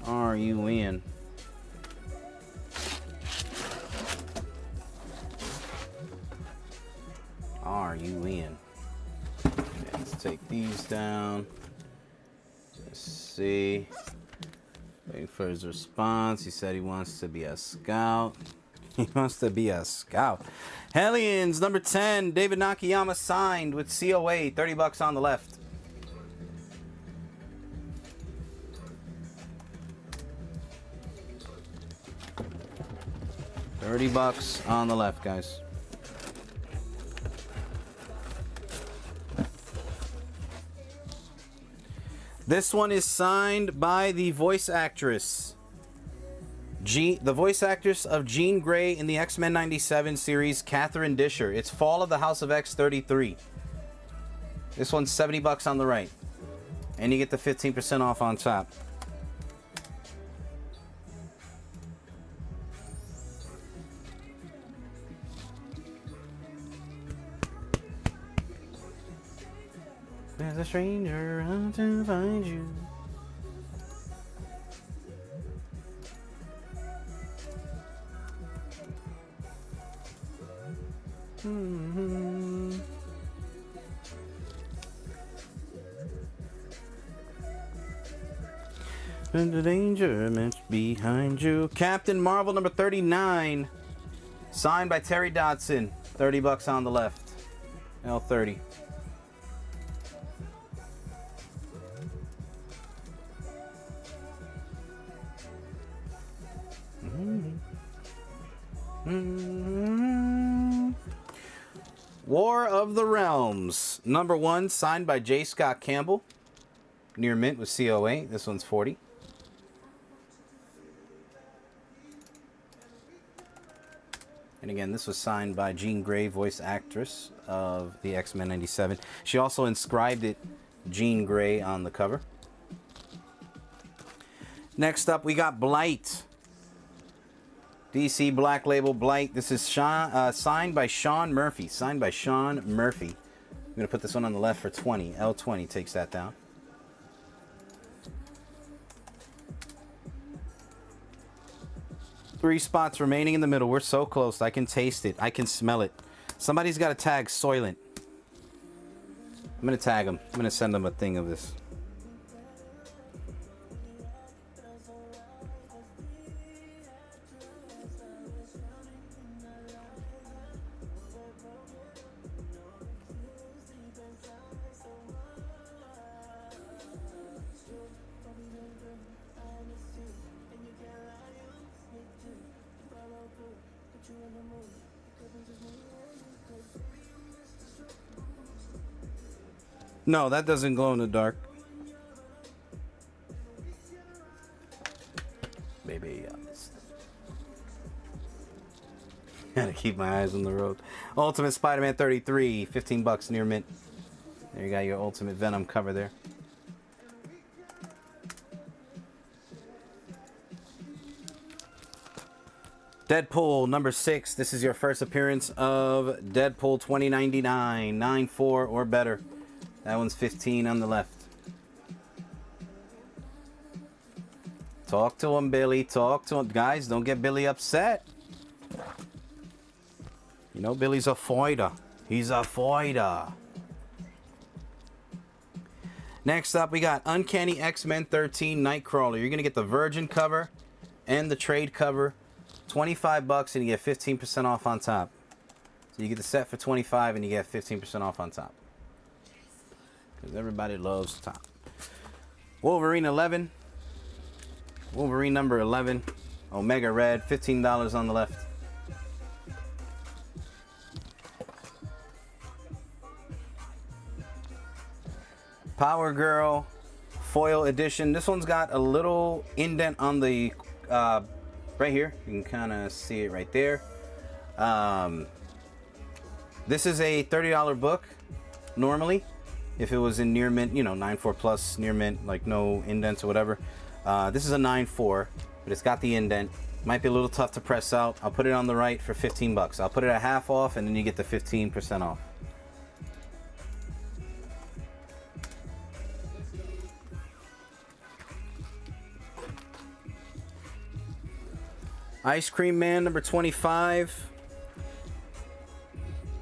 Are you in? Are you in? Okay, let's take these down. Let's see. Waiting for his response. He said he wants to be a scout. He wants to be a scout. Hellions, number 10. David Nakayama signed with COA. 30 bucks on the left. $30 on the left, guys. This one is signed by the voice actress. The voice actress of Jean Grey in the X-Men 97 series, Catherine Disher. It's Fall of the House of X 33. This one's $70 on the right. And you get the 15% off on top. There's a stranger out to find you. And the danger meant behind you. Captain Marvel number 39. Signed by Terry Dodson. $30 on the left. L30. War of the Realms, number 1, signed by J. Scott Campbell. Near mint with COA. This one's 40. And again, this was signed by Jean Grey, voice actress of the X-Men 97. She also inscribed it Jean Grey on the cover. Next up, we got Blight. DC Black Label Blight. This is signed by Sean Murphy. Signed by Sean Murphy. I'm going to put this one on the left for 20. L20 takes that down. Three spots remaining in the middle. We're so close. I can taste it. I can smell it. Somebody's got to tag Soylent. I'm going to tag him. I'm going to send him a thing of this. No, that doesn't glow in the dark. Baby, I missed it. Gotta keep my eyes on the road. Ultimate Spider-Man 33, 15 bucks near mint. There you got your Ultimate Venom cover there. Deadpool number 6. This is your first appearance of Deadpool 2099, 9.4 or better. That one's 15 on the left. Talk to him, Billy. Talk to him. Guys, don't get Billy upset. You know Billy's a fighter. He's a fighter. Next up, we got Uncanny X-Men 13 Nightcrawler. You're going to get the Virgin cover and the trade cover. 25 bucks and you get 15% off on top. So you get the set for 25 and you get 15% off on top. Because everybody loves top. Wolverine 11. Wolverine number 11. Omega Red. $15 on the left. Power Girl foil edition. This one's got a little indent on the right here. You can kind of see it right there. This is a $30 book normally. If it was in near mint, you know, 9.4 plus near mint, like no indents or whatever. This is a 9.4, but it's got the indent. Might be a little tough to press out. I'll put it on the right for 15 bucks. I'll put it at half off and then you get the 15% off. Ice Cream Man number 25.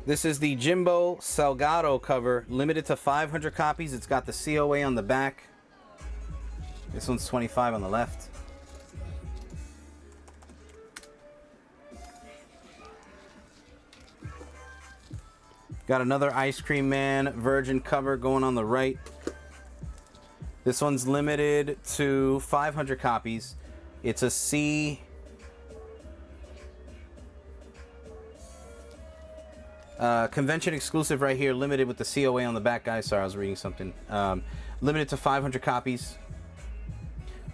This is the Jimbo Salgado cover, limited to 500 copies. It's got the COA on the back. This one's 25 on the left. Got another Ice Cream Man Virgin cover going on the right. This one's limited to 500 copies. It's a C... convention exclusive right here, limited with the COA on the back, guys. Sorry, I was reading something. Limited to 500 copies.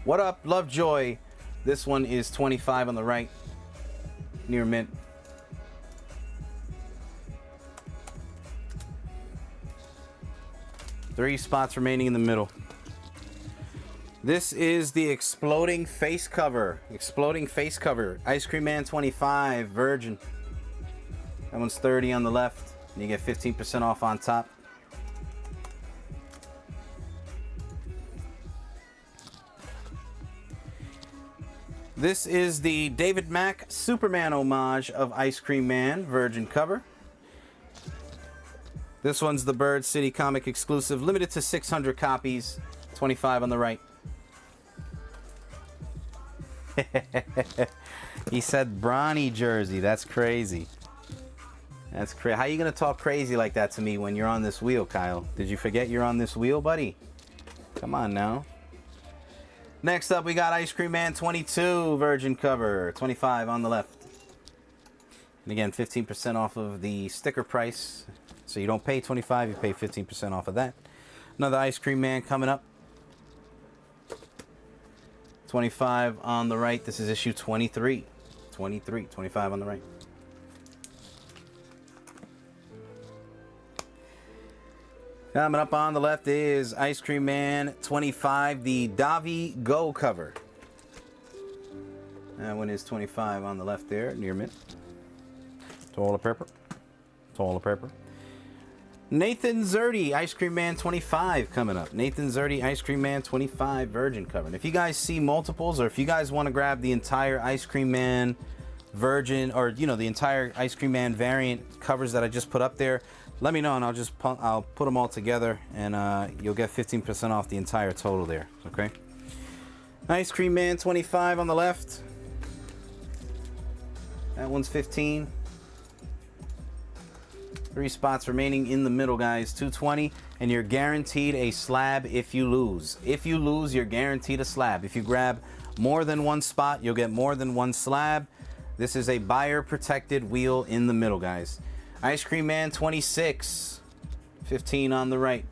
What up, Lovejoy? This one is 25 on the right, near mint. Three spots remaining in the middle. This is the exploding face cover. Exploding face cover. Ice Cream Man 25, Virgin. That one's 30 on the left, and you get 15% off on top. This is the David Mack Superman homage of Ice Cream Man, Virgin cover. This one's the Bird City comic exclusive, limited to 600 copies, 25 on the right. He said Bronny jersey, that's crazy. That's crazy. How are you going to talk crazy like that to me when you're on this wheel, Kyle? Did you forget you're on this wheel, buddy? Come on now. Next up, we got Ice Cream Man 22 Virgin cover. 25 on the left. And again, 15% off of the sticker price. So you don't pay $25, you pay 15% off of that. Another Ice Cream Man coming up. 25 on the right. This is issue 23. 25 on the right. Coming up on the left is Ice Cream Man 25, the Davi Go cover. That one is 25 on the left there, near mint. Toilet paper. Toilet paper. Nathan Zerdy, Ice Cream Man 25 coming up. Nathan Zerdy, Ice Cream Man 25 Virgin cover. And if you guys see multiples, or if you guys want to grab the entire Ice Cream Man Virgin, or you know, the entire Ice Cream Man variant covers that I just put up there, let me know and I'll put them all together, and you'll get 15% off the entire total there. Okay. Ice Cream Man 25 on the left. That one's 15. 3 spots remaining in the middle, guys. 220, and you're guaranteed a slab if you lose. If you lose, you're guaranteed a slab. If you grab more than one spot, you'll get more than one slab. This is a buyer protected wheel in the middle, guys. Ice Cream Man 26, 15 on the right.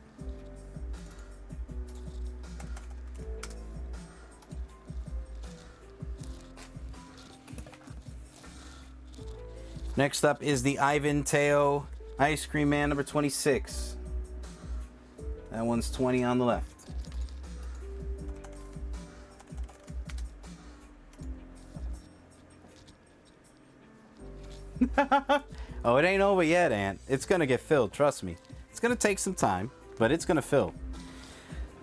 Next up is the Ivan Teo Ice Cream Man number 26. That one's 20 on the left. Oh, it ain't over yet, Ant. It's going to get filled, trust me. It's going to take some time, but it's going to fill.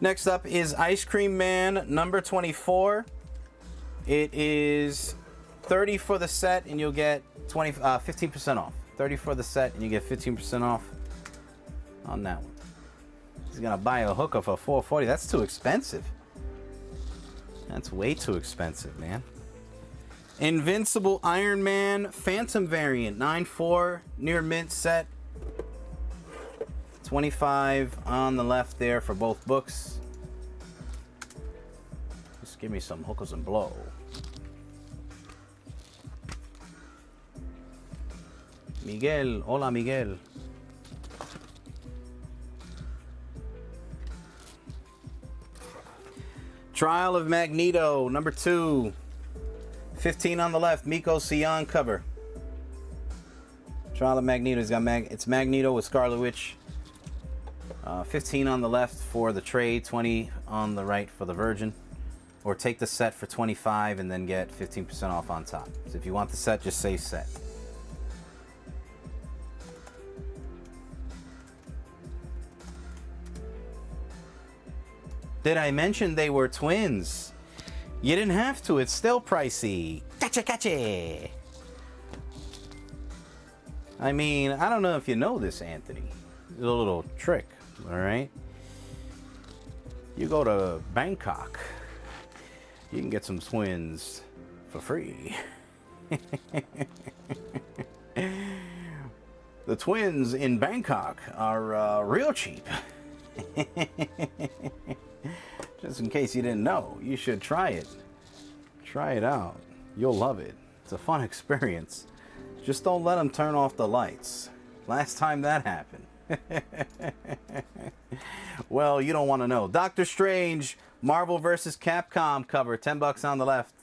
Next up is Ice Cream Man number 24. It is 30 for the set, and you'll get 15% off. 30 for the set, and you get 15% off on that one. He's going to buy a hooker for $440. That's too expensive. That's way too expensive, man. Invincible Iron Man Phantom variant 9.4 near mint set. 25 on the left there for both books. Just give me some hookers and blow. Miguel, hola Miguel. Trial of Magneto number 2. 15 on the left, Miko Sion cover. Trial of Magneto. It's Magneto with Scarlet Witch. 15 on the left for the trade, 20 on the right for the Virgin. Or take the set for 25 and then get 15% off on top. So if you want the set, just say set. Did I mention they were twins? You didn't have to, it's still pricey. Gotcha. I mean, I don't know if you know this, Anthony. It's a little trick, all right? You go to Bangkok, you can get some twins for free. The twins in Bangkok are real cheap. Just in case you didn't know, you should try it. Try it out. You'll love it. It's a fun experience. Just don't let them turn off the lights. Last time that happened. Well, you don't want to know. Doctor Strange, Marvel vs. Capcom cover, $10 on the left.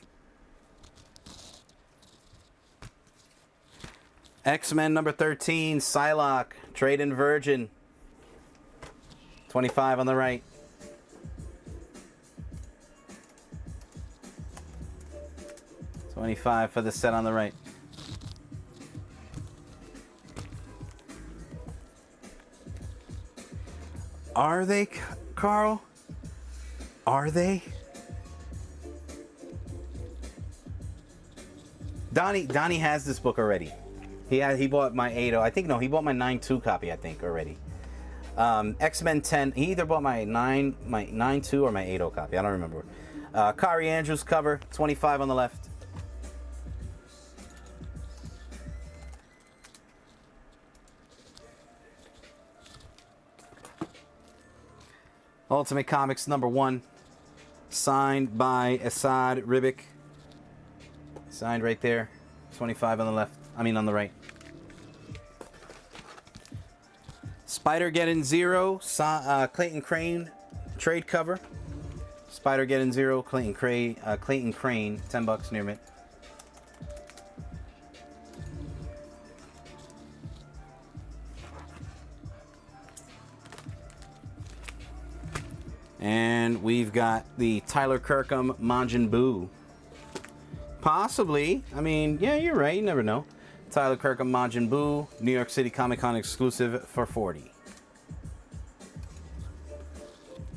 X-Men number 13, Psylocke, Trade-in Virgin, 25 on the right. $25 for the set on the right. Are they, Carl? Are they? Donnie has this book already. He bought my 8.0. I think, no, he bought my 9.2 copy, I think, already. X-Men 10. He either bought my 9.2 or my 8.0 copy. I don't remember. Kari Andrews cover, 25 on the left. Ultimate Comics number 1, signed by Asad Ribic. Signed right there, 25 on the left. I mean on the right. Spider getting 0. Clayton Crane trade cover. Spider getting 0. Clayton Crane. $10 near mint. And we've got the Tyler Kirkham Majin Buu. Possibly. I mean, yeah, you're right. You never know. Tyler Kirkham Majin Buu, New York City Comic Con exclusive for 40.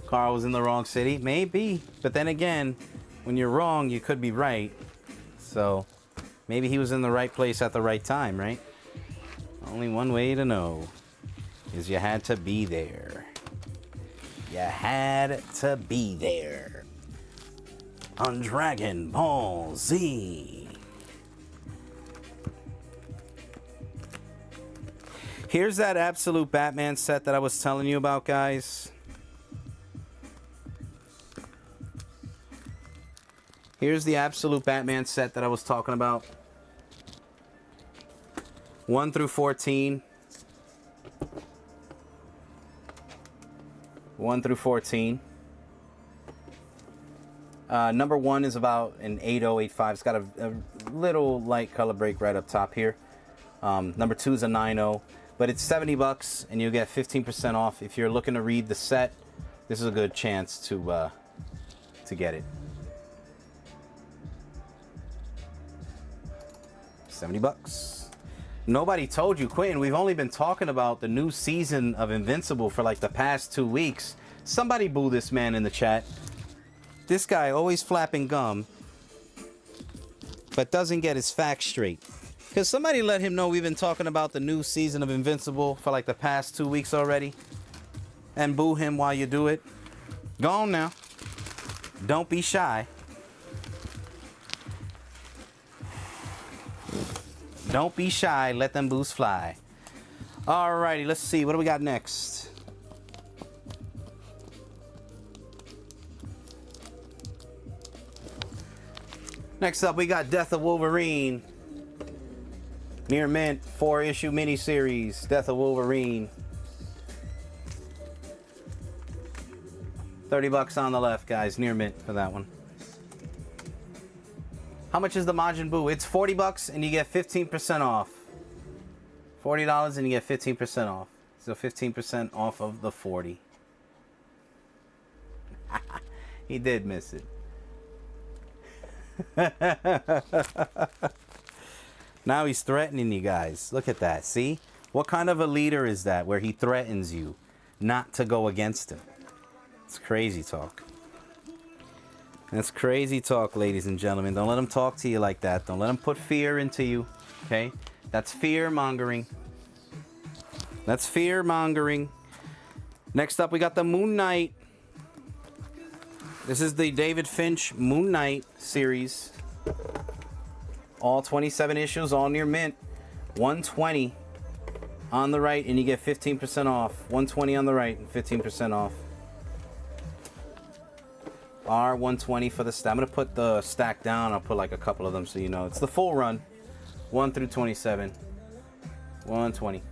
Carl was in the wrong city. Maybe. But then again, when you're wrong, you could be right. So maybe he was in the right place at the right time, right? Only one way to know is you had to be there. You had to be there. On Dragon Ball Z. Here's that Absolute Batman set that I was telling you about, guys. Here's the Absolute Batman set that I was talking about. 1 through 14. 1 through 14. Number 1 is about an 8085. It's got a little light color break right up top here. Number 2 is a 90, but it's $70 and you'll get 15% off. If you're looking to read the set, this is a good chance to get it. $70. Nobody told you, Quentin. We've only been talking about the new season of Invincible for like the past 2 weeks. Somebody boo this man in the chat. This guy always flapping gum, but doesn't get his facts straight. Because somebody let him know we've been talking about the new season of Invincible for like the past 2 weeks already. And boo him while you do it. Go on now. Don't be shy. Don't be shy. Let them boos fly. Alrighty, let's see. What do we got next? Next up, we got Death of Wolverine. Near mint, 4-issue miniseries. Death of Wolverine. $30 on the left, guys. Near mint for that one. How much is the Majin Buu? It's $40 and you get 15% off. $40 and you get 15% off. So 15% off of the 40. He did miss it. Now he's threatening you guys. Look at that. See? What kind of a leader is that where he threatens you not to go against him? It's crazy talk. That's crazy talk, ladies and gentlemen. Don't let them talk to you like that. Don't let them put fear into you. Okay? That's fear mongering. That's fear mongering. Next up, we got the Moon Knight. This is the David Finch Moon Knight series. All 27 issues, all near mint. $120 on the right, and you get 15% off. $120 on the right, and 15% off. R120 for the stack. I'm going to put the stack down. I'll put like a couple of them so you know. It's the full run. 1 through 27. 120.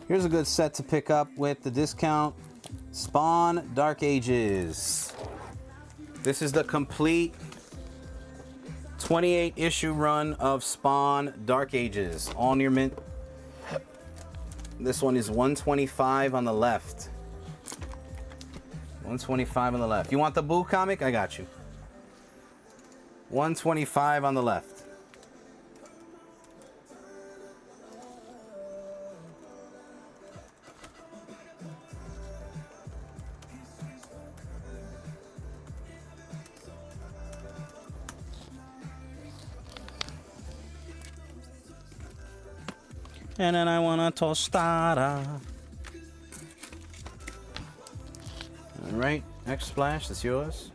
Here's a good set to pick up with the discount. Spawn Dark Ages. This is the complete 28 issue run of Spawn Dark Ages. All near mint. This one is $125 on the left. $125 on the left. You want the Boo comic? I got you. $125 on the left. And then I want a tostada. Alright, next splash, that's yours.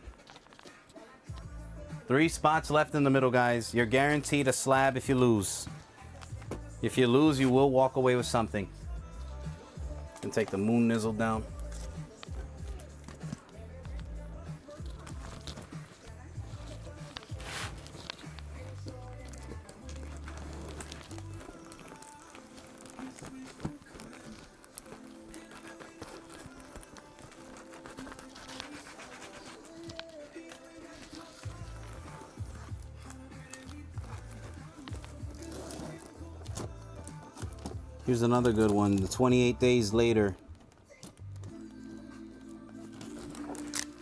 3 spots left in the middle, guys. You're guaranteed a slab if you lose. If you lose, you will walk away with something. And take the Moon Nizzle down. Here's another good one. The 28 days later.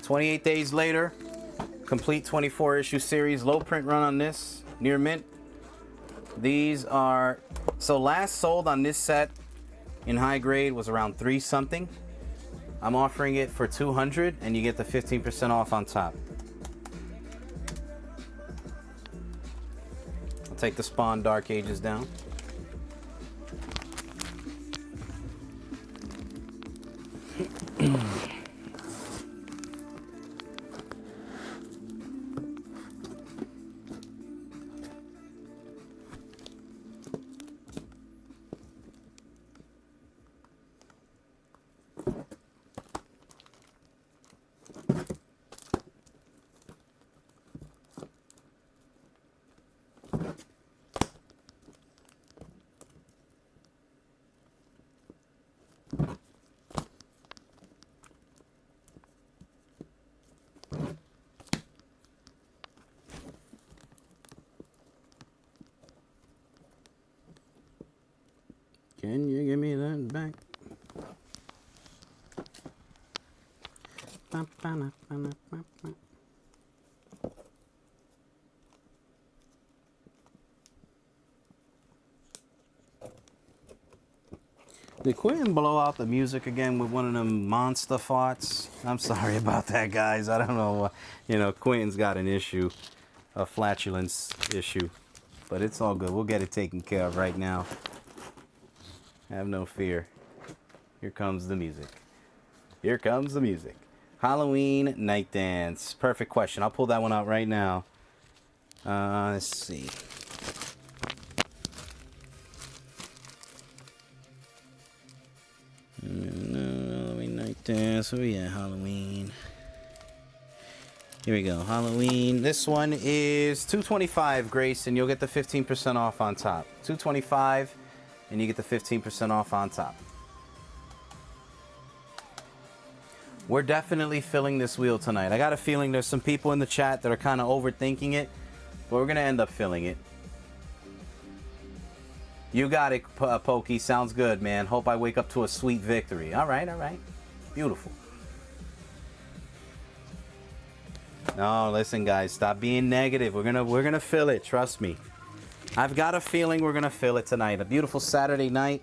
28 days later. Complete 24 issue series. Low print run on this. Near mint. These are... So last sold on this set in high grade was around 3 something. I'm offering it for 200 and you get the 15% off on top. I'll take the Spawn Dark Ages down. Can you give me that back? Did Quentin blow out the music again with one of them monster farts? I'm sorry about that, guys. I don't know. You know, Quentin's got an issue, a flatulence issue. But it's all good. We'll get it taken care of right now. Have no fear. Here comes the music. Here comes the music. Halloween Night Dance. Perfect question. I'll pull that one out right now. Let's see. Halloween Night Dance. Oh yeah, Halloween. Here we go. Halloween. This one is $225, Grace, and you'll get the 15% off on top. $225. And you get the 15% off on top. We're definitely filling this wheel tonight. I got a feeling there's some people in the chat that are kind of overthinking it, but we're going to end up filling it. You got it, Pokey. Sounds good, man. Hope I wake up to a sweet victory. All right, all right. Beautiful. No, listen, guys. Stop being negative. We're gonna fill it. Trust me. I've got a feeling we're going to fill it tonight. A beautiful Saturday night.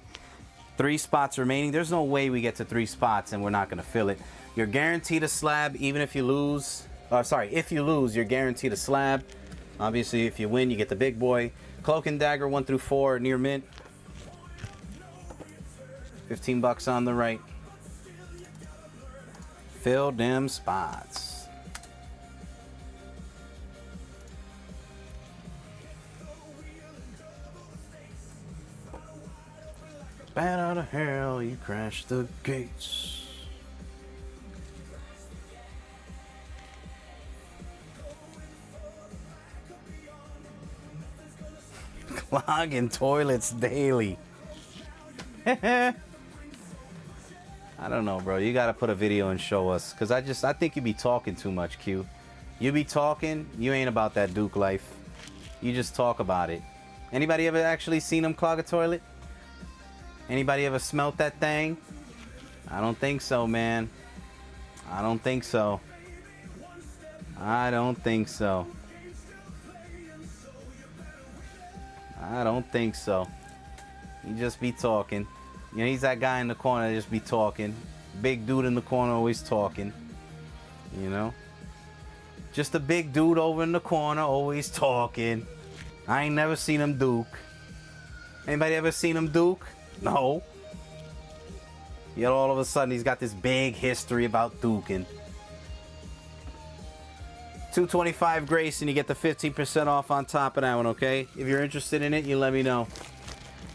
3 spots remaining. There's no way we get to 3 spots and we're not going to fill it. You're guaranteed a slab even if you lose. If you lose, you're guaranteed a slab. Obviously, if you win, you get the big boy. Cloak and Dagger 1 through 4 near mint. $15 on the right. Fill them spots. Bat out of hell, you crashed the gates. Clogging toilets daily. I don't know, bro. You gotta put a video and show us, cause I think you be talking too much, Q. You be talking, you ain't about that Duke life. You just talk about it. Anybody ever actually seen him clog a toilet? Anybody ever smelt that thing? I don't think so, man. I don't think so. I don't think so. I don't think so. You just be talking. You know, he's that guy in the corner that just be talking. Big dude in the corner always talking. You know? Just a big dude over in the corner always talking. I ain't never seen him Duke. Anybody ever seen him Duke? No. Yet all of a sudden he's got this big history about duking. $225 Grace and you get the 15% off on top of that one, okay? If you're interested in it, you let me know.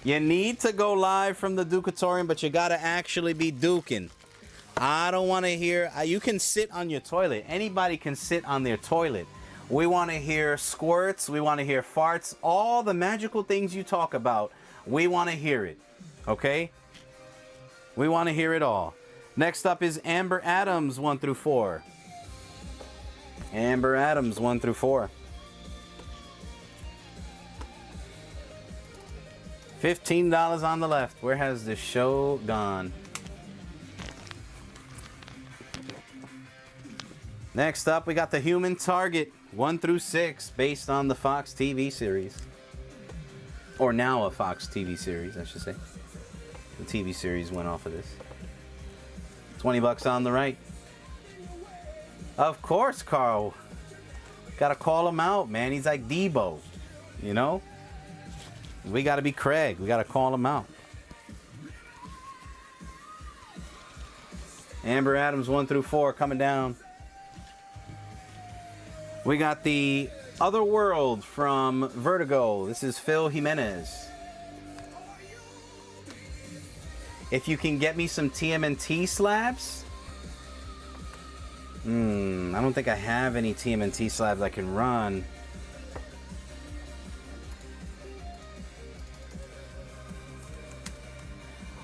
You need to go live from the Ducatorium, but you gotta actually be duking. I don't want to hear... you can sit on your toilet. Anybody can sit on their toilet. We want to hear squirts. We want to hear farts. All the magical things you talk about, we want to hear it. Okay? We want to hear it all. Next up is Amber Adams 1 through 4. Amber Adams 1 through 4. $15 on the left. Where has the show gone? Next up, we got the Human Target 1 through 6, based on the Fox TV series. Or now a Fox TV series, I should say. The TV series went off of this. $20 on the right. Of course, Carl. Gotta call him out, man. He's like Debo. You know? We gotta be Craig. We gotta call him out. Amber Adams 1 through 4 coming down. We got the Other World from Vertigo. This is Phil Jimenez. If you can get me some TMNT slabs. I don't think I have any TMNT slabs I can run.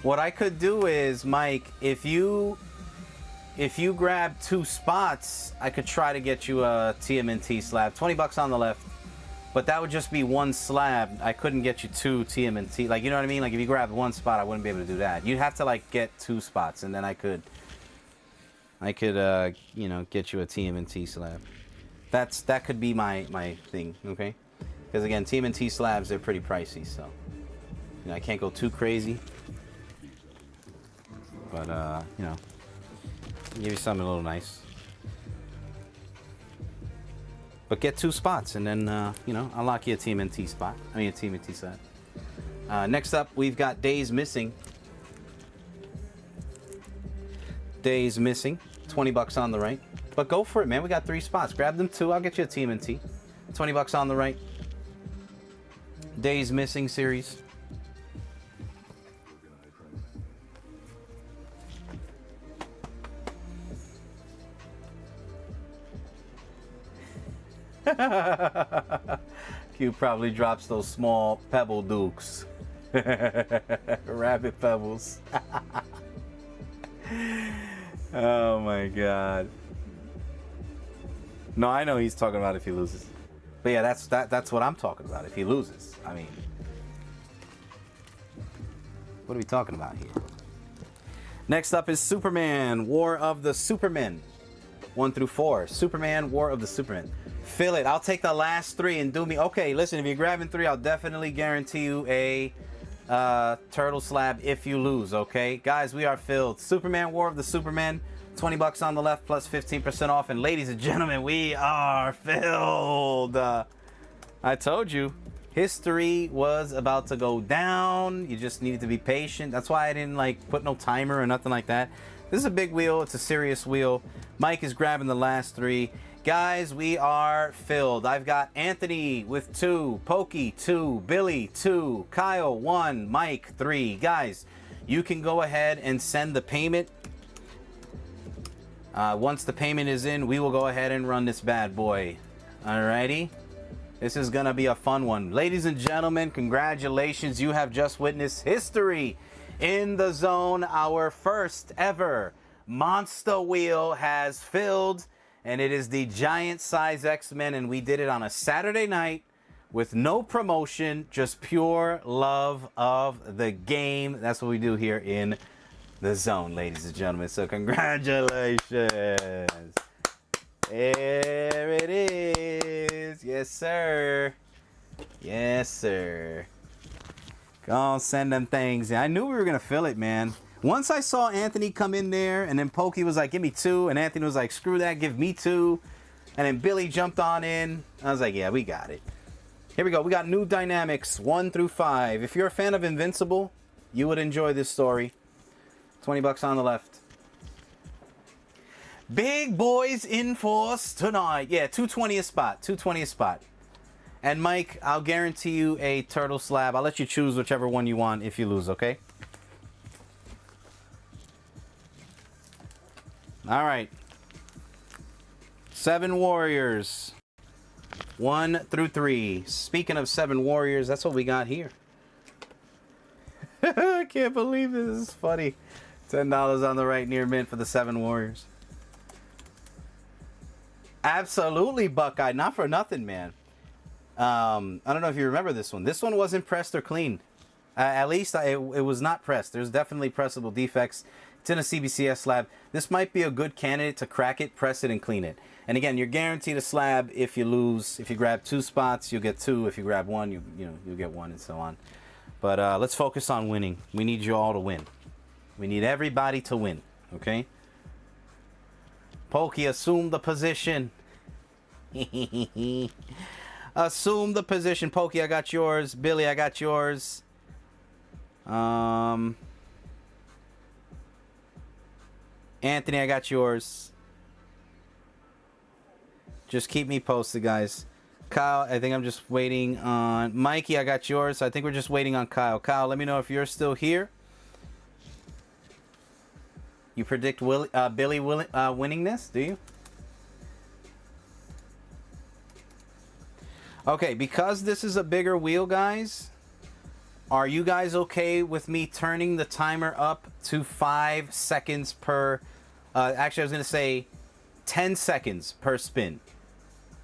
What I could do is, Mike, if you grab 2 spots, I could try to get you a TMNT slab. $20 on the left. But that would just be 1 slab. I couldn't get you 2 TMNT. Like, you know what I mean? Like, if you grabbed 1 spot, I wouldn't be able to do that. You'd have to, like, get 2 spots, and then I could, you know, get you a TMNT slab. That could be my thing, okay? Because, again, TMNT slabs, they're pretty pricey, so, you know, I can't go too crazy. But, you know, give you something a little nice. But get 2 spots, and then, you know, I'll lock you a TMNT spot. I mean, a TMNT slab. Next up, we've got Days Missing. Days Missing. $20 on the right. But go for it, man. We got 3 spots. Grab them 2. I'll get you a TMNT. $20 on the right. Days Missing series. Q probably drops those small pebble dukes. Rabbit pebbles. Oh my god. No, I know he's talking about if he loses. But yeah, that's what I'm talking about, if he loses. I mean, what are we talking about here? Next up is Superman, War of the Supermen. 1 through 4. Superman, War of the Supermen. Fill it. I'll take the last 3 and do me. Okay, listen, if you're grabbing 3, I'll definitely guarantee you a turtle slab if you lose, okay? Guys, we are filled. Superman, War of the Supermen. $20 on the left plus 15% off. And ladies and gentlemen, we are filled. I told you. History was about to go down. You just needed to be patient. That's why I didn't like put no timer or nothing like that. This is a big wheel. It's a serious wheel. Mike is grabbing the last 3. Guys, we are filled. I've got Anthony with 2, Pokey 2, Billy 2, Kyle 1, Mike 3. Guys, you can go ahead and send the payment. Once the payment is in, we will go ahead and run this bad boy. Alrighty? This is gonna be a fun one. Ladies and gentlemen, congratulations. You have just witnessed history in the zone. Our first ever monster wheel has filled, and it is the giant size X-Men, and we did it on a Saturday night with no promotion, just pure love of the game. That's what we do here in the zone, ladies and gentlemen. So congratulations. There it is. Yes, sir. Yes, sir. Go on, send them things. I knew we were going to fill it, man. Once I saw Anthony come in there, and then Pokey was like, give me 2. And Anthony was like, screw that, give me 2. And then Billy jumped on in. I was like, yeah, we got it. Here we go. We got New Dynamics 1 through 5. If you're a fan of Invincible, you would enjoy this story. $20 on the left. Big boys in force tonight. Yeah, 220 a spot. 220 a spot. And Mike, I'll guarantee you a turtle slab. I'll let you choose whichever one you want if you lose, okay? All right. 7 Warriors. 1 through 3. Speaking of 7 Warriors, that's what we got here. I can't believe this is funny. $10 on the right near mint for the 7 Warriors. Absolutely, Buckeye. Not for nothing, man. I don't know if you remember this one. This one wasn't pressed or clean. At least it was not pressed. There's definitely pressable defects. It's in a CBCS slab. This might be a good candidate to crack it, press it, and clean it. And again, you're guaranteed a slab if you lose. If you grab 2 spots, you'll get 2. If you grab 1, you'll get 1, and so on. But let's focus on winning. We need you all to win. We need everybody to win. Okay? Pokey, assume the position. Assume the position. Pokey, I got yours. Billy, I got yours. Anthony, I got yours. Just keep me posted, guys. Kyle, I think I'm just waiting on... Mikey, I got yours. I think we're just waiting on Kyle. Kyle, let me know if you're still here. You predict Billy winning this, do you? Okay, because this is a bigger wheel, guys, are you guys okay with me turning the timer up to 5 seconds per... actually, I was going to say 10 seconds per spin.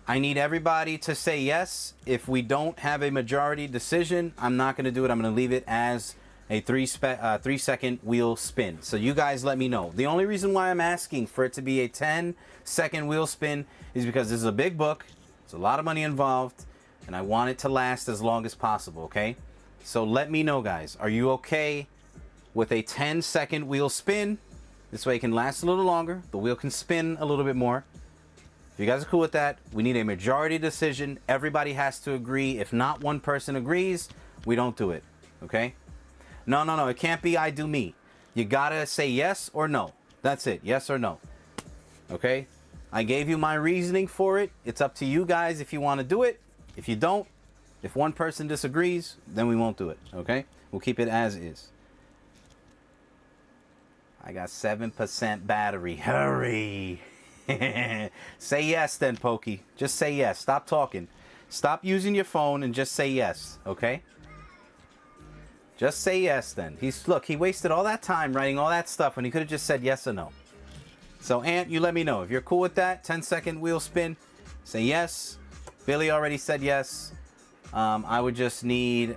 I need everybody to say yes. If we don't have a majority decision, I'm not going to do it. I'm going to leave it as a 3-second wheel spin. So you guys let me know. The only reason why I'm asking for it to be a 10-second wheel spin is because this is a big book. There's a lot of money involved, and I want it to last as long as possible, okay? So let me know, guys. Are you okay with a 10-second wheel spin? This way it can last a little longer. The wheel can spin a little bit more. If you guys are cool with that, we need a majority decision. Everybody has to agree. If not one person agrees, we don't do it, okay? No. It can't be I do me. You gotta say yes or no. That's it. Yes or no. Okay? I gave you my reasoning for it. It's up to you guys if you want to do it. If you don't, if one person disagrees, then we won't do it. Okay? We'll keep it as is. I got 7% battery. Hurry. Say yes then, Pokey. Just say yes. Stop talking. Stop using your phone and just say yes. Okay? Just say yes then. Look, he wasted all that time writing all that stuff when he could have just said yes or no. So, Ant, you let me know. If you're cool with that, 10-second wheel spin, say yes. Billy already said yes. I would just need...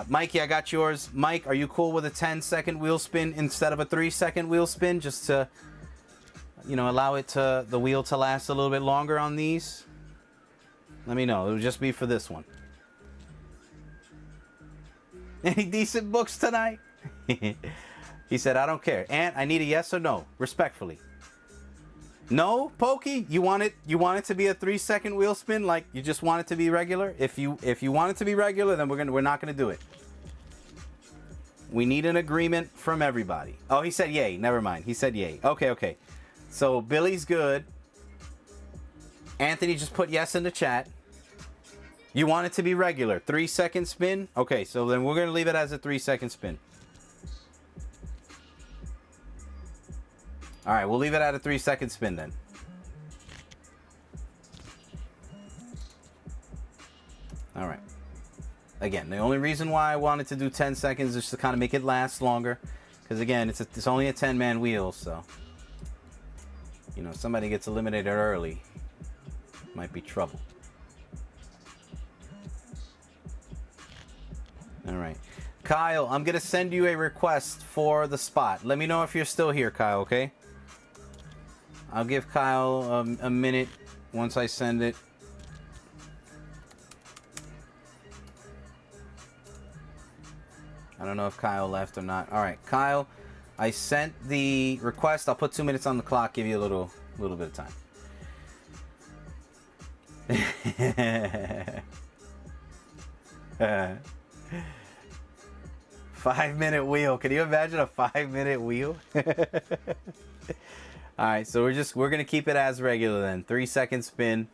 Mikey, I got yours. Mike, are you cool with a 10-second wheel spin instead of a 3-second wheel spin? Just to, allow the wheel to last a little bit longer on these? Let me know. It'll just be for this one. Any decent books tonight? He said, I don't care. Ant, I need a yes or no, respectfully. No, Pokey? You want it to be a 3-second wheel spin? Like you just want it to be regular? If you want it to be regular, then we're not gonna do it. We need an agreement from everybody. Oh, he said yay. Never mind. He said yay. Okay. So Billy's good. Anthony just put yes in the chat. You want it to be regular. 3-second spin? Okay, so then we're going to leave it as a 3-second spin. All right, we'll leave it at a 3-second spin then. All right. Again, the only reason why I wanted to do 10 seconds is to kind of make it last longer. Because again, it's only a 10-man wheel, so... if somebody gets eliminated early, might be trouble. All right. Kyle, I'm going to send you a request for the spot. Let me know if you're still here, Kyle, okay? I'll give Kyle a minute once I send it. I don't know if Kyle left or not. All right, Kyle, I sent the request. I'll put 2 minutes on the clock, give you a little bit of time. 5-minute wheel. Can you imagine a 5-minute wheel? All right, so we're gonna keep it as regular then. 3-second spin.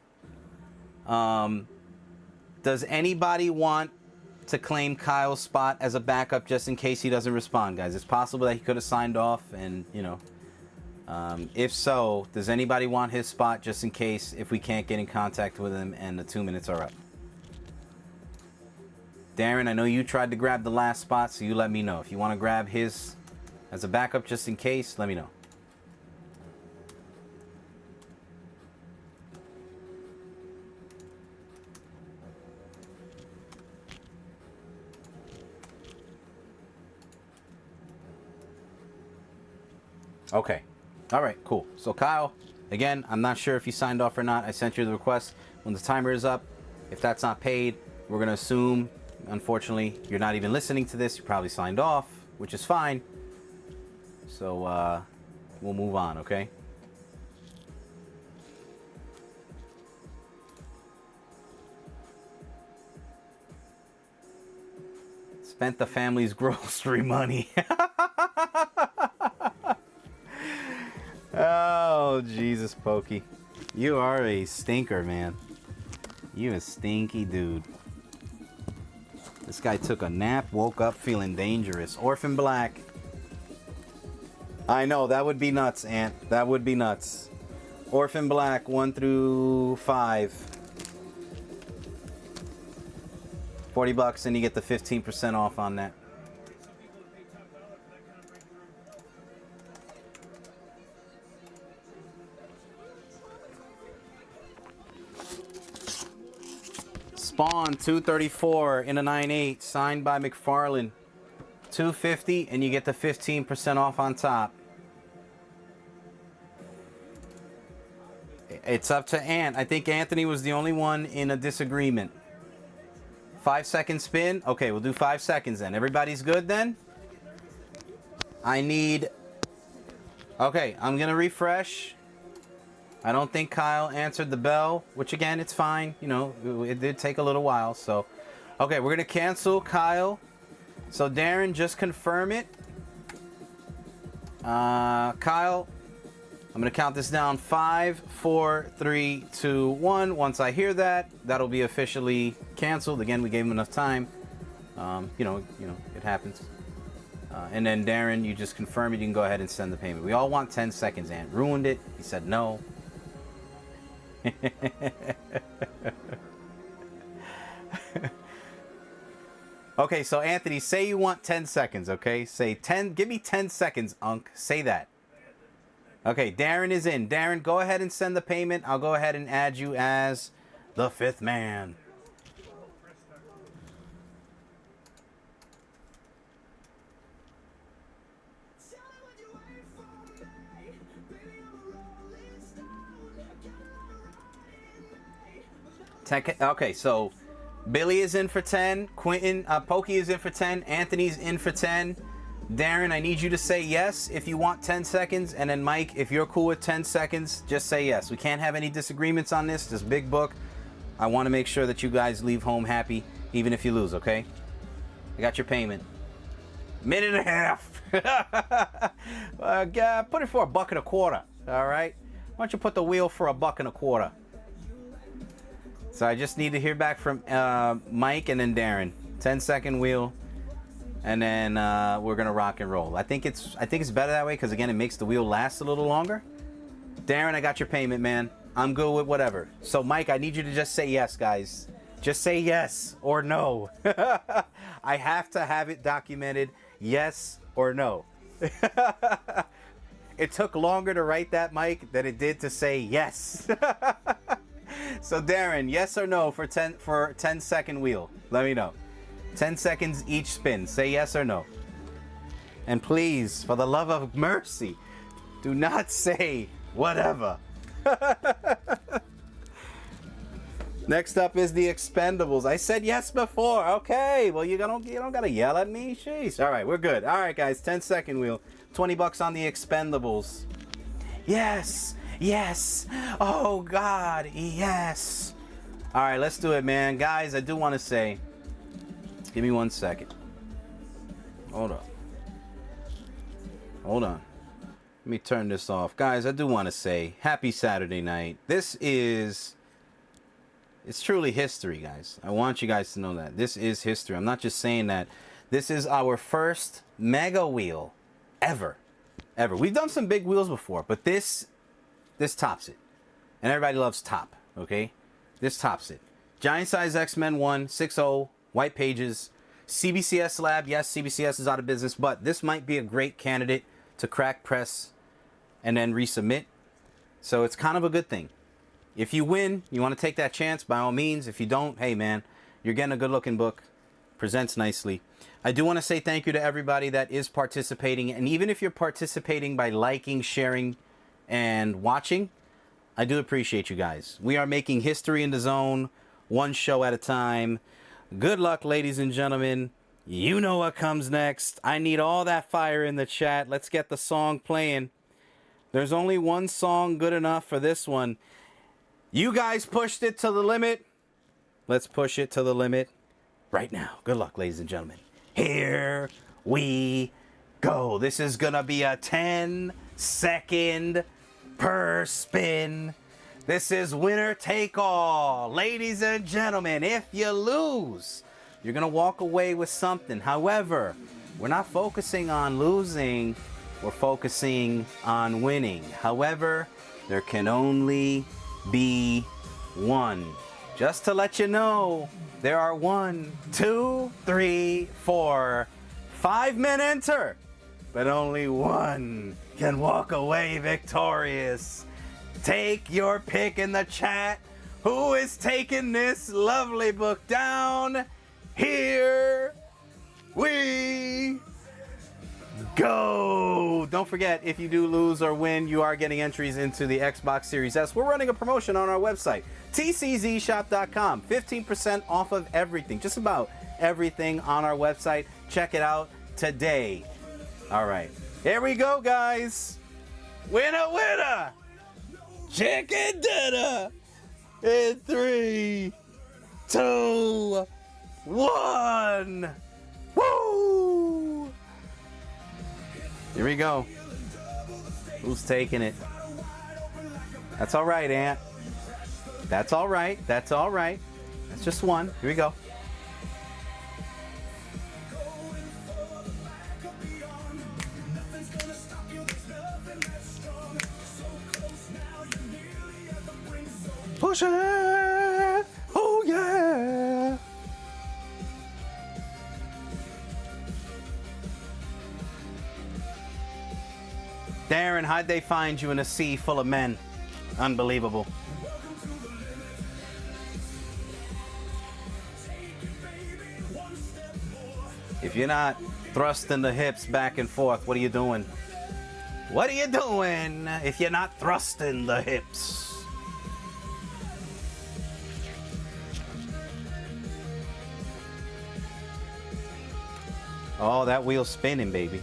Does anybody want to claim Kyle's spot as a backup just in case he doesn't respond, guys? It's possible that he could have signed off, and if so, does anybody want his spot just in case if we can't get in contact with him and the 2 minutes are up? Darren, I know you tried to grab the last spot, so you let me know. If you want to grab his as a backup just in case, let me know. Okay. All right, cool. So Kyle, again, I'm not sure if you signed off or not. I sent you the request. When the timer is up, if that's not paid, we're going to assume, unfortunately, you're not even listening to this. You probably signed off, which is fine. So we'll move on, okay? Spent the family's grocery money. Oh, Jesus, Pokey. You are a stinker, man. You a stinky dude. This guy took a nap, woke up feeling dangerous. Orphan Black. I know, that would be nuts, Ant. That would be nuts. Orphan Black, 1 through 5. $40 and you get the 15% off on that. Spawn 234 in a 9.8 signed by McFarlane. 250 and you get the 15% off on top. It's up to Ant. I think Anthony was the only one in a disagreement. 5-second spin. Okay, we'll do 5 seconds then. Everybody's good then? I need... Okay, I'm going to refresh. I don't think Kyle answered the bell, which again, it's fine. You know, it did take a little while, so... Okay, we're going to cancel Kyle. So Darren, just confirm it. Kyle, I'm going to count this down. 5, 4, 3, 2, 1. Once I hear that, that'll be officially canceled. Again, we gave him enough time. You know, it happens. And then Darren, you just confirm it. You can go ahead and send the payment. We all want 10 seconds, Ant. Ruined it. He said no. Okay, so Anthony, say you want 10 seconds, okay? Say 10, give me 10 seconds, Unc. Say that. Okay, Darren is in. Darren, go ahead and send the payment. I'll go ahead and add you as the 5th man. Okay, so Billy is in for 10. Quentin, Pokey is in for 10. Anthony's in for 10. Darren, I need you to say yes if you want 10 seconds. And then Mike, if you're cool with 10 seconds, just say yes. We can't have any disagreements on this. This big book. I want to make sure that you guys leave home happy, even if you lose, okay? I got your payment. Minute and a half. Put it for $1.25, all right? Why don't you put the wheel for $1.25? So I just need to hear back from Mike and then Darren. 10-second wheel, and then we're gonna rock and roll. I think it's better that way because again, it makes the wheel last a little longer. Darren, I got your payment, man. I'm good with whatever. So Mike, I need you to just say yes, guys. Just say yes or no. I have to have it documented. Yes or no. It took longer to write that, Mike, than it did to say yes. So Darren, yes or no for 10-second wheel? Let me know. 10 seconds each spin. Say yes or no. And please, for the love of mercy, do not say whatever. Next up is the Expendables. I said yes before. Okay, well you don't gotta yell at me. Jeez. All right, we're good. All right, guys, 10-second wheel. $20 on the Expendables. Yes. Yes. Oh, God. Yes. All right, let's do it, man. Guys, I do want to say, give me 1 second. Hold on. Hold on. Let me turn this off. Guys, I do want to say, happy Saturday night. It's truly history, guys. I want you guys to know that. This is history. I'm not just saying that. This is our first mega wheel ever. Ever. We've done some big wheels before, but this tops it. And everybody loves top, okay? This tops it. Giant Size X-Men 1, 6.0, white pages. CBCS Lab, yes, CBCS is out of business, but this might be a great candidate to crack press and then resubmit. So it's kind of a good thing. If you win, you want to take that chance, by all means. If you don't, hey man, you're getting a good looking book. presents nicely. I do want to say thank you to everybody that is participating. And even if you're participating by liking, sharing, and watching, I do appreciate you guys. We are making history in the zone, one show at a time. Good luck, ladies and gentlemen. You know what comes next. I need all that fire in the chat. Let's get the song playing. There's only one song good enough for this one. You guys pushed it to the limit. Let's push it to the limit right now. Good luck, ladies and gentlemen. Here we go. This is going to be a 10-second per spin. This is winner take all. Ladies and gentlemen, if you lose, you're going to walk away with something. However, we're not focusing on losing. We're focusing on winning. However, there can only be one. Just to let you know, there are 1, 2, 3, 4, 5 men enter, but only one can walk away victorious. Take your pick in the chat. Who is taking this lovely book down? Here we go. Don't forget, if you do lose or win, you are getting entries into the Xbox Series S. We're running a promotion on our website, tczshop.com. 15% off of everything, just about everything on our website. Check it out today. All right, here we go, guys. Winner, winner, chicken dinner in 3, 2, 1. Woo! Here we go. Who's taking it? That's all right, Ant. That's all right. That's all right. That's just one. Here we go. Push it! Oh, yeah! Darren, how'd they find you in a sea full of men? Unbelievable. If you're not thrusting the hips back and forth, what are you doing? What are you doing if you're not thrusting the hips? Oh, that wheel's spinning, baby.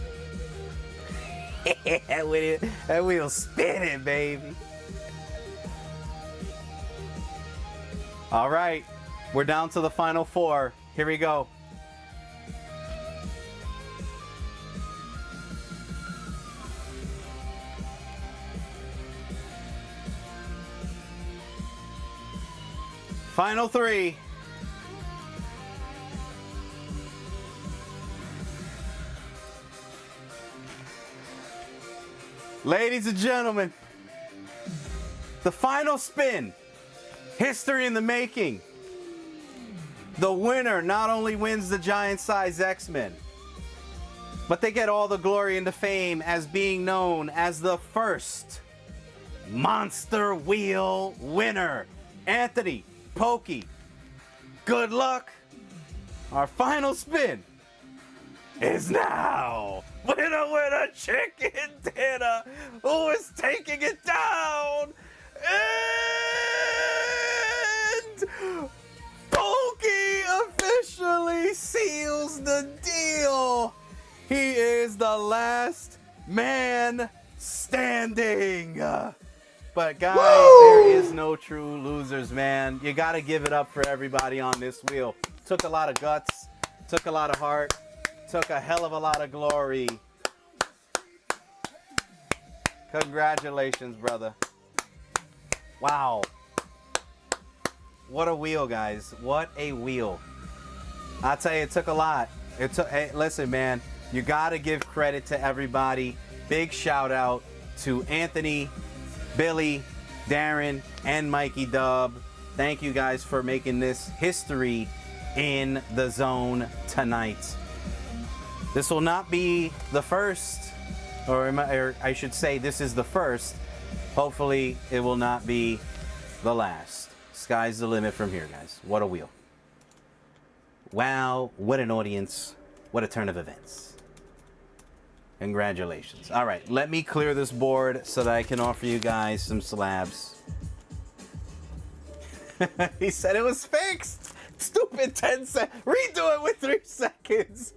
that wheel's spinning, baby. All right, we're down to the final 4. Here we go. Final 3. Ladies and gentlemen, the final spin, history in the making. The winner not only wins the giant size X-Men, but they get all the glory and the fame as being known as the first Monster Wheel winner. Anthony, Pokey, good luck. Our final spin is now. Winner, winner, chicken dinner. Who is taking it down? And Pokey officially seals the deal. He is the last man standing. But guys, there is no true losers, man. You got to give it up for everybody on this wheel. Took a lot of guts, took a lot of heart, took a hell of a lot of glory. Congratulations, brother. Wow. What a wheel, guys. What a wheel. I'll tell you, it took a lot. Hey, listen, man, you got to give credit to everybody. Big shout out to Anthony, Billy, Darren, and Mikey Dub. Thank you guys for making this history in the zone tonight. This will not be the first, or I should say this is the first. Hopefully it will not be the last. Sky's the limit from here, guys. What a wheel. Wow, what an audience. What a turn of events. Congratulations. All right, let me clear this board so that I can offer you guys some slabs. He said it was fixed. Stupid 10 seconds. Redo it with 3 seconds.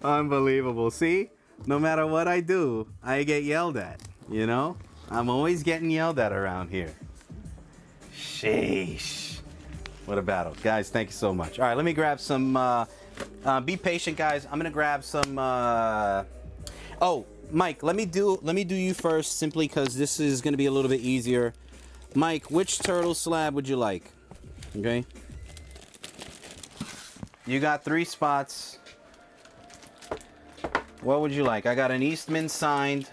Unbelievable. See? No matter what I do, I get yelled at. You know? I'm always getting yelled at around here. Sheesh. What a battle. Guys, thank you so much. All right, let me grab some... be patient, guys. I'm going to grab some... Oh, Mike, let me do you first, simply because this is going to be a little bit easier. Mike, which turtle slab would you like? Okay. You got 3 spots. What would you like? I got an Eastman signed.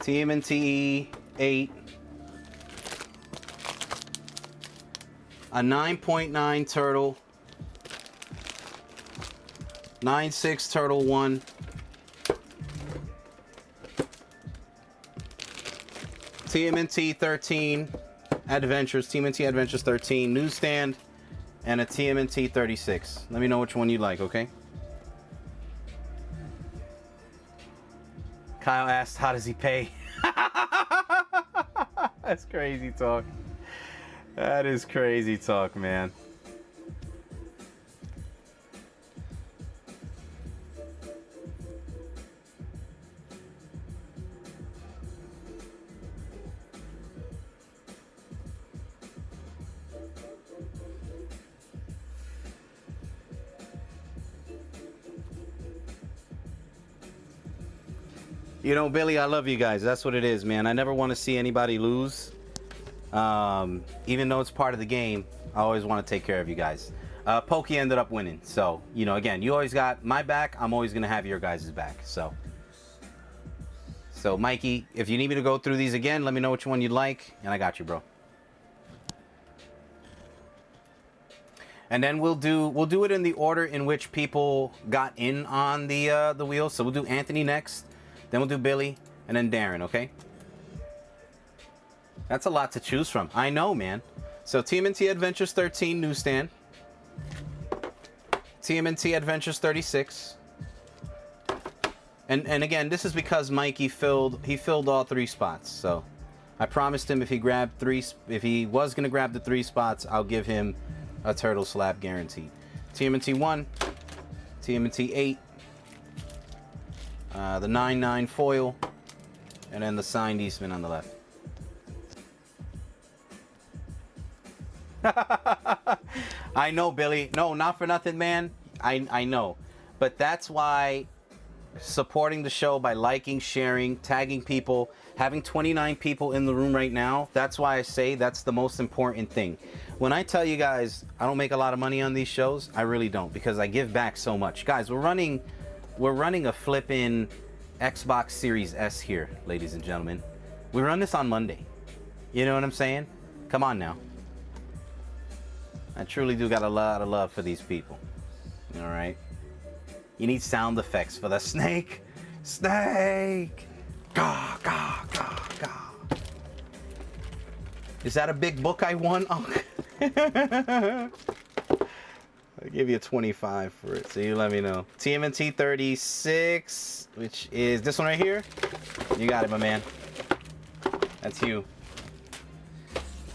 TMNT 8. A 9.9 turtle. 9.6 turtle 1. TMNT 13 Adventures, TMNT Adventures 13 newsstand, and a TMNT 36. Let me know which one you like, okay? Kyle asked, how does he pay? That's crazy talk. That is crazy talk, man. You know, Billy, I love you guys. That's what it is, man. I never want to see anybody lose. Even though it's part of the game, I always want to take care of you guys. Pokey ended up winning. So, you know, again, you always got my back. I'm always going to have your guys' back. So, Mikey, if you need me to go through these again, let me know which one you'd like. And I got you, bro. And then we'll do it in the order in which people got in on the wheel. So we'll do Anthony next. Then we'll do Billy, and then Darren, okay? That's a lot to choose from. I know, man. So TMNT Adventures 13 newsstand. TMNT Adventures 36. And again, this is because Mikey filled all 3 spots. So I promised him if he was gonna grab the 3 spots, I'll give him a turtle slab guaranteed. TMNT 1, TMNT 8. The 9.9 foil, and then the signed Eastman on the left. I know, Billy. No, not for nothing, man. I know. But that's why supporting the show by liking, sharing, tagging people, having 29 people in the room right now, that's why I say that's the most important thing. When I tell you guys I don't make a lot of money on these shows, I really don't, because I give back so much. Guys, we're running a flippin' Xbox Series S here, ladies and gentlemen. We run this on Monday. You know what I'm saying? Come on now. I truly do got a lot of love for these people. All right. You need sound effects for the snake. Snake. Gah, gah, gah, gah. Is that a big book I won? Oh. I'll give you a 25 for it, so you let me know. TMNT 36, which is this one right here. You got it, my man. That's you.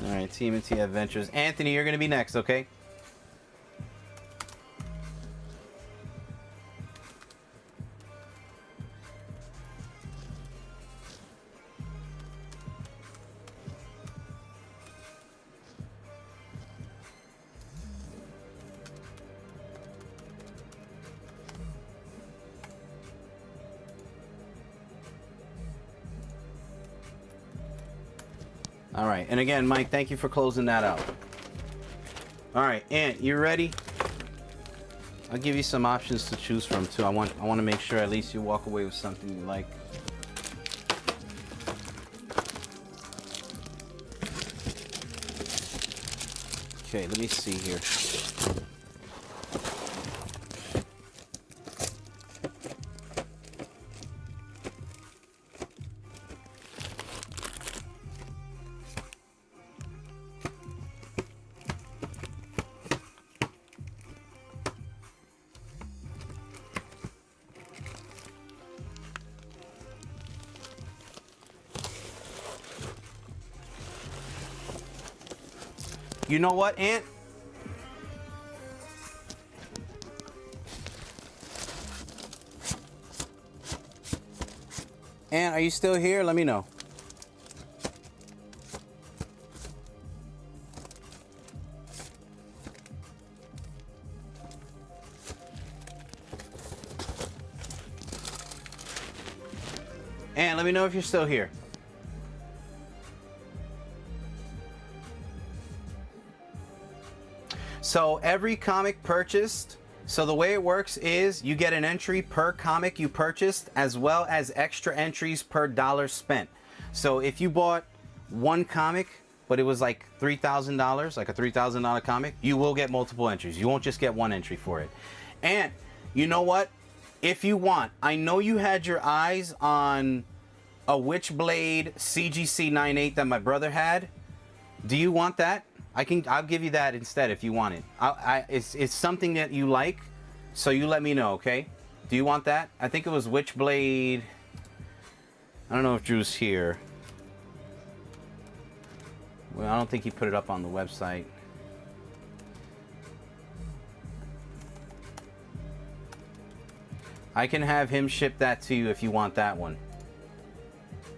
All right, TMNT Adventures. Anthony, you're going to be next, okay? All right, and again, Mike, thank you for closing that out. All right, Ant, you ready? I'll give you some options to choose from too. I want to make sure at least you walk away with something you like. Okay, let me see here. You know what, Ant? Ant, are you still here? Let me know. Ant, let me know if you're still here. So every comic purchased, so the way it works is you get an entry per comic you purchased as well as extra entries per dollar spent. So if you bought one comic, but it was like $3,000, like a $3,000 comic, you will get multiple entries. You won't just get one entry for it. And you know what? If you want, I know you had your eyes on a Witchblade CGC 9.8 that my brother had. Do you want that? I'll give you that instead if you want it. It's something that you like, so you let me know, okay? Do you want that? I think it was Witchblade. I don't know if Drew's here. Well, I don't think he put it up on the website. I can have him ship that to you if you want that one.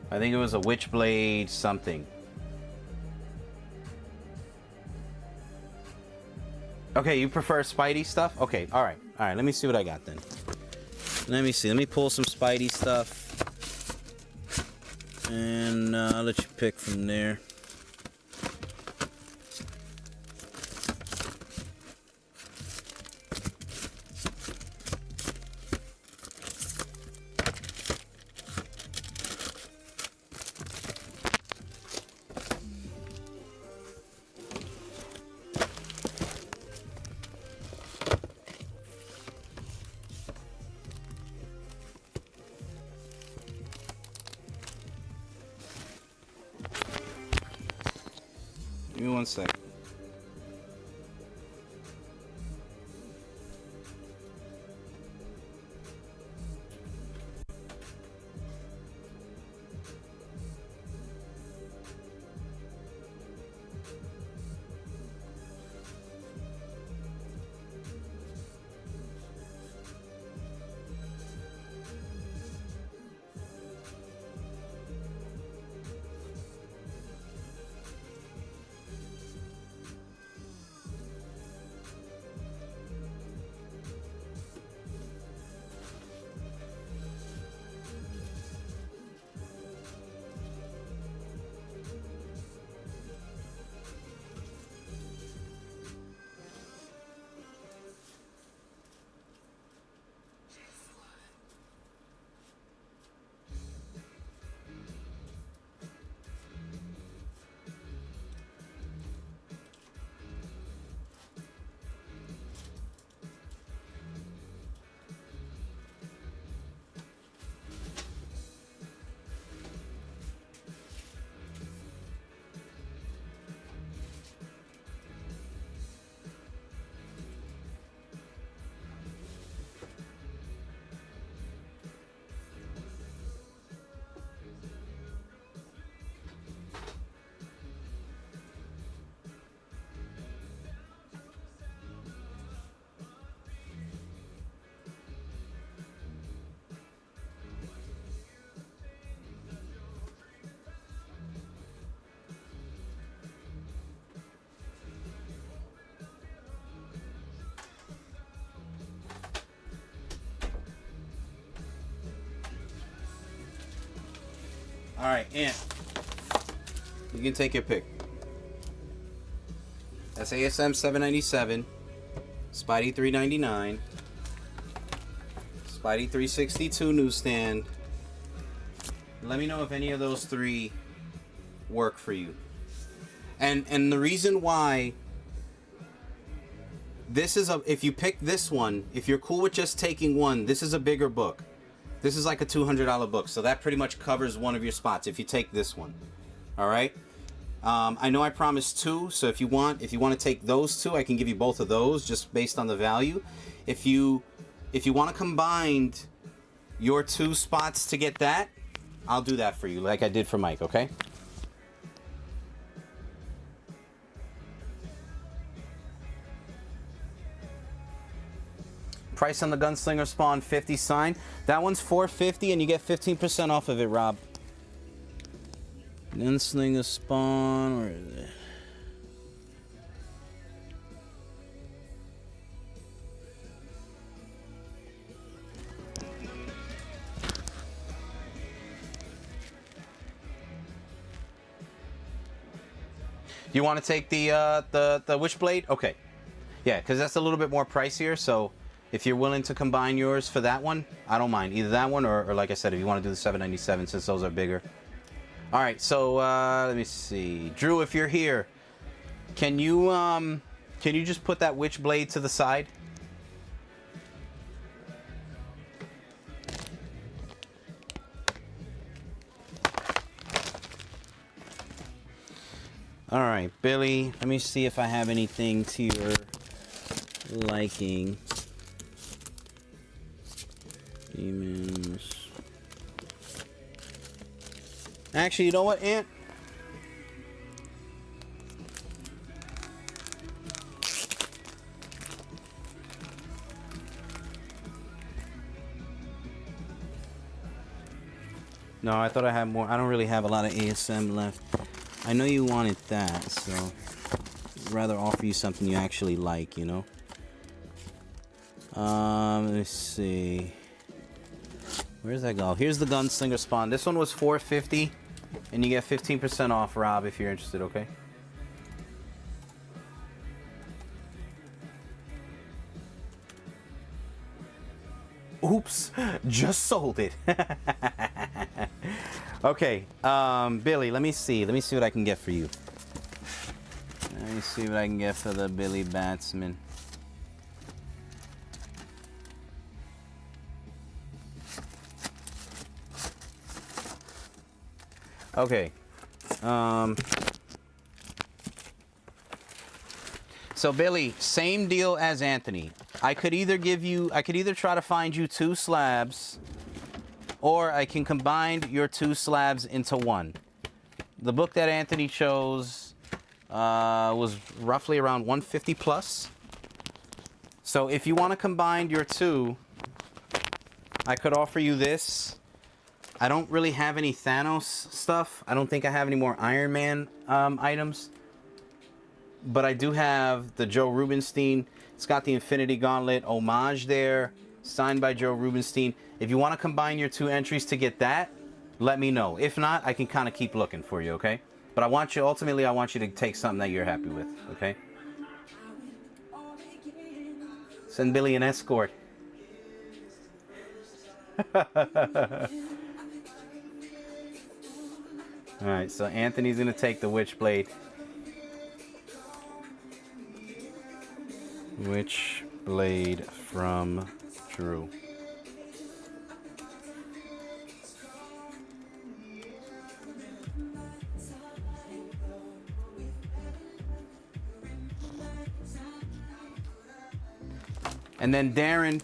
I think it was a Witchblade something. Okay, you prefer Spidey stuff? Okay, all right. All right, let me see what I got then. Let me see. Let me pull some Spidey stuff. And I'll let you pick from there. Give me 1 second. All right, Ant. You can take your pick. That's ASM $7.97, Spidey $3.99, Spidey $3.62 newsstand. Let me know if any of those three work for you. And the reason why this is if you pick this one, if you're cool with just taking one, this is a bigger book. This is like a $200 book, so that pretty much covers one of your spots if you take this one. All right. I know I promised two, so if you want to take those two, I can give you both of those just based on the value. If you want to combine your two spots to get that, I'll do that for you, like I did for Mike. Okay. Price on the Gunslinger Spawn 50 sign. That one's $450 and you get 15% off of it, Rob. Gunslinger Spawn, where is it? You want to take the Witchblade? Okay. Yeah, because that's a little bit more pricier, so if you're willing to combine yours for that one, I don't mind. Either that one or like I said, if you want to do the $797 since those are bigger. All right, so let me see. Drew, if you're here, can you just put that Witchblade to the side? All right, Billy, let me see if I have anything to your liking. Demons. Actually, you know what, Ant? No, I thought I had more. I don't really have a lot of ASM left. I know you wanted that, so I'd rather offer you something you actually like, you know? Let's see. Where does that go? Here's the Gunslinger Spawn. This one was $450, and you get 15% off, Rob, if you're interested, okay? Oops, just sold it. Okay, Billy, let me see what I can get for you. Let me see what I can get for the Billy Batsman. Okay. So Billy, same deal as Anthony. I could either try to find you 2 slabs, or I can combine your 2 slabs into one. The book that Anthony chose was roughly around 150 plus. So if you want to combine your 2, I could offer you this. I don't really have any Thanos stuff. I don't think I have any more Iron Man items. But I do have the Joe Rubenstein. It's got the Infinity Gauntlet homage there, signed by Joe Rubenstein. If you want to combine your 2 entries to get that, let me know. If not, I can kind of keep looking for you, okay? But ultimately, I want you to take something that you're happy with, okay? Send Billy an escort. Alright, so Anthony's going to take the Witchblade. Witchblade from Drew. And then Darren,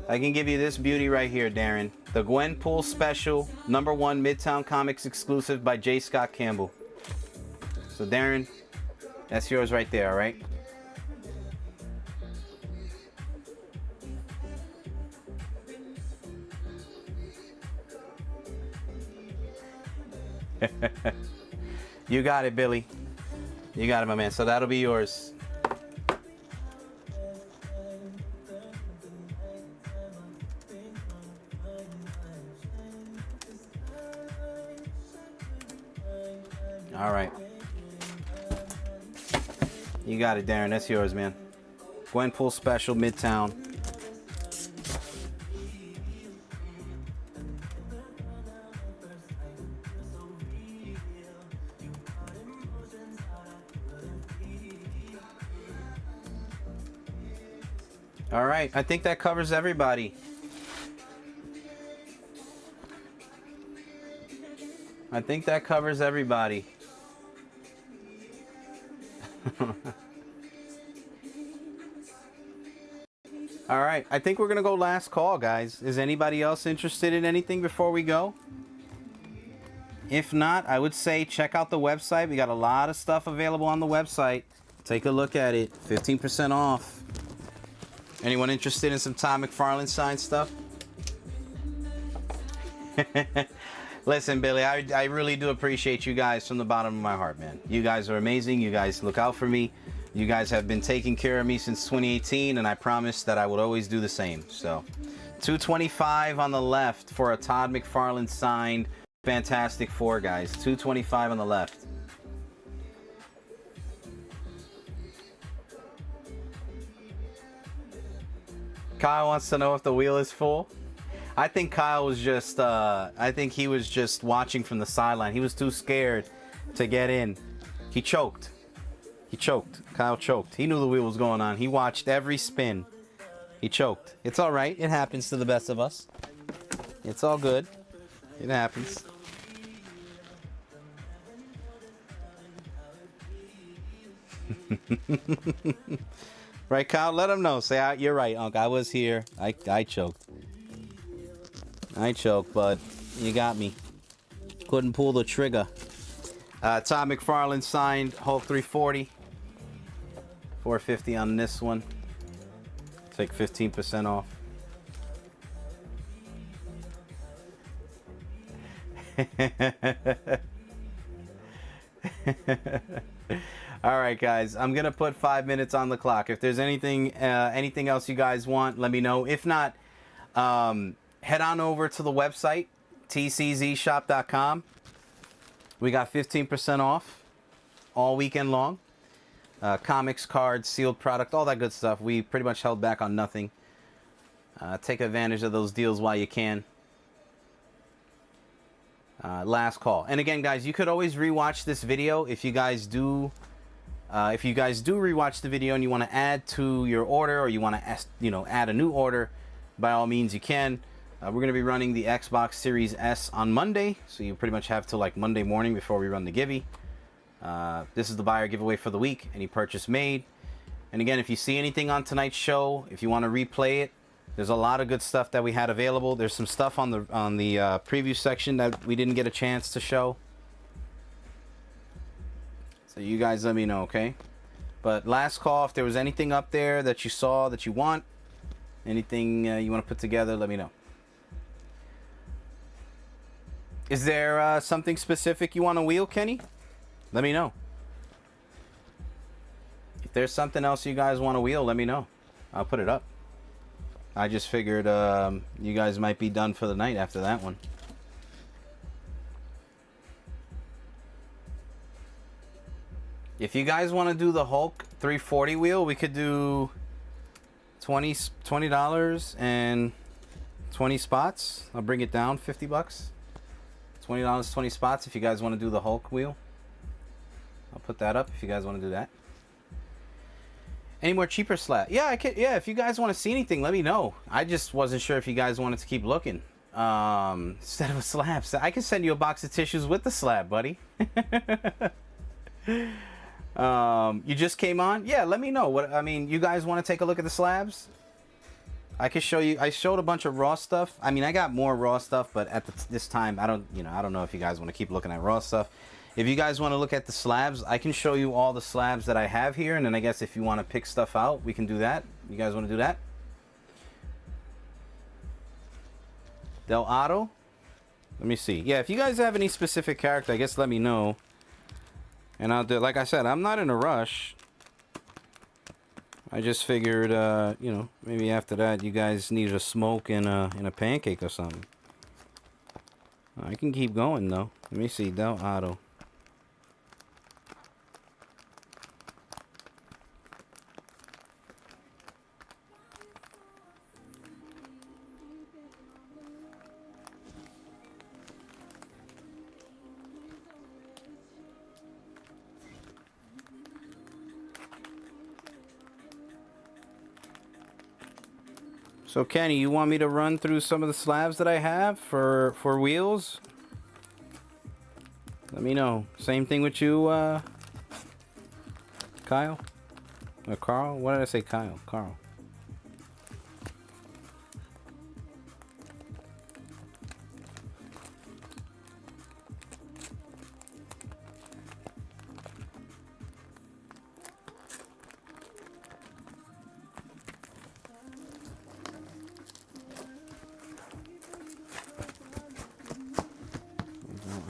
I can give you this beauty right here, Darren. The Gwenpool Special, #1 Midtown Comics exclusive by J. Scott Campbell. So Darren, that's yours right there, all right? You got it, Billy. You got it, my man. So that'll be yours. All right. You got it, Darren. That's yours, man. Gwenpool Special, Midtown. All right, I think that covers everybody. I think that covers everybody. All right, I think we're gonna go last call, guys. Is anybody else interested in anything before we go? If not, I would say check out the website. We got a lot of stuff available on the website. Take a look at it. 15% off. Anyone interested in some Todd McFarlane signed stuff? Listen, Billy, I really do appreciate you guys from the bottom of my heart, man. You guys are amazing. You guys look out for me. You guys have been taking care of me since 2018, and I promised that I would always do the same. So, $225 on the left for a Todd McFarlane signed Fantastic Four, guys. $225 on the left. Kyle wants to know if the wheel is full. I think Kyle was just, I think he was just watching from the sideline. He was too scared to get in. He choked. He choked. Kyle choked. He knew the wheel was going on. He watched every spin. He choked. It's all right. It happens to the best of us. It's all good. It happens. Right, Kyle? Let him know. Say, you're right, Unc. I was here. I choked. I choked, but you got me. Couldn't pull the trigger. Todd McFarlane signed Hulk 340. $450 on this one. Take 15% off. All right, guys. I'm gonna put 5 minutes on the clock. If there's anything else you guys want, let me know. If not, head on over to the website, tczshop.com. We got 15% off all weekend long. Comics, cards, sealed product, all that good stuff. We pretty much held back on nothing. Take advantage of those deals while you can. Last call. And again, guys, you could always rewatch this video if you guys do rewatch the video and you want to add to your order, or you want to add a new order. By all means, you can. We're going to be running the Xbox Series S on Monday, so you pretty much have till like Monday morning before we run the giveaway. This is the buyer giveaway for the week. Any purchase made. And again, if you see anything on tonight's show, if you want to replay it, there's a lot of good stuff that we had available. There's some stuff on the preview section that we didn't get a chance to show. So you guys let me know, okay? But last call, if there was anything up there that you saw that you want, anything you want to put together, let me know. Is there something specific you want to wheel, Kenny? Let me know. If there's something else you guys want to wheel, let me know. I'll put it up. I just figured you guys might be done for the night after that one. If you guys want to do the Hulk 340 wheel, we could do $20 and 20 spots. I'll bring it down $50. $20, 20 spots if you guys want to do the Hulk wheel. I'll put that up if you guys want to do that. Any more cheaper slab? Yeah, I can. Yeah, if you guys want to see anything, let me know. I just wasn't sure if you guys wanted to keep looking. Instead of a slab, I can send you a box of tissues with the slab, buddy. You just came on? Yeah, let me know. What I mean, you guys want to take a look at the slabs? I can show you. I showed a bunch of raw stuff. I mean, I got more raw stuff, but at this time, I don't know if you guys want to keep looking at raw stuff. If you guys want to look at the slabs, I can show you all the slabs that I have here, and then I guess if you want to pick stuff out, we can do that. You guys want to do that? Del Otto? Let me see. Yeah, if you guys have any specific character, I guess let me know. And I'll do, like I said, I'm not in a rush. I just figured, maybe after that you guys need a smoke and a pancake or something. I can keep going though. Let me see, Del Otto. So Kenny, you want me to run through some of the slabs that I have for wheels? Let me know. Same thing with you, Kyle? Or Carl? What did I say, Kyle? Carl.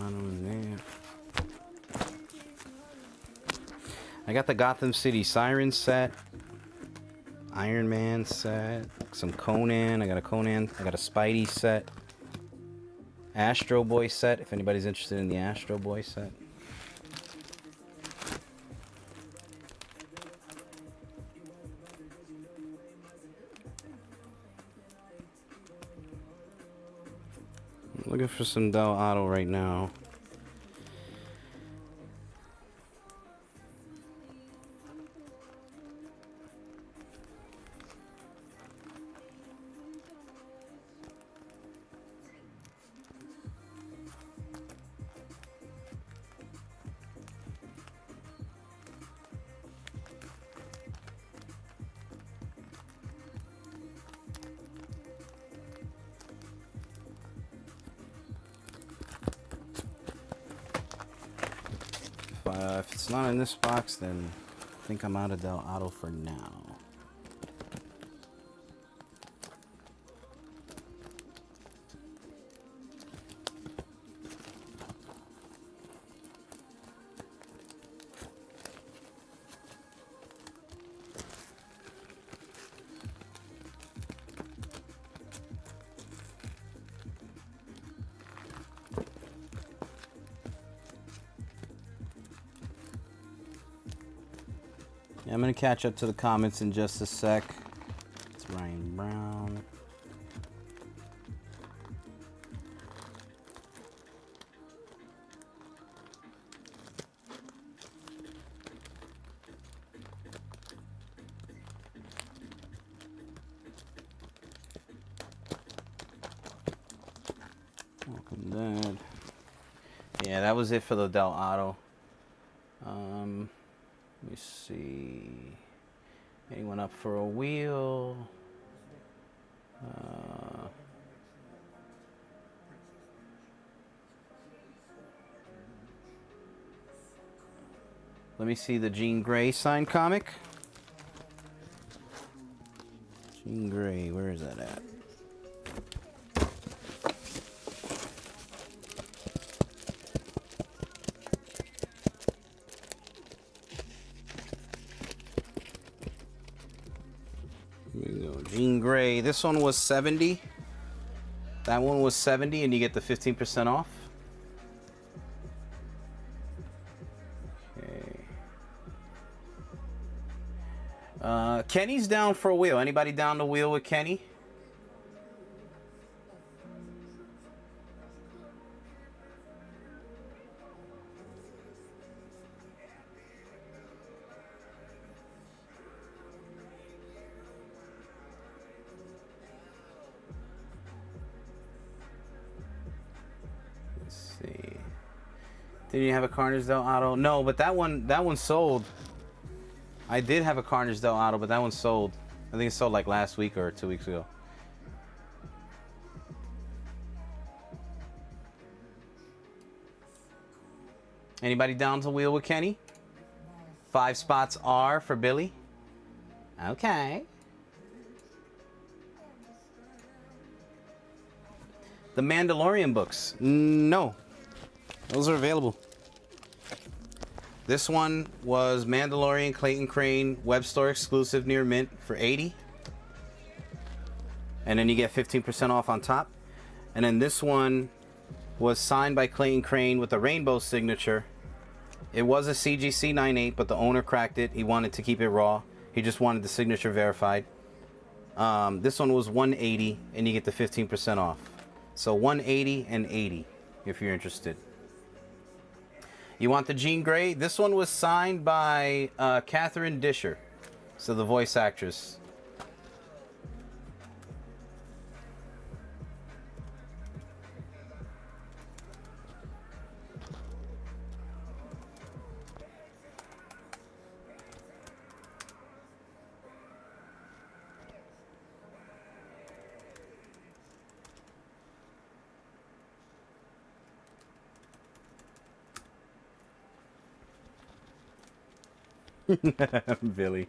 Auto in there. I got the Gotham City Siren set, Iron Man set, some Conan. I got a Conan. I got a Spidey set, Astro Boy set. If anybody's interested in the Astro Boy set. I'm looking for some Del Auto right now. If it's not in this box, then I think I'm out of Del Auto for now. I'm going to catch up to the comments in just a sec. It's Ryan Brown. Welcome, Dad. Yeah, that was it for the Del Auto. Let me see. Anyone up for a wheel? Let me see the Jean Grey signed comic. Jean Grey, where is that at? Jean Grey. This one was 70. That one was 70, and you get the 15% off. Okay. Kenny's down for a wheel. Anybody down the wheel with Kenny? Did you have a Carnage Del Auto? No, but that one sold. I did have a Carnage Del Auto, but that one sold. I think it sold like last week or 2 weeks ago. Anybody down to wheel with Kenny? 5 spots are for Billy. Okay. The Mandalorian books. No. Those are available. This one was Mandalorian Clayton Crane web store exclusive near mint for $80. And then you get 15% off on top. And then this one was signed by Clayton Crane with a rainbow signature. It was a CGC 98, but the owner cracked it. He wanted to keep it raw. He just wanted the signature verified. This one was $180, and you get the 15% off. So $180 and $80 if you're interested. You want the Jean Grey? This one was signed by Catherine Disher, so the voice actress. Billy.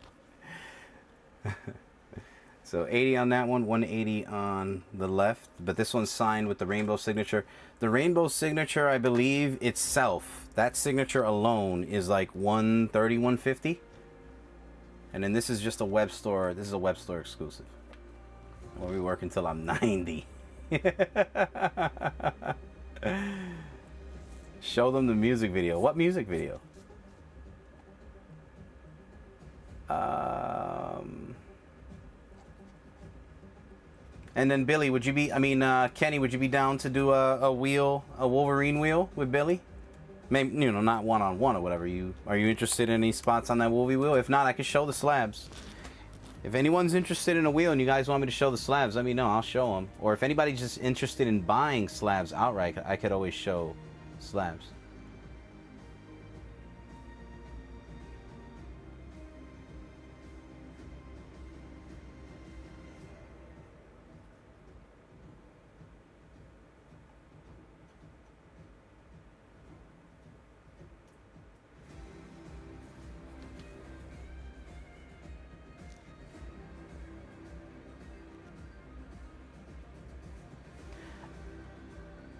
So 80 on that one, 180 on the left. But this one's signed with the rainbow signature. The rainbow signature, I believe itself, that signature alone is like 130, 150. And then this is just a web store. This is a web store exclusive. Where we work until I'm 90. Show them the music video. What music video? And then Billy, would you be, Kenny, would you be down to do a Wolverine wheel with Billy? Maybe, you know, not one-on-one or whatever. Are you interested in any spots on that Wolvie wheel? If not, I could show the slabs. If anyone's interested in a wheel and you guys want me to show the slabs, let me know. I'll show them. Or if anybody's just interested in buying slabs outright, I could always show slabs.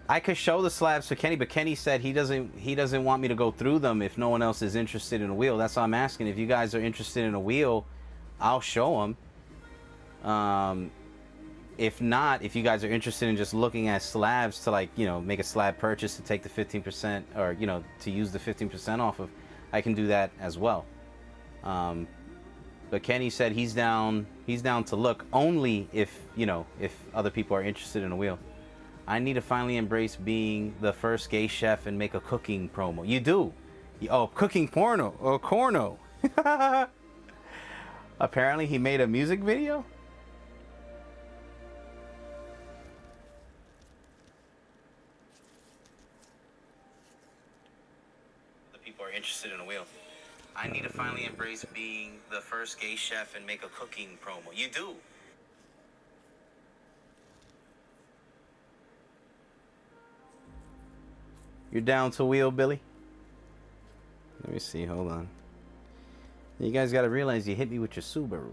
I could show the slabs to Kenny, but Kenny said he doesn't want me to go through them if no one else is interested in a wheel. That's why I'm asking. If you guys are interested in a wheel, I'll show them. If not, if you guys are interested in just looking at slabs to, like, you know, make a slab purchase to take the 15%, or, you know, to use the 15% off of, I can do that as well. But Kenny said he's down to look only if, you know, if other people are interested in a wheel. I need to finally embrace being the first gay chef and make a cooking promo. You do. Oh, cooking porno. Or corno. Apparently he made a music video? The people are interested in a wheel. I need to finally embrace being the first gay chef and make a cooking promo. You do. You're down to wheel, Billy? Let me see. Hold on. You guys got to realize you hit me with your Subaru.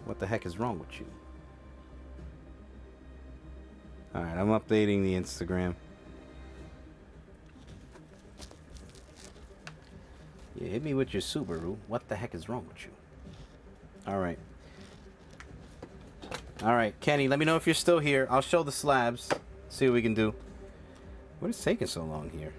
What the heck is wrong with you? Alright, I'm updating the Instagram. You hit me with your Subaru. What the heck is wrong with you? Alright. Alright, Kenny, let me know if you're still here. I'll show the slabs. See what we can do. What is taking so long here?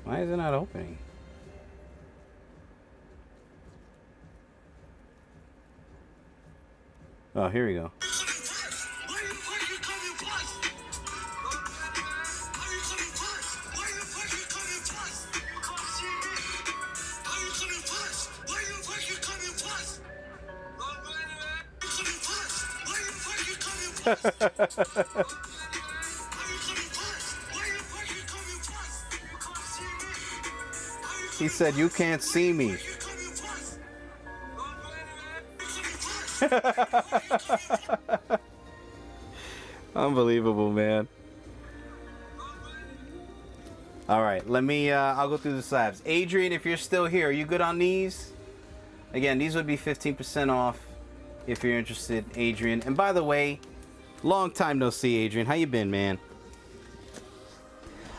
Why is it not opening? Oh, here we go. He said, "You can't see me." Unbelievable, man. All right, let me, I'll go through the slabs. Adrian, if you're still here, are you good on these? Again, these would be 15% off if you're interested, Adrian. And by the way, long time no see, Adrian. How you been, man?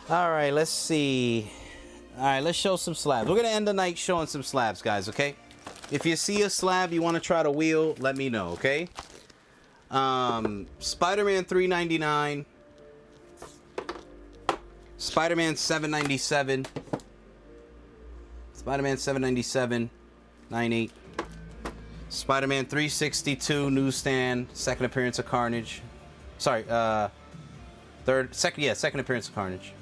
All right, let's see. All right, let's show some slabs. We're going to end the night showing some slabs, guys, okay? If you see a slab you want to try to wheel, let me know, okay? Spider-Man $3.99. Spider-Man $7.97. Spider-Man $7.97. 9.8. Spider-Man 362 newsstand. Second appearance of Carnage. Sorry, second appearance of Carnage.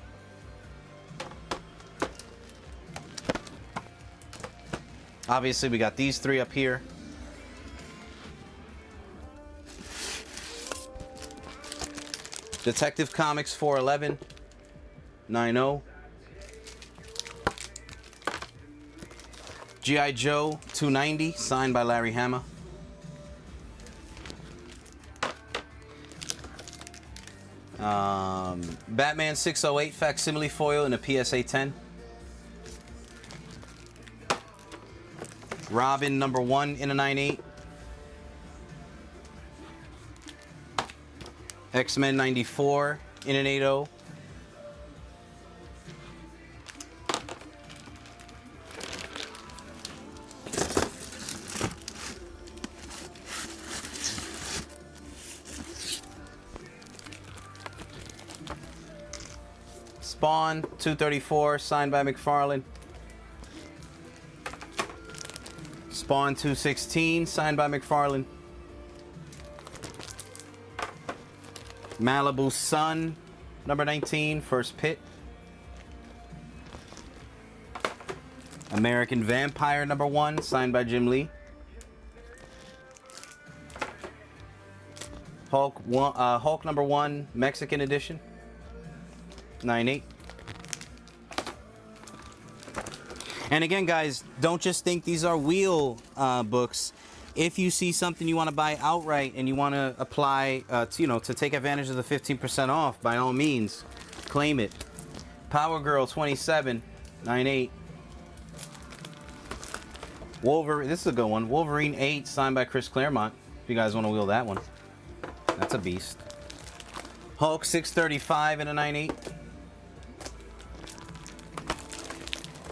Obviously, we got these three up here. Detective Comics 411. 9.0. G.I. Joe 290, signed by Larry Hama. Batman 608 facsimile foil in a PSA 10. Robin number 1 in a 9.8. X-Men 94 in an 8.0. Spawn 234, signed by McFarlane. Spawn 216, signed by McFarlane. Malibu Sun, number 19, first pit. American Vampire, number 1, signed by Jim Lee. Hulk number 1, Mexican edition, 9.8. And again, guys, don't just think these are wheel books. If you see something you want to buy outright and you want to apply, to take advantage of the 15% off, by all means, claim it. Power Girl 27, 9.8. Wolverine, this is a good one. Wolverine 8, signed by Chris Claremont. If you guys want to wheel that one, that's a beast. Hulk 635 in a 9.8.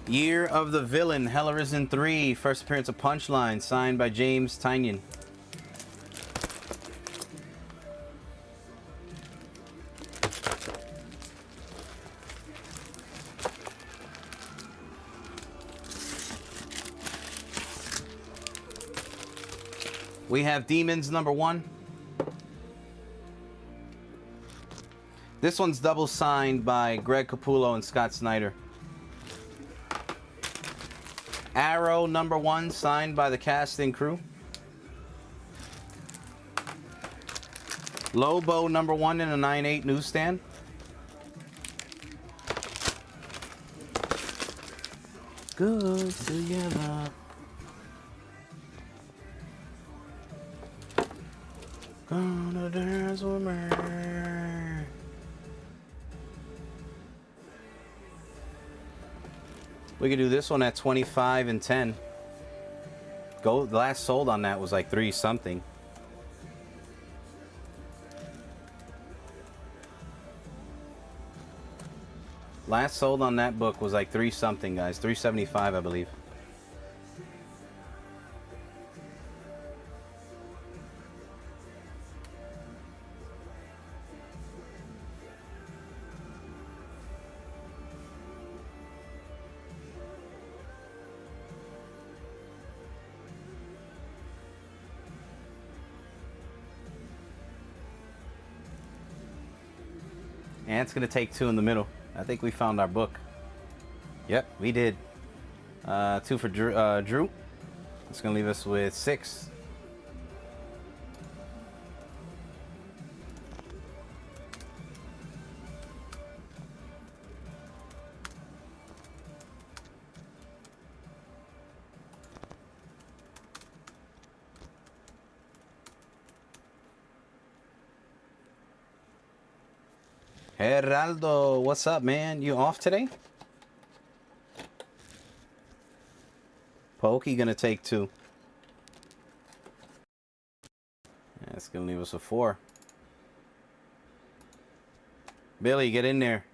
Year of the Villain, Hell Arisen 3, first appearance of Punchline, signed by James Tynion. We have Demons number 1. This one's double signed by Greg Capullo and Scott Snyder. Arrow number 1, signed by the cast and crew. Lobo number 1 in a 9.8 newsstand. Good together. Gonna dance with me. We could do this one at 25 and 10. The last sold on that was like 3 something. Last sold on that book was like 3 something, guys. 375, I believe. And it's going to take 2 in the middle. I think we found our book. Yep, we did. 2 for Drew. It's going to leave us with 6. Geraldo, what's up, man? You off today? Pokey gonna take 2. That's gonna leave us a 4. Billy, get in there.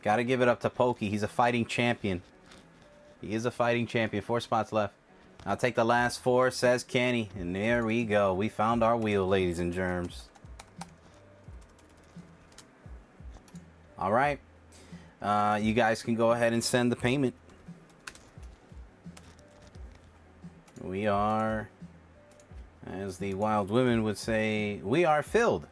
Gotta give it up to Pokey. He's a fighting champion. He is a fighting champion. 4 spots left. I'll take the last 4, says Kenny. And there we go. We found our wheel, ladies and germs. All right. You guys can go ahead and send the payment. We are, as the wild women would say, we are filled.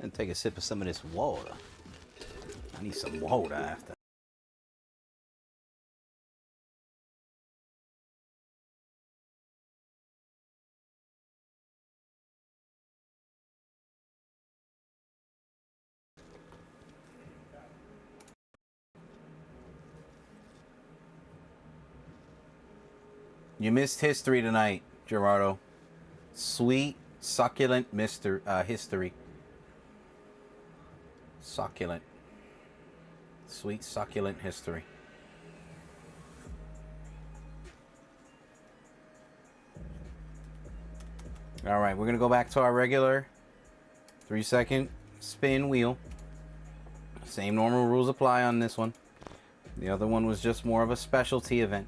And take a sip of some of this water. I need some water after. You missed history tonight, Gerardo. Sweet, succulent history. Succulent. Sweet, succulent history. All right, we're going to go back to our regular 3-second spin wheel. Same normal rules apply on this one. The other one was just more of a specialty event.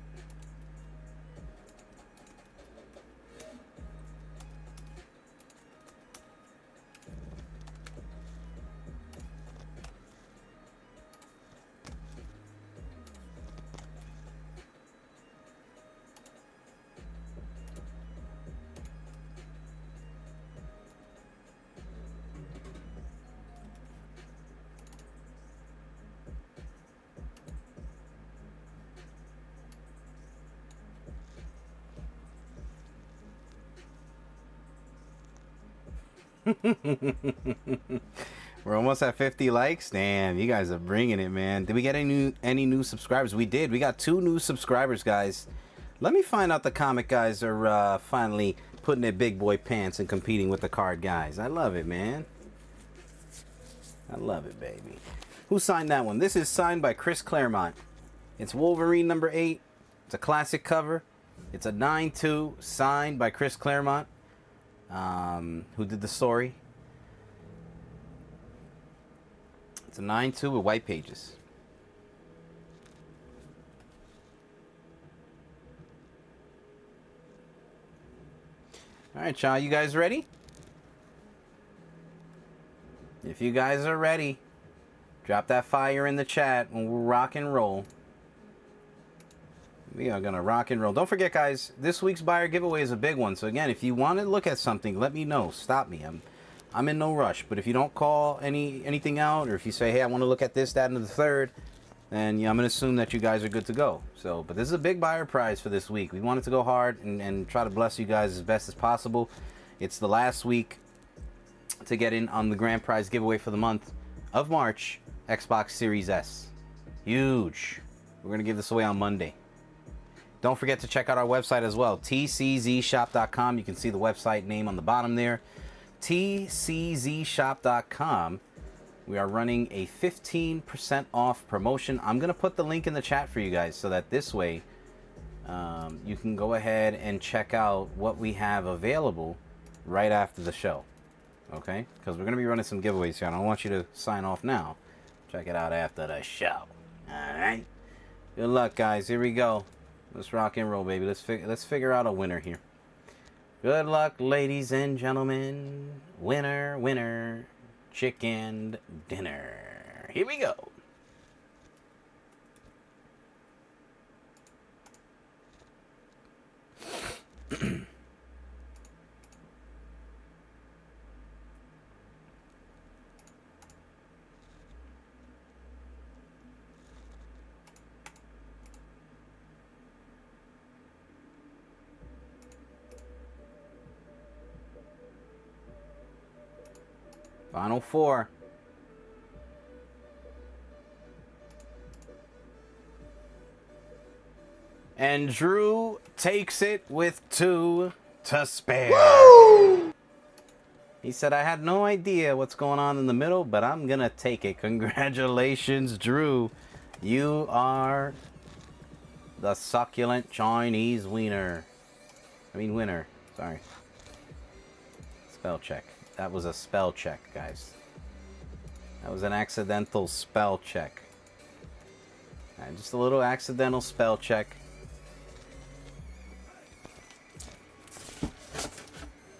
We're almost at 50 likes. Damn, you guys are bringing it, man. Did we get any new subscribers? We did. We got 2 new subscribers, guys. Let me find out the comic guys are finally putting their big boy pants and competing with the card guys. I love it, man. I love it, baby. Who signed that one? This is signed by Chris Claremont. It's Wolverine number 8. It's a classic cover. It's a 9/2 signed by Chris Claremont, who did the story. It's a 9/2 with white pages. All right, y'all, you guys ready? If you guys are ready, drop that fire in the chat and we'll rock and roll. We are going to rock and roll. Don't forget, guys, this week's buyer giveaway is a big one. So, again, if you want to look at something, let me know. Stop me. I'm in no rush. But if you don't call anything out, or if you say, hey, I want to look at this, that, and the third, then I'm going to assume that you guys are good to go. So, but this is a big buyer prize for this week. We wanted to go hard and try to bless you guys as best as possible. It's the last week to get in on the grand prize giveaway for the month of March, Xbox Series S. Huge. We're going to give this away on Monday. Don't forget to check out our website as well, tczshop.com. You can see the website name on the bottom there, tczshop.com. We are running a 15% off promotion. I'm going to put the link in the chat for you guys so that this way you can go ahead and check out what we have available right after the show. Okay? Because we're going to be running some giveaways here. I don't want you to sign off now. Check it out after the show. All right? Good luck, guys. Here we go. Let's rock and roll, baby. Let's figure out a winner here. Good luck, ladies and gentlemen. Winner, winner, chicken dinner. Here we go. Final 4. And Drew takes it with 2 to spare. Woo! He said, I had no idea what's going on in the middle, but I'm going to take it. Congratulations, Drew. You are the succulent Chinese winner. Sorry. Spell check. That was a spell check, guys. That was an accidental spell check. Right, just a little accidental spell check.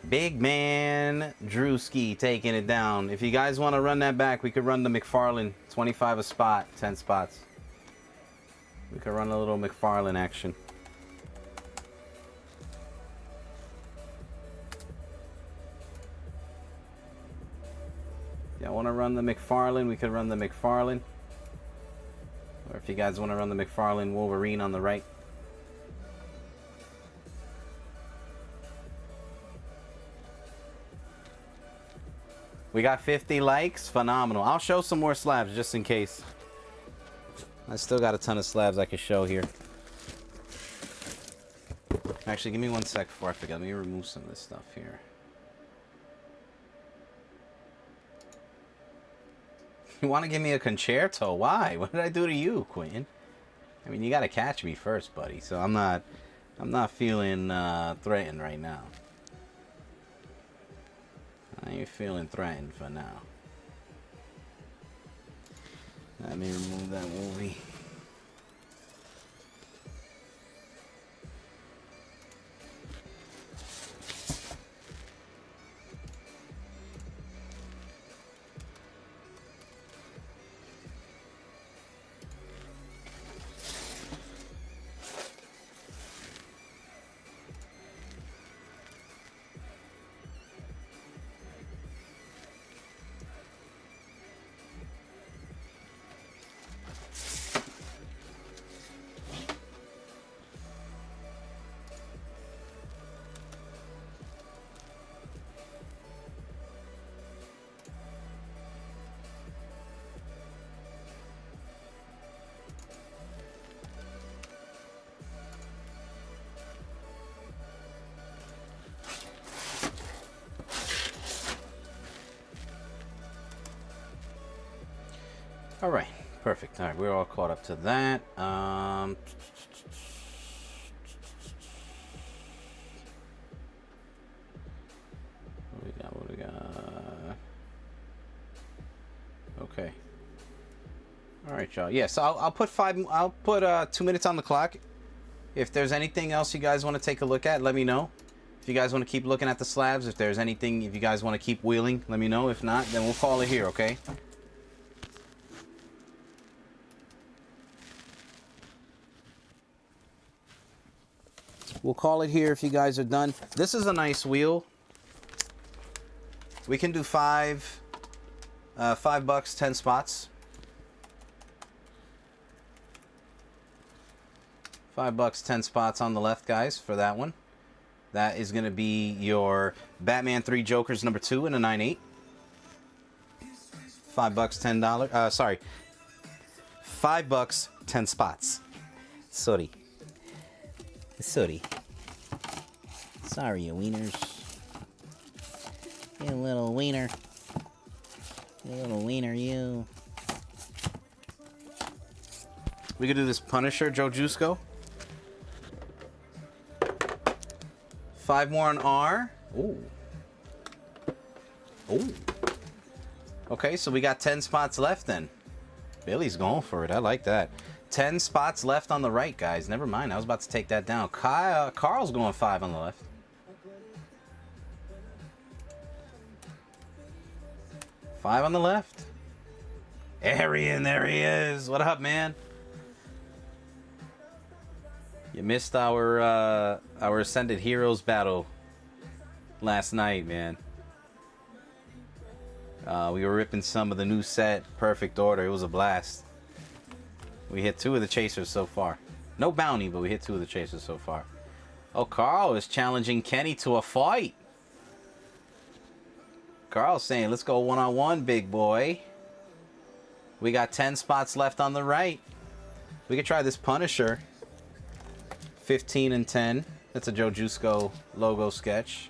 Big man Drewski taking it down. If you guys want to run that back, we could run the McFarlane 25 a spot, 10 spots. We could run a little McFarlane action. y'all want to run the McFarlane, we could run the McFarlane. Or if you guys want to run the McFarlane Wolverine on the right. We got 50 likes. Phenomenal. I'll show some more slabs just in case. I still got a ton of slabs I could show here. Actually, give me 1 sec before I forget. Let me remove some of this stuff here. You want to give me a concerto? Why? What did I do to you, Quentin? I mean, you got to catch me first, buddy. So I'm not feeling threatened right now. I ain't feeling threatened for now. Let me remove that movie. All right, perfect. All right, we're all caught up to that. What do we got? What do we got? Okay. All right, y'all. Yeah, so I'll put 2 minutes on the clock. If there's anything else you guys want to take a look at, let me know. If you guys want to keep looking at the slabs, if there's anything, if you guys want to keep wheeling, let me know. If not, then we'll call it here, okay? We'll call it here if you guys are done. This is a nice wheel. We can do $5, 10 spots. $5, 10 spots on the left, guys, for that one. That is going to be your Batman 3 Jokers number 2 in a 9/8. $5, $10. Sorry. $5, 10 spots. Sorry. Sorry, you wieners. You little wiener. You little wiener, you. We could do this Punisher, Joe Jusko. 5 more on R. Ooh. Ooh. Okay, so we got 10 spots left then. Billy's going for it. I like that. 10 spots left on the right, guys. Never mind. I was about to take that down. Carl's going 5 on the left. Five on the left. Arian, there he is. What up, man? You missed our Ascended Heroes battle last night, man. We were ripping some of the new set, Perfect Order. It was a blast. We hit 2 of the chasers so far. No bounty, but we hit 2 of the chasers so far. Oh, Carl is challenging Kenny to a fight. Carl's saying, let's go one-on-one, big boy. We got 10 spots left on the right. We could try this Punisher. 15 and 10. That's a Joe Jusko logo sketch.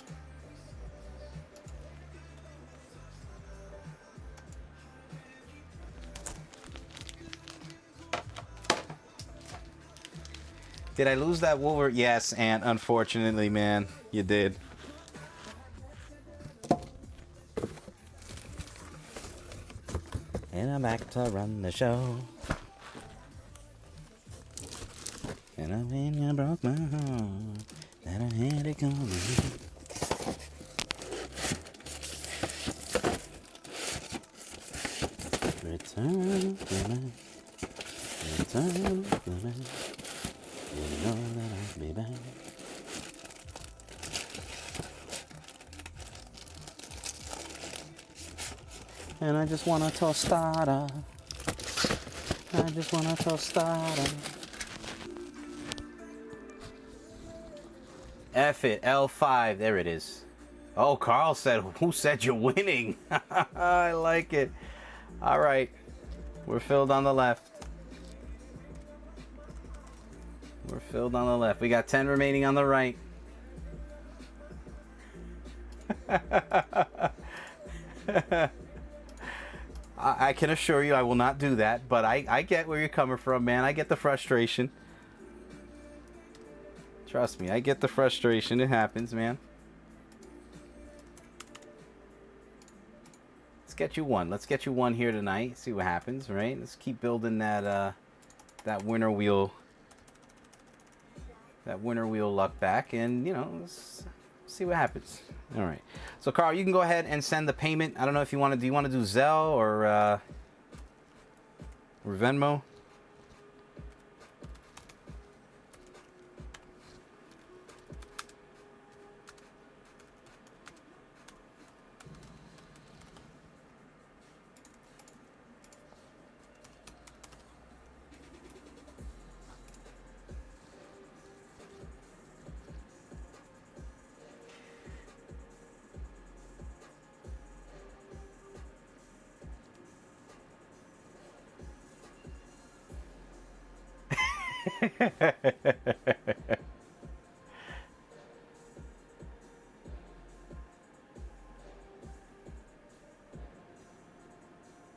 Did I lose that Wolverine? Yes, and unfortunately, man, you did. And I'm back to run the show. And I when you broke my heart, that I had it coming. Return to me. Return to me. You know that I'll be back. And I just want a tostada. I just want a tostada. F it, L5, there it is. Oh, Carl said, who said you're winning? I like it. All right, we're filled on the left. We're filled on the left. We got 10 remaining on the right. I can assure you I will not do that, but I get where you're coming from, man. I get the frustration. Trust me, I get the frustration. It happens, man. Let's get you one. Let's get you one here tonight. See what happens, right? Let's keep building that that winner wheel luck back, and you know, let's see what happens. All right. So Carl, you can go ahead and send the payment. I don't know if you want to. Do you want to do Zelle or Venmo?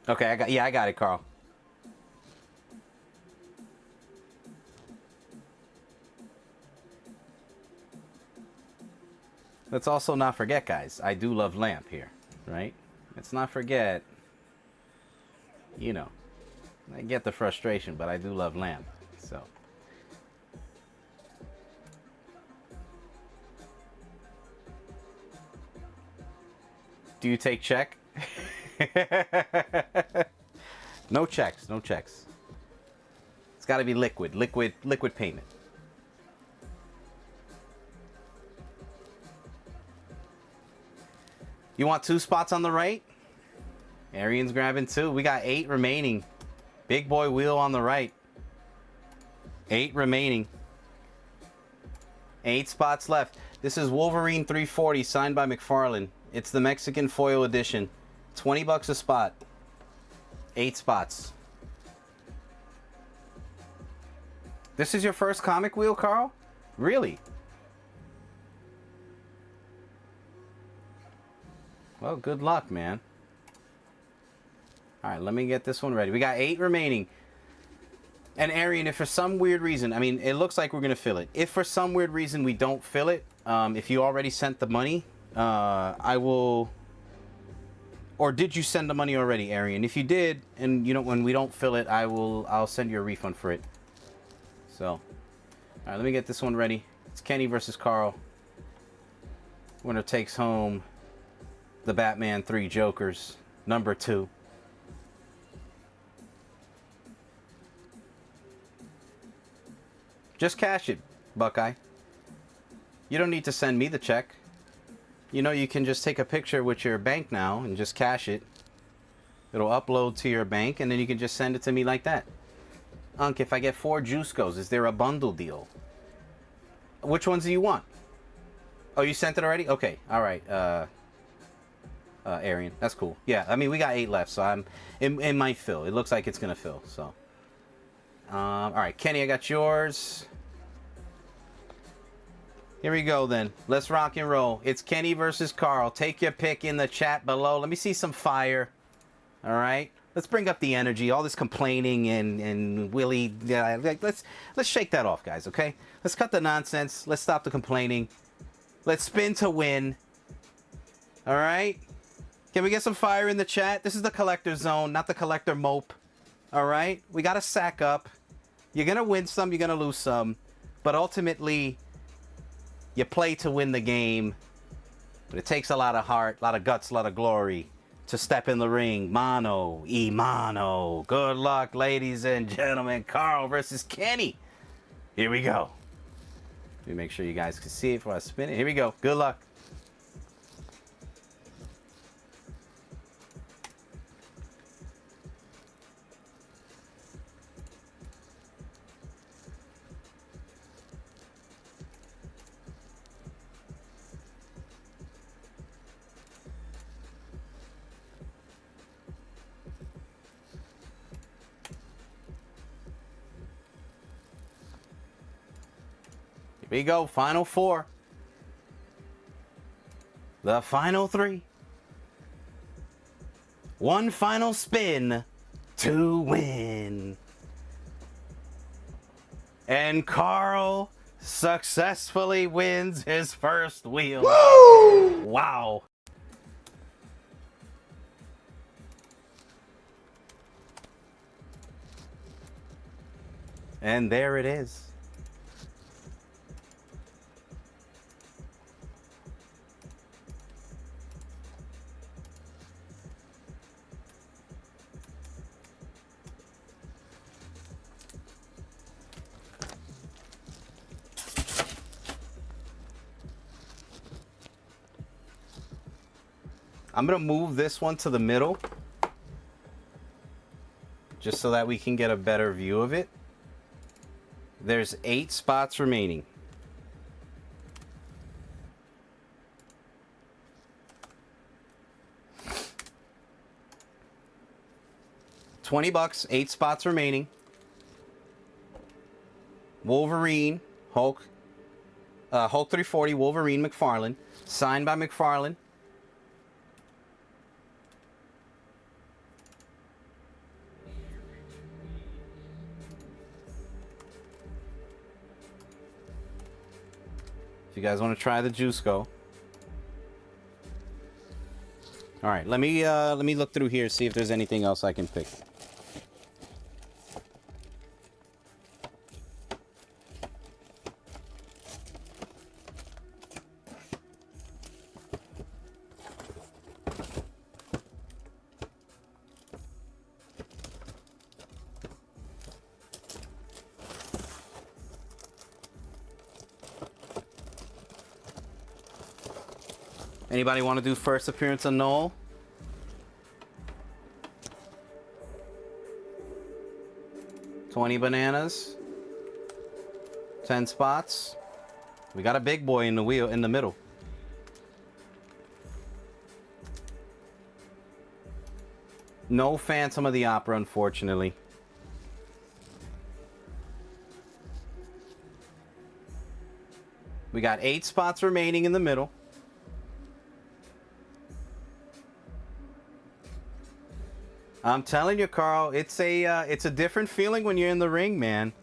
Okay, I got it, Carl. Let's also not forget, guys, I do love lamp here, right? Let's not forget, you know, I get the frustration, but I do love lamp, so. Do you take check? No checks, no checks. It's got to be liquid payment. You want 2 spots on the right? Arian's grabbing 2. We got 8 remaining. Big boy wheel on the right. 8 remaining. 8 spots left. This is Wolverine 340 signed by McFarlane. It's the Mexican foil edition. $20 a spot. 8 spots. This is your first comic wheel, Carl? Really? Well, good luck, man. All right, let me get this one ready. We got 8 remaining. And Arian, if for some weird reason, I mean, it looks like we're going to fill it. If for some weird reason we don't fill it, if you already sent the money, I will... Or did you send the money already, Arian? If you did, and you know, when we don't fill it, I'll send you a refund for it. So, all right, let me get this one ready. It's Kenny versus Carl. Winner takes home the Batman 3 Jokers, number 2. Just cash it, Buckeye. You don't need to send me the check. You know, you can just take a picture with your bank now and just cash it. It'll upload to your bank, and then you can just send it to me like that. Unc, if I get 4 Juicos, is there a bundle deal? Which ones do you want? Oh, you sent it already? Okay, all right. Arian, that's cool. Yeah, I mean, we got 8 left, so it might fill. It looks like it's gonna fill. So, all right, Kenny, I got yours. Here we go then. Let's rock and roll. It's Kenny versus Carl. Take your pick in the chat below. Let me see some fire. All right. Let's bring up the energy. All this complaining and Willie. Yeah, let's shake that off, guys. Okay. Let's cut the nonsense. Let's stop the complaining. Let's spin to win. All right. Can we get some fire in the chat? This is the collector zone, not the collector mope. All right. We got to sack up. You're gonna win some. You're gonna lose some. But ultimately, you play to win the game, but it takes a lot of heart, a lot of guts, a lot of glory to step in the ring. Mano y mano. Good luck, ladies and gentlemen. Carl versus Kenny. Here we go. Let me make sure you guys can see it before I spin it. Here we go. Good luck. we go. Final four. The final three. One final spin to win. And Carl successfully wins his first wheel. Woo! Wow. And there it is. I'm going to move this one to the middle just so that we can get a better view of it. There's 8 spots remaining. $20, 8 spots remaining. Wolverine, Hulk 340, Wolverine McFarlane, signed by McFarlane. If you guys want to try the Juice Go. All right, let me look through here, see if there's anything else I can pick. Anybody want to do first appearance on Noel? $20 bananas. 10 spots. We got a big boy in the wheel in the middle. No Phantom of the Opera, unfortunately. We got 8 spots remaining in the middle. I'm telling you, Carl, it's a different feeling when you're in the ring, man.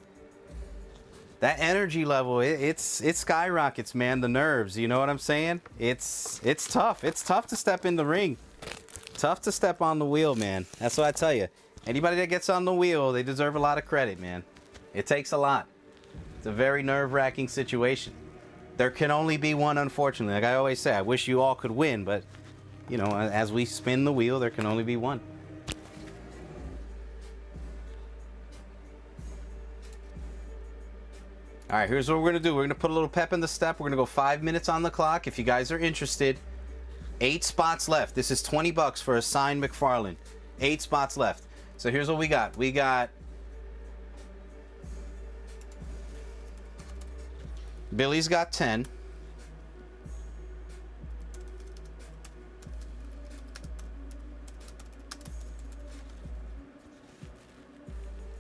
That energy level, it skyrockets, man. The nerves, you know what I'm saying? It's tough. It's tough to step in the ring. Tough to step on the wheel, man. That's what I tell you. Anybody that gets on the wheel, they deserve a lot of credit, man. It takes a lot. It's a very nerve-wracking situation. There can only be one, unfortunately. Like I always say, I wish you all could win, but, you know, as we spin the wheel, there can only be one. All right, here's what we're going to do. We're going to put a little pep in the step. We're going to go 5 minutes on the clock. If you guys are interested, 8 spots left. This is $20 for a signed McFarlane. 8 spots left. So here's what we got. We got Billy's got 10.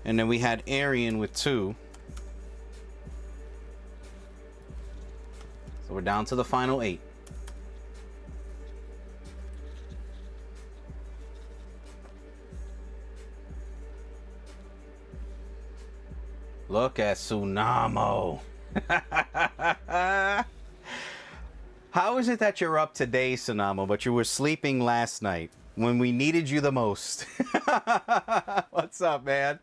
And then we had Arian with 2. So we're down to the final 8. Look at Tsunamo. How is it that you're up today, Tsunamo, but you were sleeping last night when we needed you the most? What's up, man?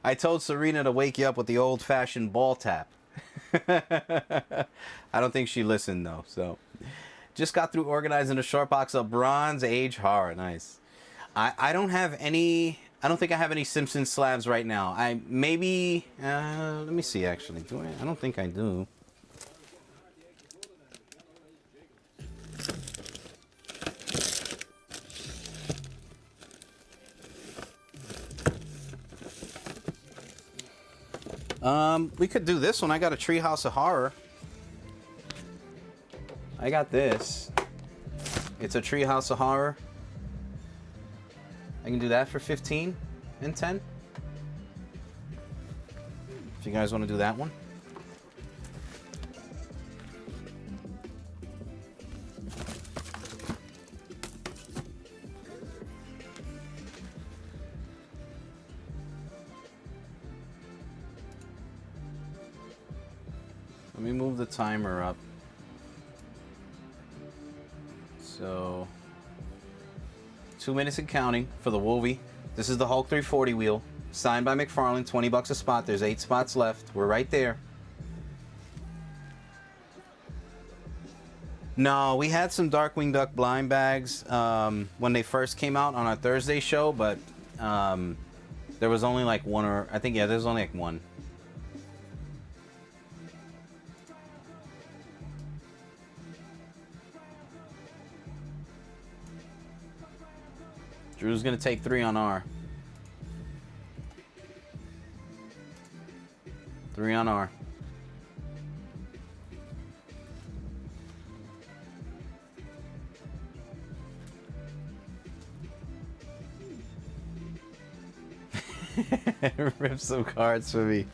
I told Serena to wake you up with the old-fashioned ball tap. I don't think she listened, though. So, just got through organizing a short box of Bronze Age horror. Nice. I don't have any. I don't think I have any Simpsons slabs right now. I maybe. Let me see. Actually, do I? I don't think I do. We could do this one. I got a Treehouse of Horror. I got this. It's a Treehouse of Horror. I can do that for 15 and 10. if you guys want to do that one. Let me move the timer up. So, 2 minutes and counting for the Wolvie. This is the Hulk 340 wheel. Signed by McFarlane, 20 bucks a spot. There's 8 spots left. We're right there. No, we had some Darkwing Duck blind bags when they first came out on our Thursday show, but there was only like one, or I think, yeah, there's only like one. Drew's gonna take 3 on R. 3 on R. Rip some cards for me.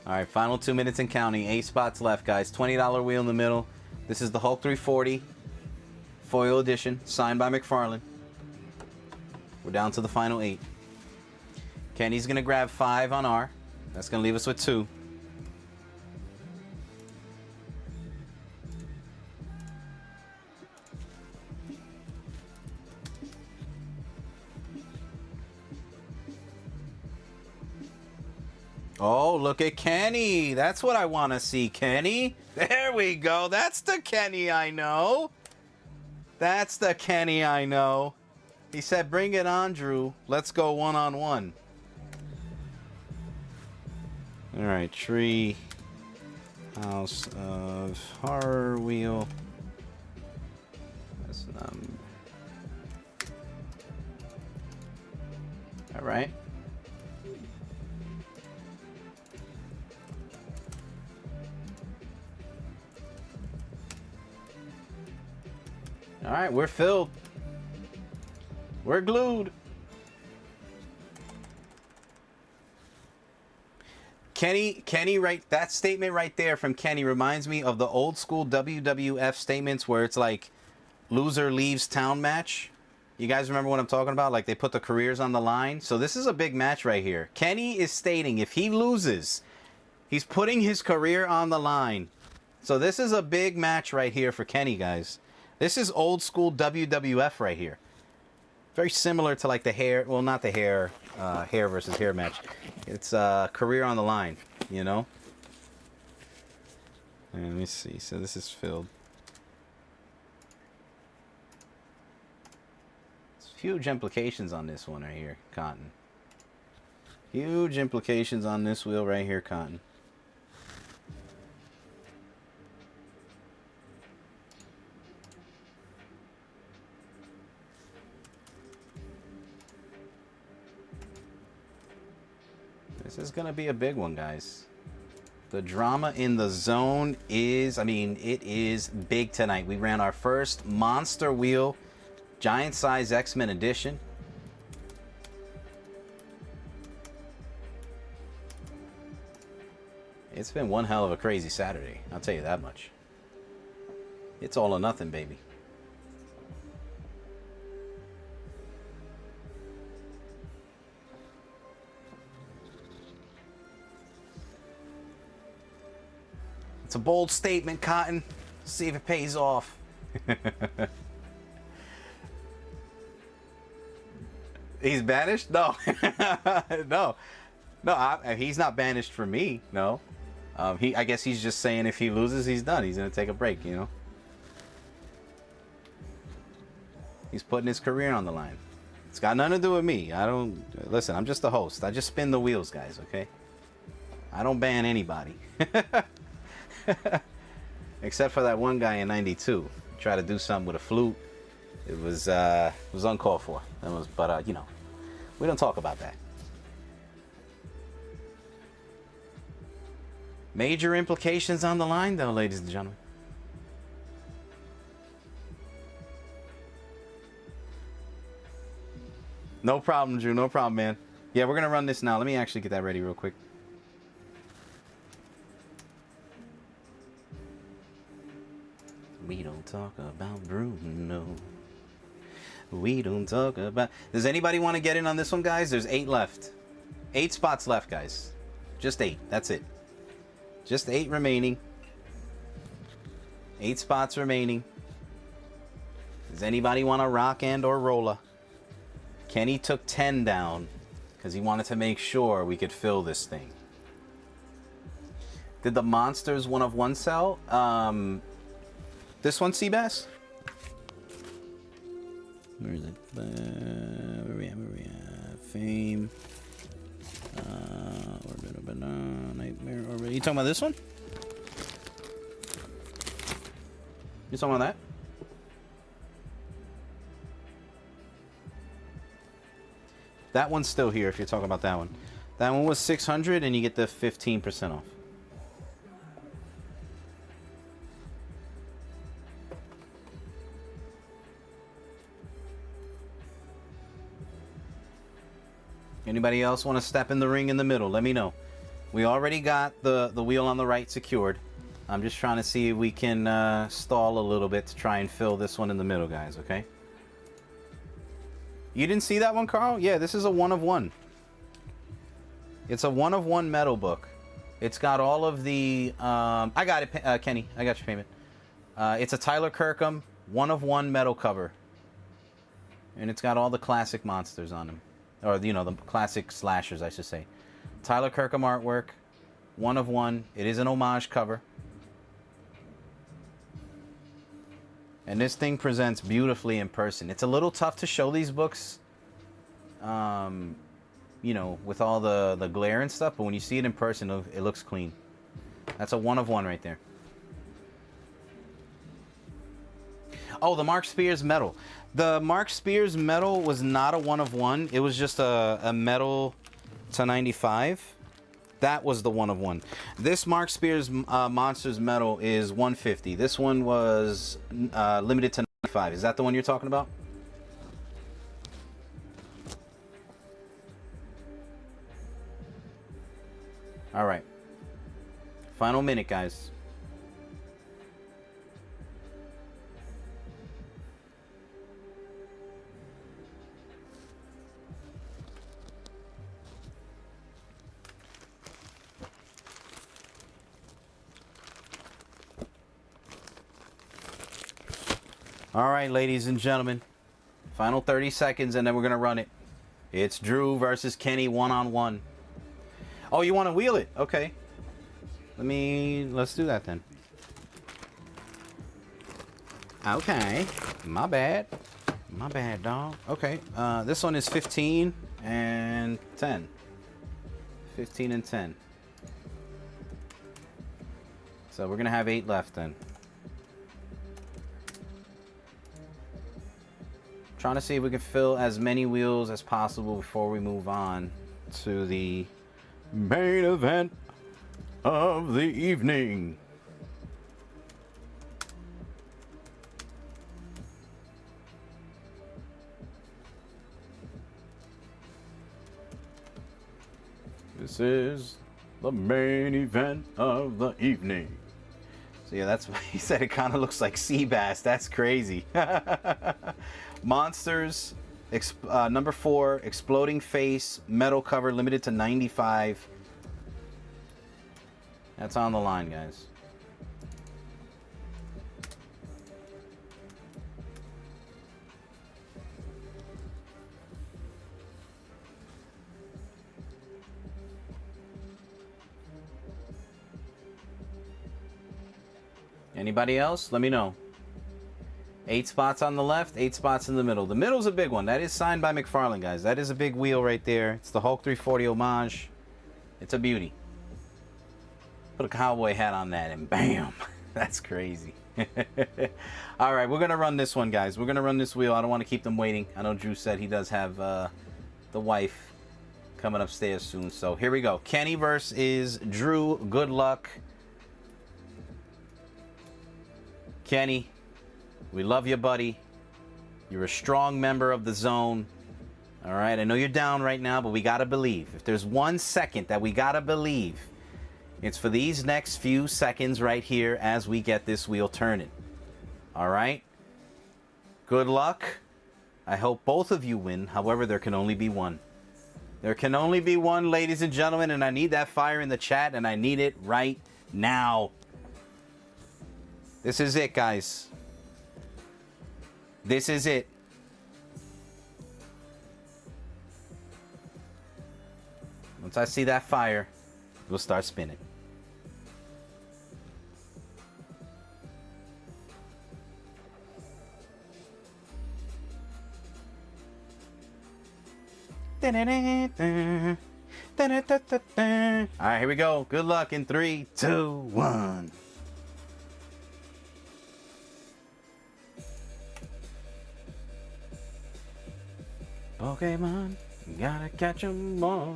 All right, final 2 minutes and counting. 8 spots left, guys. $20 wheel in the middle. This is the Hulk 340 foil edition, signed by McFarlane. We're down to the final 8. Kenny's gonna grab 5 on R. That's gonna leave us with 2. Oh, look at Kenny. That's what I want to see, Kenny. There we go. That's the Kenny I know. That's the Kenny I know. He said, bring it on, Drew. Let's go one-on-one. All right, Tree House of Horror wheel. That's all right. All right, we're filled. We're glued. Kenny, that statement right there from Kenny reminds me of the old school WWF statements where it's like loser leaves town match. You guys remember what I'm talking about? Like they put the careers on the line. So this is a big match right here. Kenny is stating if he loses, he's putting his career on the line. So this is a big match right here for Kenny, guys. This is old school WWF right here. Very similar to like the hair, well, not the hair versus hair match. It's career on the line, you know? And let me see. So this is filled. There's huge implications on this one right here, Cotton. Huge implications on this wheel right here, Cotton. This is going to be a big one, guys. The drama in the zone is, I mean, it is big tonight. We ran our first monster wheel, giant size X-Men edition. It's been one hell of a crazy Saturday. I'll tell you that much. It's all or nothing, baby. It's a bold statement, Cotton. See if it pays off. He's banished? No. No, he's not banished for me. No. I guess he's just saying if he loses, he's done. He's going to take a break, you know. He's putting his career on the line. It's got nothing to do with me. Listen, I'm just the host. I just spin the wheels, guys, okay? I don't ban anybody. Except for that one guy in '92, tried to do something with a flute. It was uncalled for. But you know, we don't talk about that. Major implications on the line, though, ladies and gentlemen. No problem, Drew. No problem, man. Yeah, we're gonna run this now. Let me actually get that ready real quick. We don't talk about Bruno. We don't talk about... Does anybody want to get in on this one, guys? There's 8 left. 8 spots left, guys. Just 8. That's it. Just 8 remaining. 8 spots remaining. Does anybody want to rock and or rolla? Kenny took 10 down because he wanted to make sure we could fill this thing. Did the monsters 1 of 1 sell? This one, Seabass? Where is it? Where we at? Fame. Orbit, Nightmare Orbit. You talking about this one? You talking about that? That one's still here if you're talking about that one. That one was 600 and you get the 15% off. Anybody else want to step in the ring in the middle? Let me know. We already got the wheel on the right secured. I'm just trying to see if we can stall a little bit to try and fill this one in the middle, guys, okay? You didn't see that one, Carl? Yeah, this is a 1 of 1. It's a 1 of 1 metal book. It's got all of the... I got it, Kenny. I got your payment. It's a Tyler Kirkham 1 of 1 metal cover. And it's got all the classic monsters on them. Or, you know, the classic slashers, I should say. Tyler Kirkham artwork. 1 of 1. It is an homage cover. And this thing presents beautifully in person. It's a little tough to show these books, you know, with all the glare and stuff. But when you see it in person, it looks clean. That's a 1 of 1 right there. Oh, the Mark Spears medal. The Mark Spears medal was not a 1 of 1. It was just a medal to 95. That was the 1 of 1. This Mark Spears Monsters medal is 150. This one was limited to 95. Is that the one you're talking about? All right. Final minute, guys. All right, ladies and gentlemen, final 30 seconds and then we're going to run it. It's Drew versus Kenny one-on-one. Oh, you want to wheel it? Okay. Let's do that then. Okay. My bad. My bad, dog. Okay. This one is 15 and 10. 15 and 10. So we're going to have 8 left then. Trying to see if we can fill as many wheels as possible before we move on to the main event of the evening. This is the main event of the evening. So yeah, that's what he said. It kind of looks like Seabass. That's crazy. Monsters, number 4, Exploding Face, metal cover, limited to 95. That's on the line, guys. Anybody else? Let me know. 8 spots on the left, 8 spots in the middle. The middle's a big one. That is signed by McFarlane, guys. That is a big wheel right there. It's the Hulk 340 homage. It's a beauty. Put a cowboy hat on that and bam. That's crazy. All right, we're going to run this one, guys. We're going to run this wheel. I don't want to keep them waiting. I know Drew said he does have the wife coming upstairs soon. So here we go. Kenny versus Drew. Good luck. Kenny, we love you, buddy. You're a strong member of the zone. All right, I know you're down right now, but we got to believe. If there's 1 second that we got to believe, it's for these next few seconds right here as we get this wheel turning. All right? Good luck. I hope both of you win. However, there can only be one. There can only be one, ladies and gentlemen, and I need that fire in the chat, and I need it right now. This is it, guys. This is it. Once I see that fire, we'll start spinning. All right, here we go. Good luck in 3, 2, 1. Pokemon, gotta catch 'em all.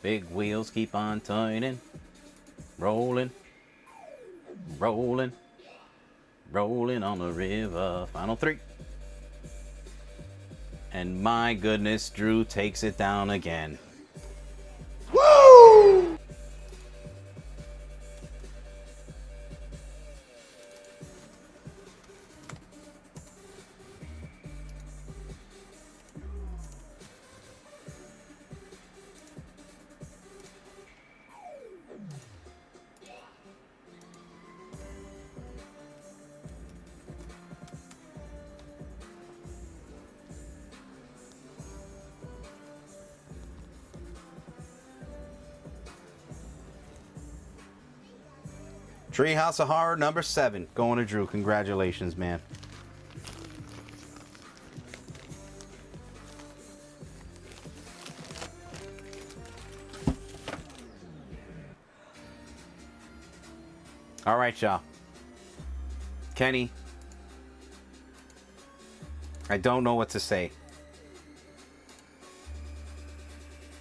Big wheels keep on turning, rolling, rolling, rolling on the river. Final 3. And my goodness, Drew takes it down again. Woo! Treehouse of Horror number 7. Going to Drew. Congratulations, man. All right, y'all. Kenny, I don't know what to say.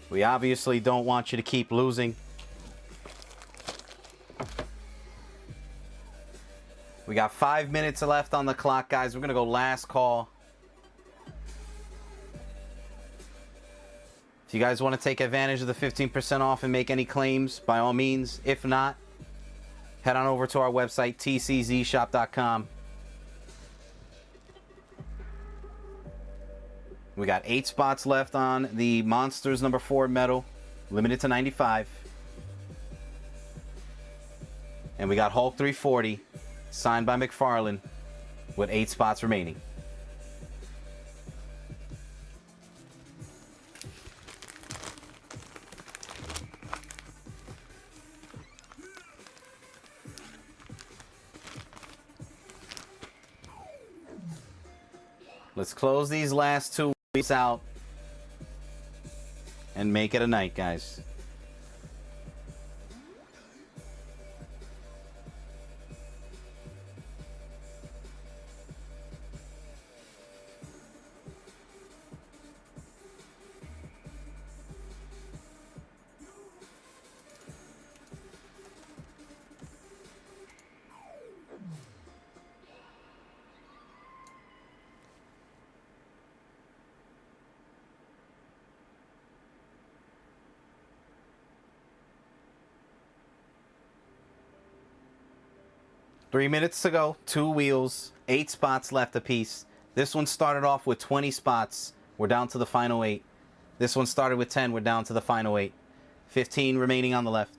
We obviously don't want you to keep losing. We got 5 minutes left on the clock, guys. We're going to go last call. If you guys want to take advantage of the 15% off and make any claims, by all means. If not, head on over to our website, tczshop.com. We got 8 spots left on the Monsters number 4 medal, limited to 95. And we got Hulk 340. Signed by McFarlane with 8 spots remaining. Let's close these last 2 weeks out and make it a night, guys. Three minutes to go, 2 wheels, 8 spots left apiece. This one started off with 20 spots. We're down to the final 8. This one started with 10. We're down to the final 8. 15 remaining on the left.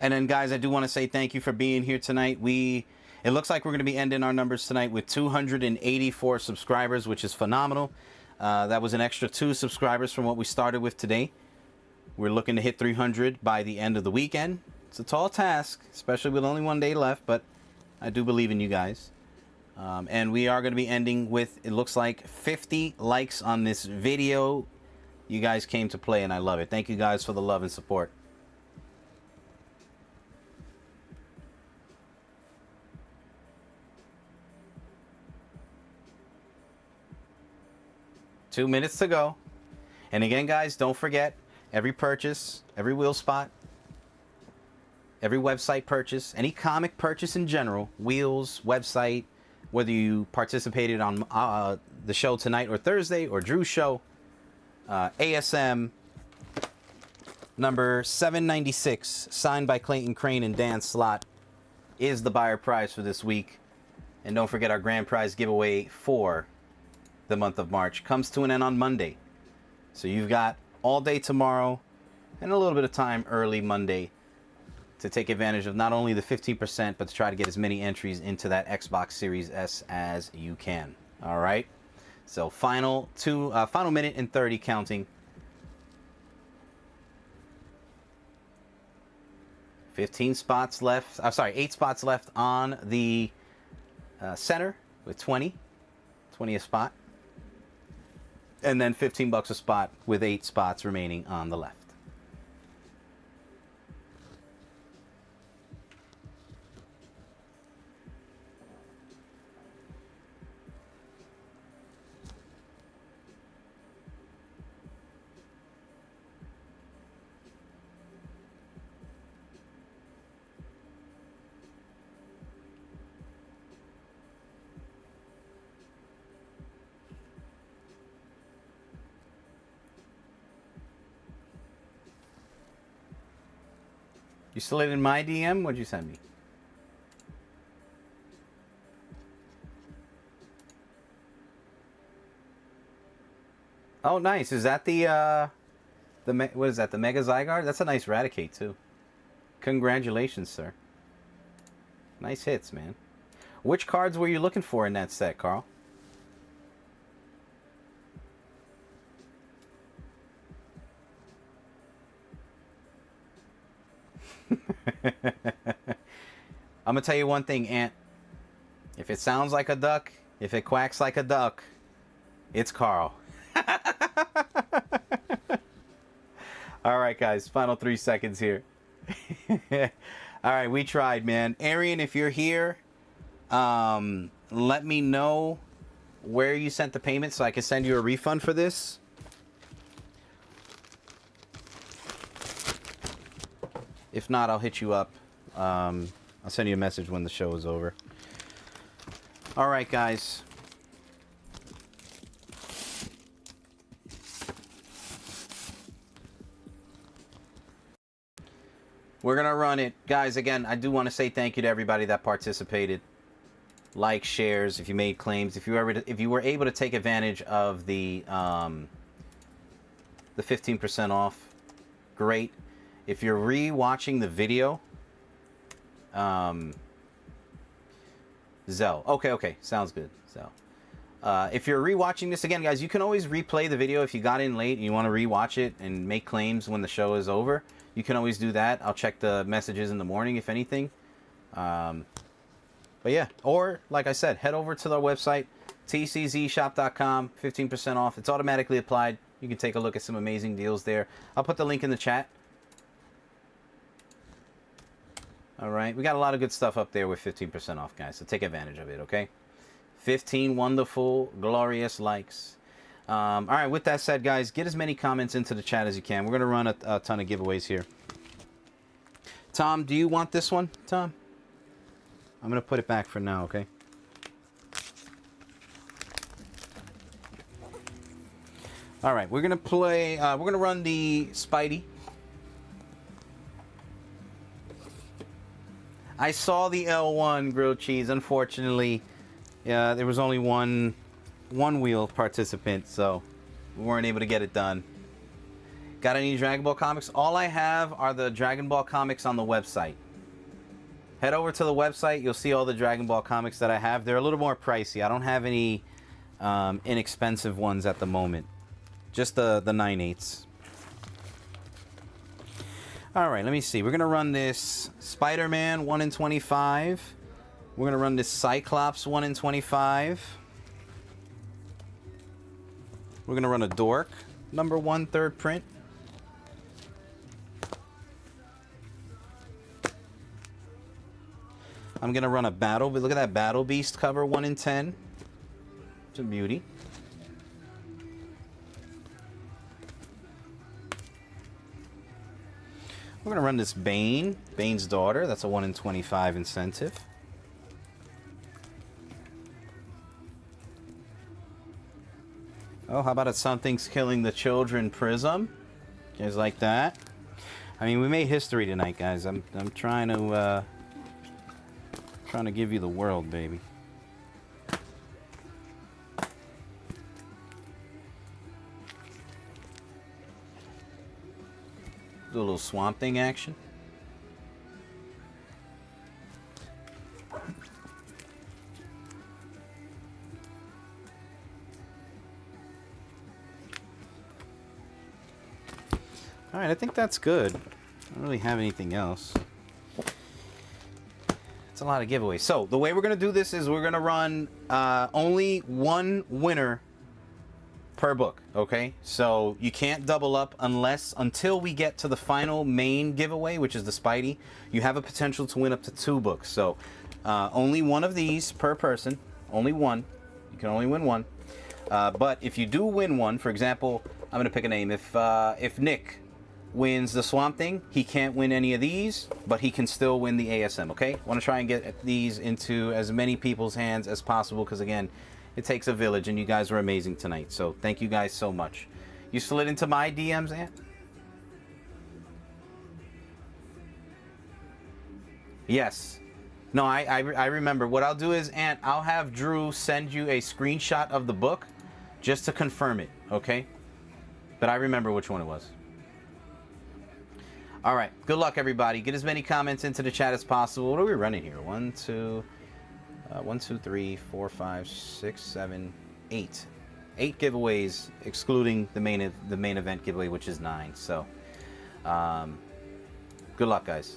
And then, guys, I do want to say thank you for being here tonight. It looks like we're going to be ending our numbers tonight with 284 subscribers, which is phenomenal. That was an extra 2 subscribers from what we started with today. We're looking to hit 300 by the end of the weekend. It's a tall task, especially with only 1 day left, but I do believe in you guys. And we are going to be ending with, it looks like, 50 likes on this video. You guys came to play, and I love it. Thank you guys for the love and support. 2 minutes to go. And again, guys, don't forget, every purchase, every wheel spot, every website purchase, any comic purchase in general, wheels, website, whether you participated on the show tonight or Thursday or Drew's show, ASM number 796, signed by Clayton Crane and Dan Slott, is the buyer prize for this week. And don't forget, our grand prize giveaway for the month of March comes to an end on Monday. So you've got all day tomorrow and a little bit of time early Monday to take advantage of not only the 15%, but to try to get as many entries into that Xbox Series S as you can. All right. So final minute and 30 counting. 15 spots left. I'm sorry, 8 spots left on the center with 20 a spot. And then $15 a spot with 8 spots remaining on the left. You slid in my DM? What'd you send me? Oh, nice. Is that what is that? The Mega Zygarde? That's a nice Raticate too. Congratulations, sir. Nice hits, man. Which cards were you looking for in that set, Carl? I'm gonna tell you one thing, Ant. If it sounds like a duck, if it quacks like a duck, it's Carl. All right, guys. Final 3 seconds here. All right, we tried, man. Arian, if you're here, let me know where you sent the payment so I can send you a refund for this. If not, I'll hit you up. I'll send you a message when the show is over. All right, guys. We're going to run it. Guys, again, I do want to say thank you to everybody that participated. Like, shares, if you made claims. If you were able to take advantage of the 15% off, great. If you're re-watching the video, Zell. Okay, sounds good. Zell. If you're re-watching this again, guys, you can always replay the video if you got in late and you want to re-watch it and make claims when the show is over. You can always do that. I'll check the messages in the morning, if anything. But yeah, or like I said, head over to our website, tczshop.com, 15% off. It's automatically applied. You can take a look at some amazing deals there. I'll put the link in the chat. All right, we got a lot of good stuff up there with 15% off, guys, so take advantage of it, okay? 15 wonderful, glorious likes. All right, with that said, guys, get as many comments into the chat as you can. We're going to run a ton of giveaways here. Tom, do you want this one, Tom? I'm going to put it back for now, okay? All right, we're going to play, we're going to run the Spidey. I saw the L1 grilled cheese. Unfortunately, there was only one wheel participant, so we weren't able to get it done. Got any Dragon Ball comics? All I have are the Dragon Ball comics on the website. Head over to the website. You'll see all the Dragon Ball comics that I have. They're a little more pricey. I don't have any inexpensive ones at the moment. Just the 9/8s. All right, let me see. We're going to run this Spider-Man 1 in 25. We're going to run this Cyclops 1 in 25. We're going to run a Dork number 1 third print. I'm going to run a Battle, but look at that Battle Beast cover 1 in 10. It's a beauty. We're going to run this Bane. Bane's daughter. That's a 1 in 25 incentive. Oh, how about it? Something's Killing the Children Prism? You guys like that? I mean, we made history tonight, guys. I'm trying to give you the world, baby. Do a little Swamp Thing action. All right, I think that's good. I don't really have anything else. It's a lot of giveaways. So the way we're gonna do this is we're gonna run only one winner per book. Okay, so you can't double up until we get to the final main giveaway, which is the Spidey. You have a potential to win up to 2 books. So only one of these per person. Only one. You can only win one. But if you do win one, for example, I'm gonna pick a name. If Nick wins the Swamp Thing, he can't win any of these, but he can still win the ASM, okay? Want to try and get these into as many people's hands as possible, because again, it takes a village, and you guys were amazing tonight, so thank you guys so much. You slid into my DMs, Ant? Yes. No, I remember. What I'll do is, Ant, I'll have Drew send you a screenshot of the book just to confirm it, okay? But I remember which one it was. All right, good luck, everybody. Get as many comments into the chat as possible. What are we running here? 1, 2, 3, 4, 5, 6, 7, 8. 8 giveaways, excluding the main event giveaway, which is 9. So, good luck, guys.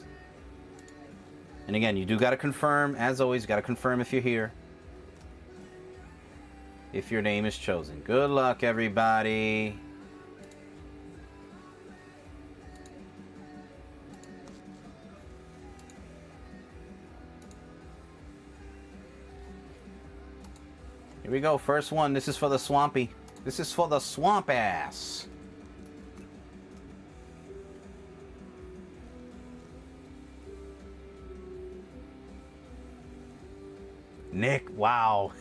And again, you do got to confirm, as always, got to confirm if you're here, if your name is chosen. Good luck, everybody. Here we go, first one. This is for the Swampy. This is for the Swamp Ass. Nick, wow.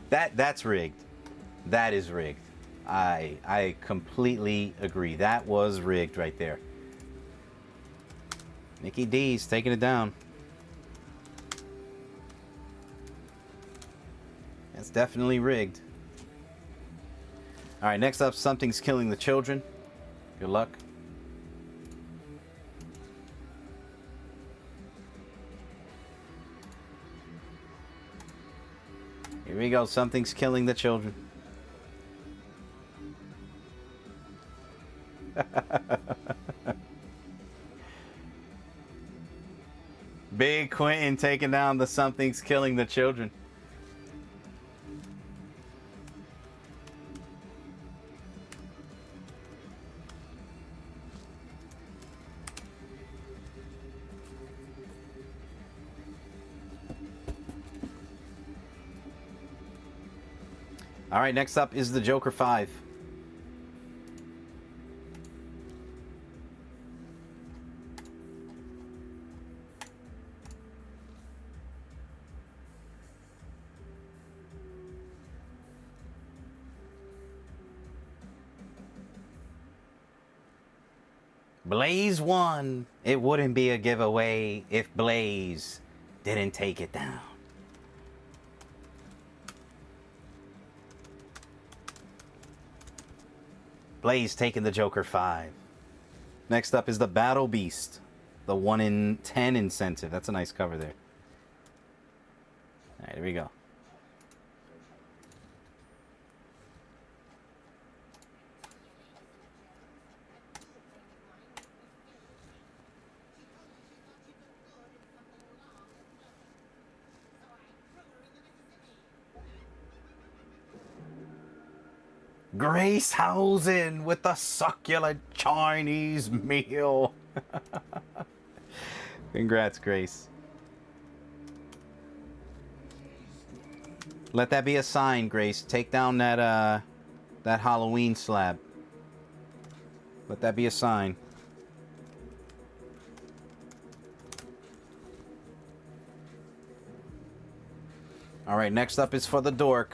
That's rigged. That is rigged. I completely agree. That was rigged right there. Nicky D's taking it down. That's definitely rigged. All right, next up, Something's Killing the Children. Good luck. Here we go. Something's Killing the Children. Big Quentin taking down the Something's Killing the Children. All right, next up is the Joker 5. Blaze won. It wouldn't be a giveaway if Blaze didn't take it down. Blaze taking the Joker 5. Next up is the Battle Beast. The 1 in 10 incentive. That's a nice cover there. Alright, here we go. Grace Hausen with the succulent Chinese meal. Congrats, Grace. Let that be a sign, Grace. Take down that that Halloween slab. Let that be a sign. All right, next up is for the dork.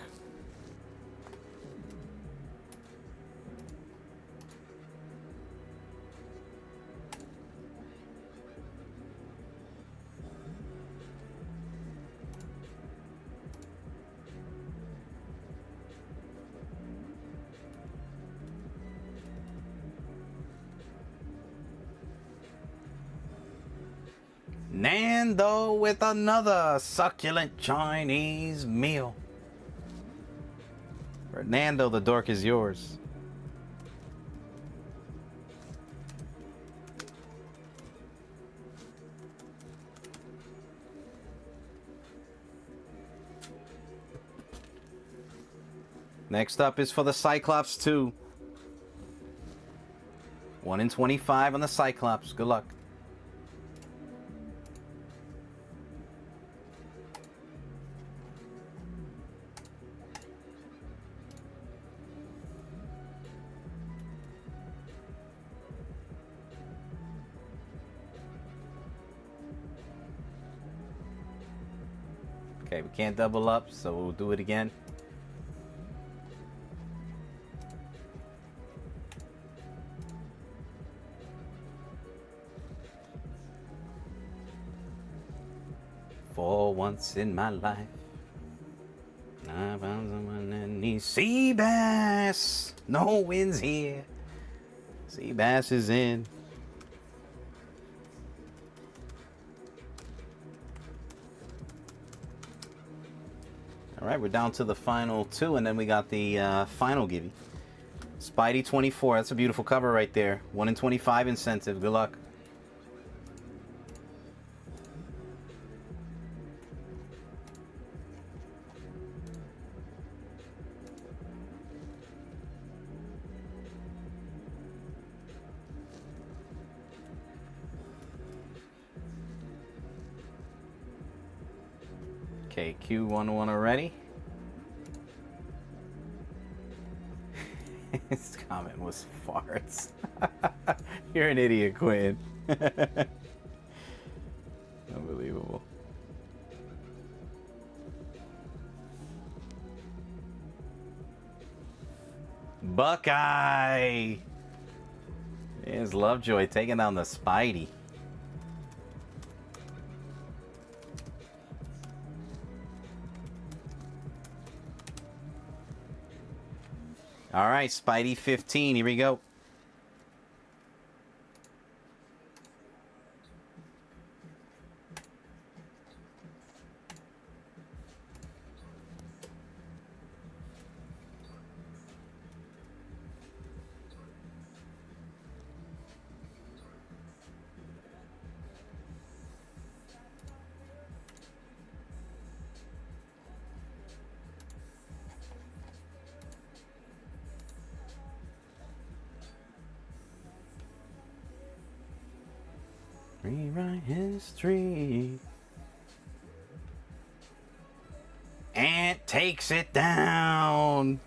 Nando with another succulent Chinese meal. Nando, the dork is yours. Next up is for the Cyclops 2. 1 in 25 on the Cyclops. Good luck. Okay, we can't double up, so we'll do it again. For once in my life, I found someone that needs sea bass. No wins here. Sea bass is in. All right, we're down to the final 2, and then we got the final givey. Spidey 24. That's a beautiful cover right there. 1 in 25 incentive. Good luck. Okay, Q11 already. His comment was farts. You're an idiot, Quinn. Unbelievable. Buckeye! There's Lovejoy taking down the Spidey. All right, Spidey 15. Here we go. Rewrite history. Ant takes it down.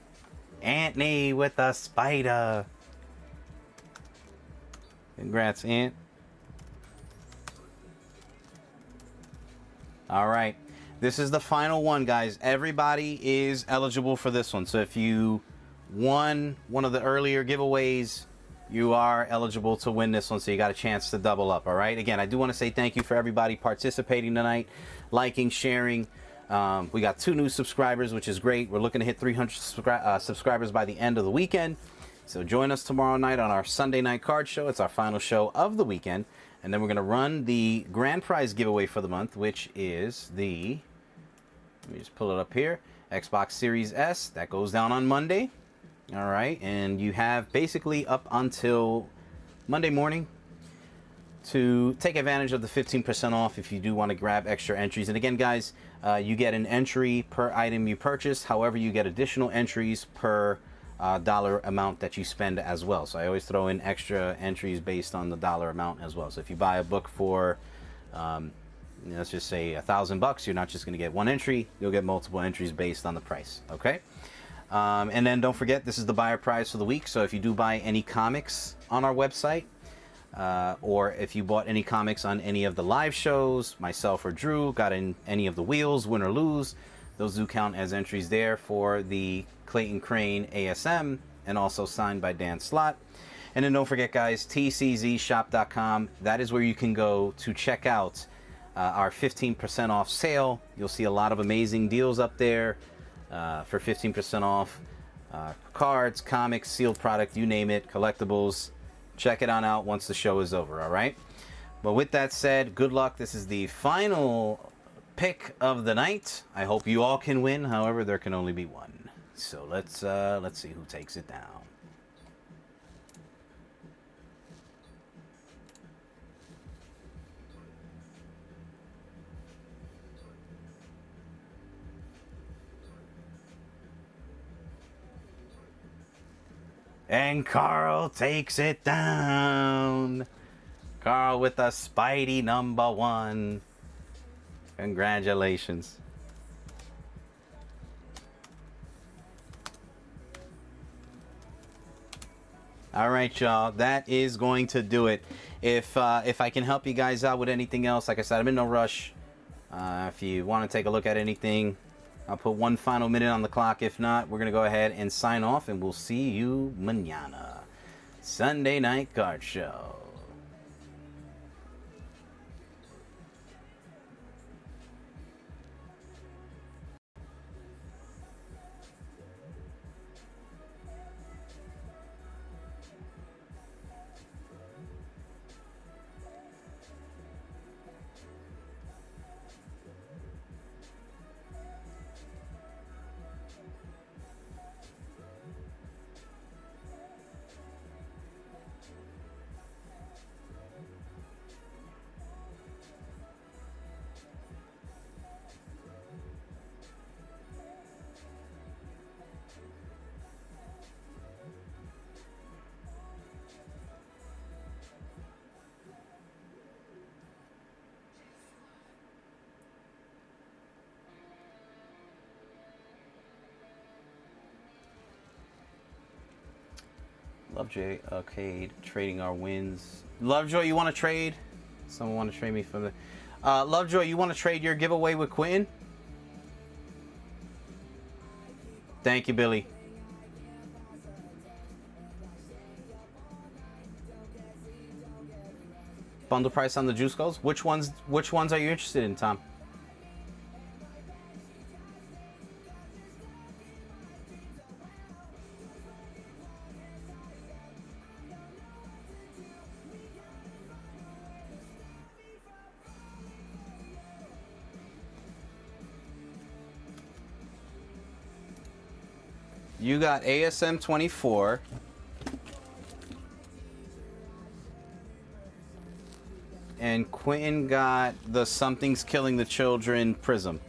Antony with a spider. Congrats, Ant. All right. This is the final one, guys. Everybody is eligible for this one. So if you won one of the earlier giveaways, you are eligible to win this one, so you got a chance to double up. All right, again, I do want to say thank you for everybody participating tonight, liking, sharing. We got 2 new subscribers, which is great. We're looking to hit 300 subscribers by the end of the weekend, so join us tomorrow night on our Sunday night card show. It's our final show of the weekend, and then we're going to run the grand prize giveaway for the month, which is the, let me just pull it up here, Xbox Series S. That goes down on Monday. All right, and you have basically up until Monday morning to take advantage of the 15% off if you do want to grab extra entries. And again, guys, you get an entry per item you purchase. However, you get additional entries per dollar amount that you spend as well. So I always throw in extra entries based on the dollar amount as well. So if you buy a book for, let's just say $1,000, you're not just going to get one entry. You'll get multiple entries based on the price. Okay. And then don't forget, this is the buyer prize for the week. So if you do buy any comics on our website, or if you bought any comics on any of the live shows, myself or Drew got in any of the wheels, win or lose, Those do count as entries there for the Clayton Crane ASM, and also signed by Dan Slott. And then don't forget, guys, tczshop.com. That is where you can go to check out our 15% off sale. You'll see a lot of amazing deals up there for 15% off. Cards, comics, sealed product, you name it, collectibles. Check it on out once the show is over, all right? But with that said, good luck. This is the final pick of the night. I hope you all can win. However, there can only be one. So let's see who takes it down. And Carl takes it down. Carl with a Spidey #1. Congratulations. All right, y'all. That is going to do it. If I can help you guys out with anything else, like I said, I'm in no rush. If you want to take a look at anything, I'll put one final minute on the clock. If not, we're going to go ahead and sign off, and we'll see you mañana. Sunday Night Card Show. Lovejoy Arcade trading our wins. Lovejoy, you want to trade? Someone want to trade me from the... Lovejoy, you want to trade your giveaway with Quentin? Thank you, Billy. Bundle price on the Juice Skulls? Which ones are you interested in, Tom? You got ASM 24. And Quentin got the Something's Killing the Children Prism.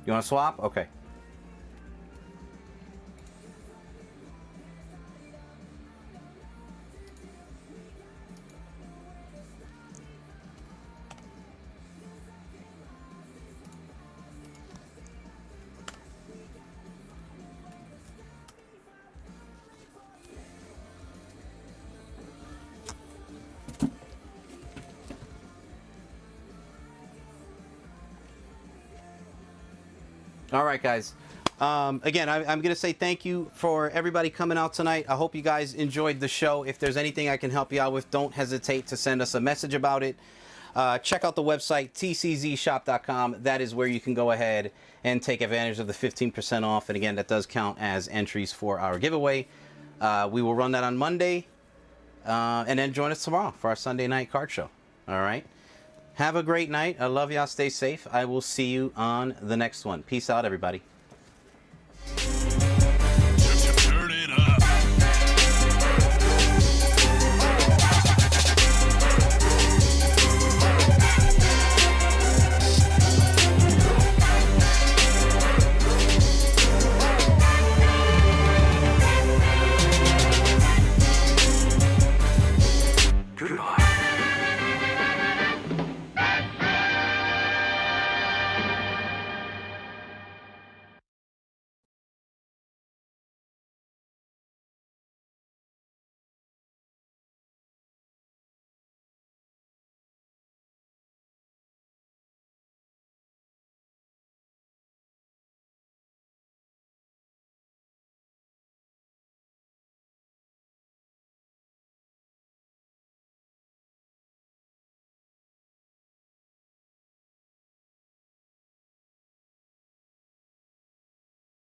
You want to swap? Okay. All right, guys. Again, I'm going to say thank you for everybody coming out tonight. I hope you guys enjoyed the show. If there's anything I can help you out with, don't hesitate to send us a message about it. Check out the website, tczshop.com. That is where you can go ahead and take advantage of the 15% off. And again, that does count as entries for our giveaway. We will run that on Monday. And then join us tomorrow for our Sunday night card show. All right. Have a great night. I love y'all. Stay safe. I will see you on the next one. Peace out, everybody.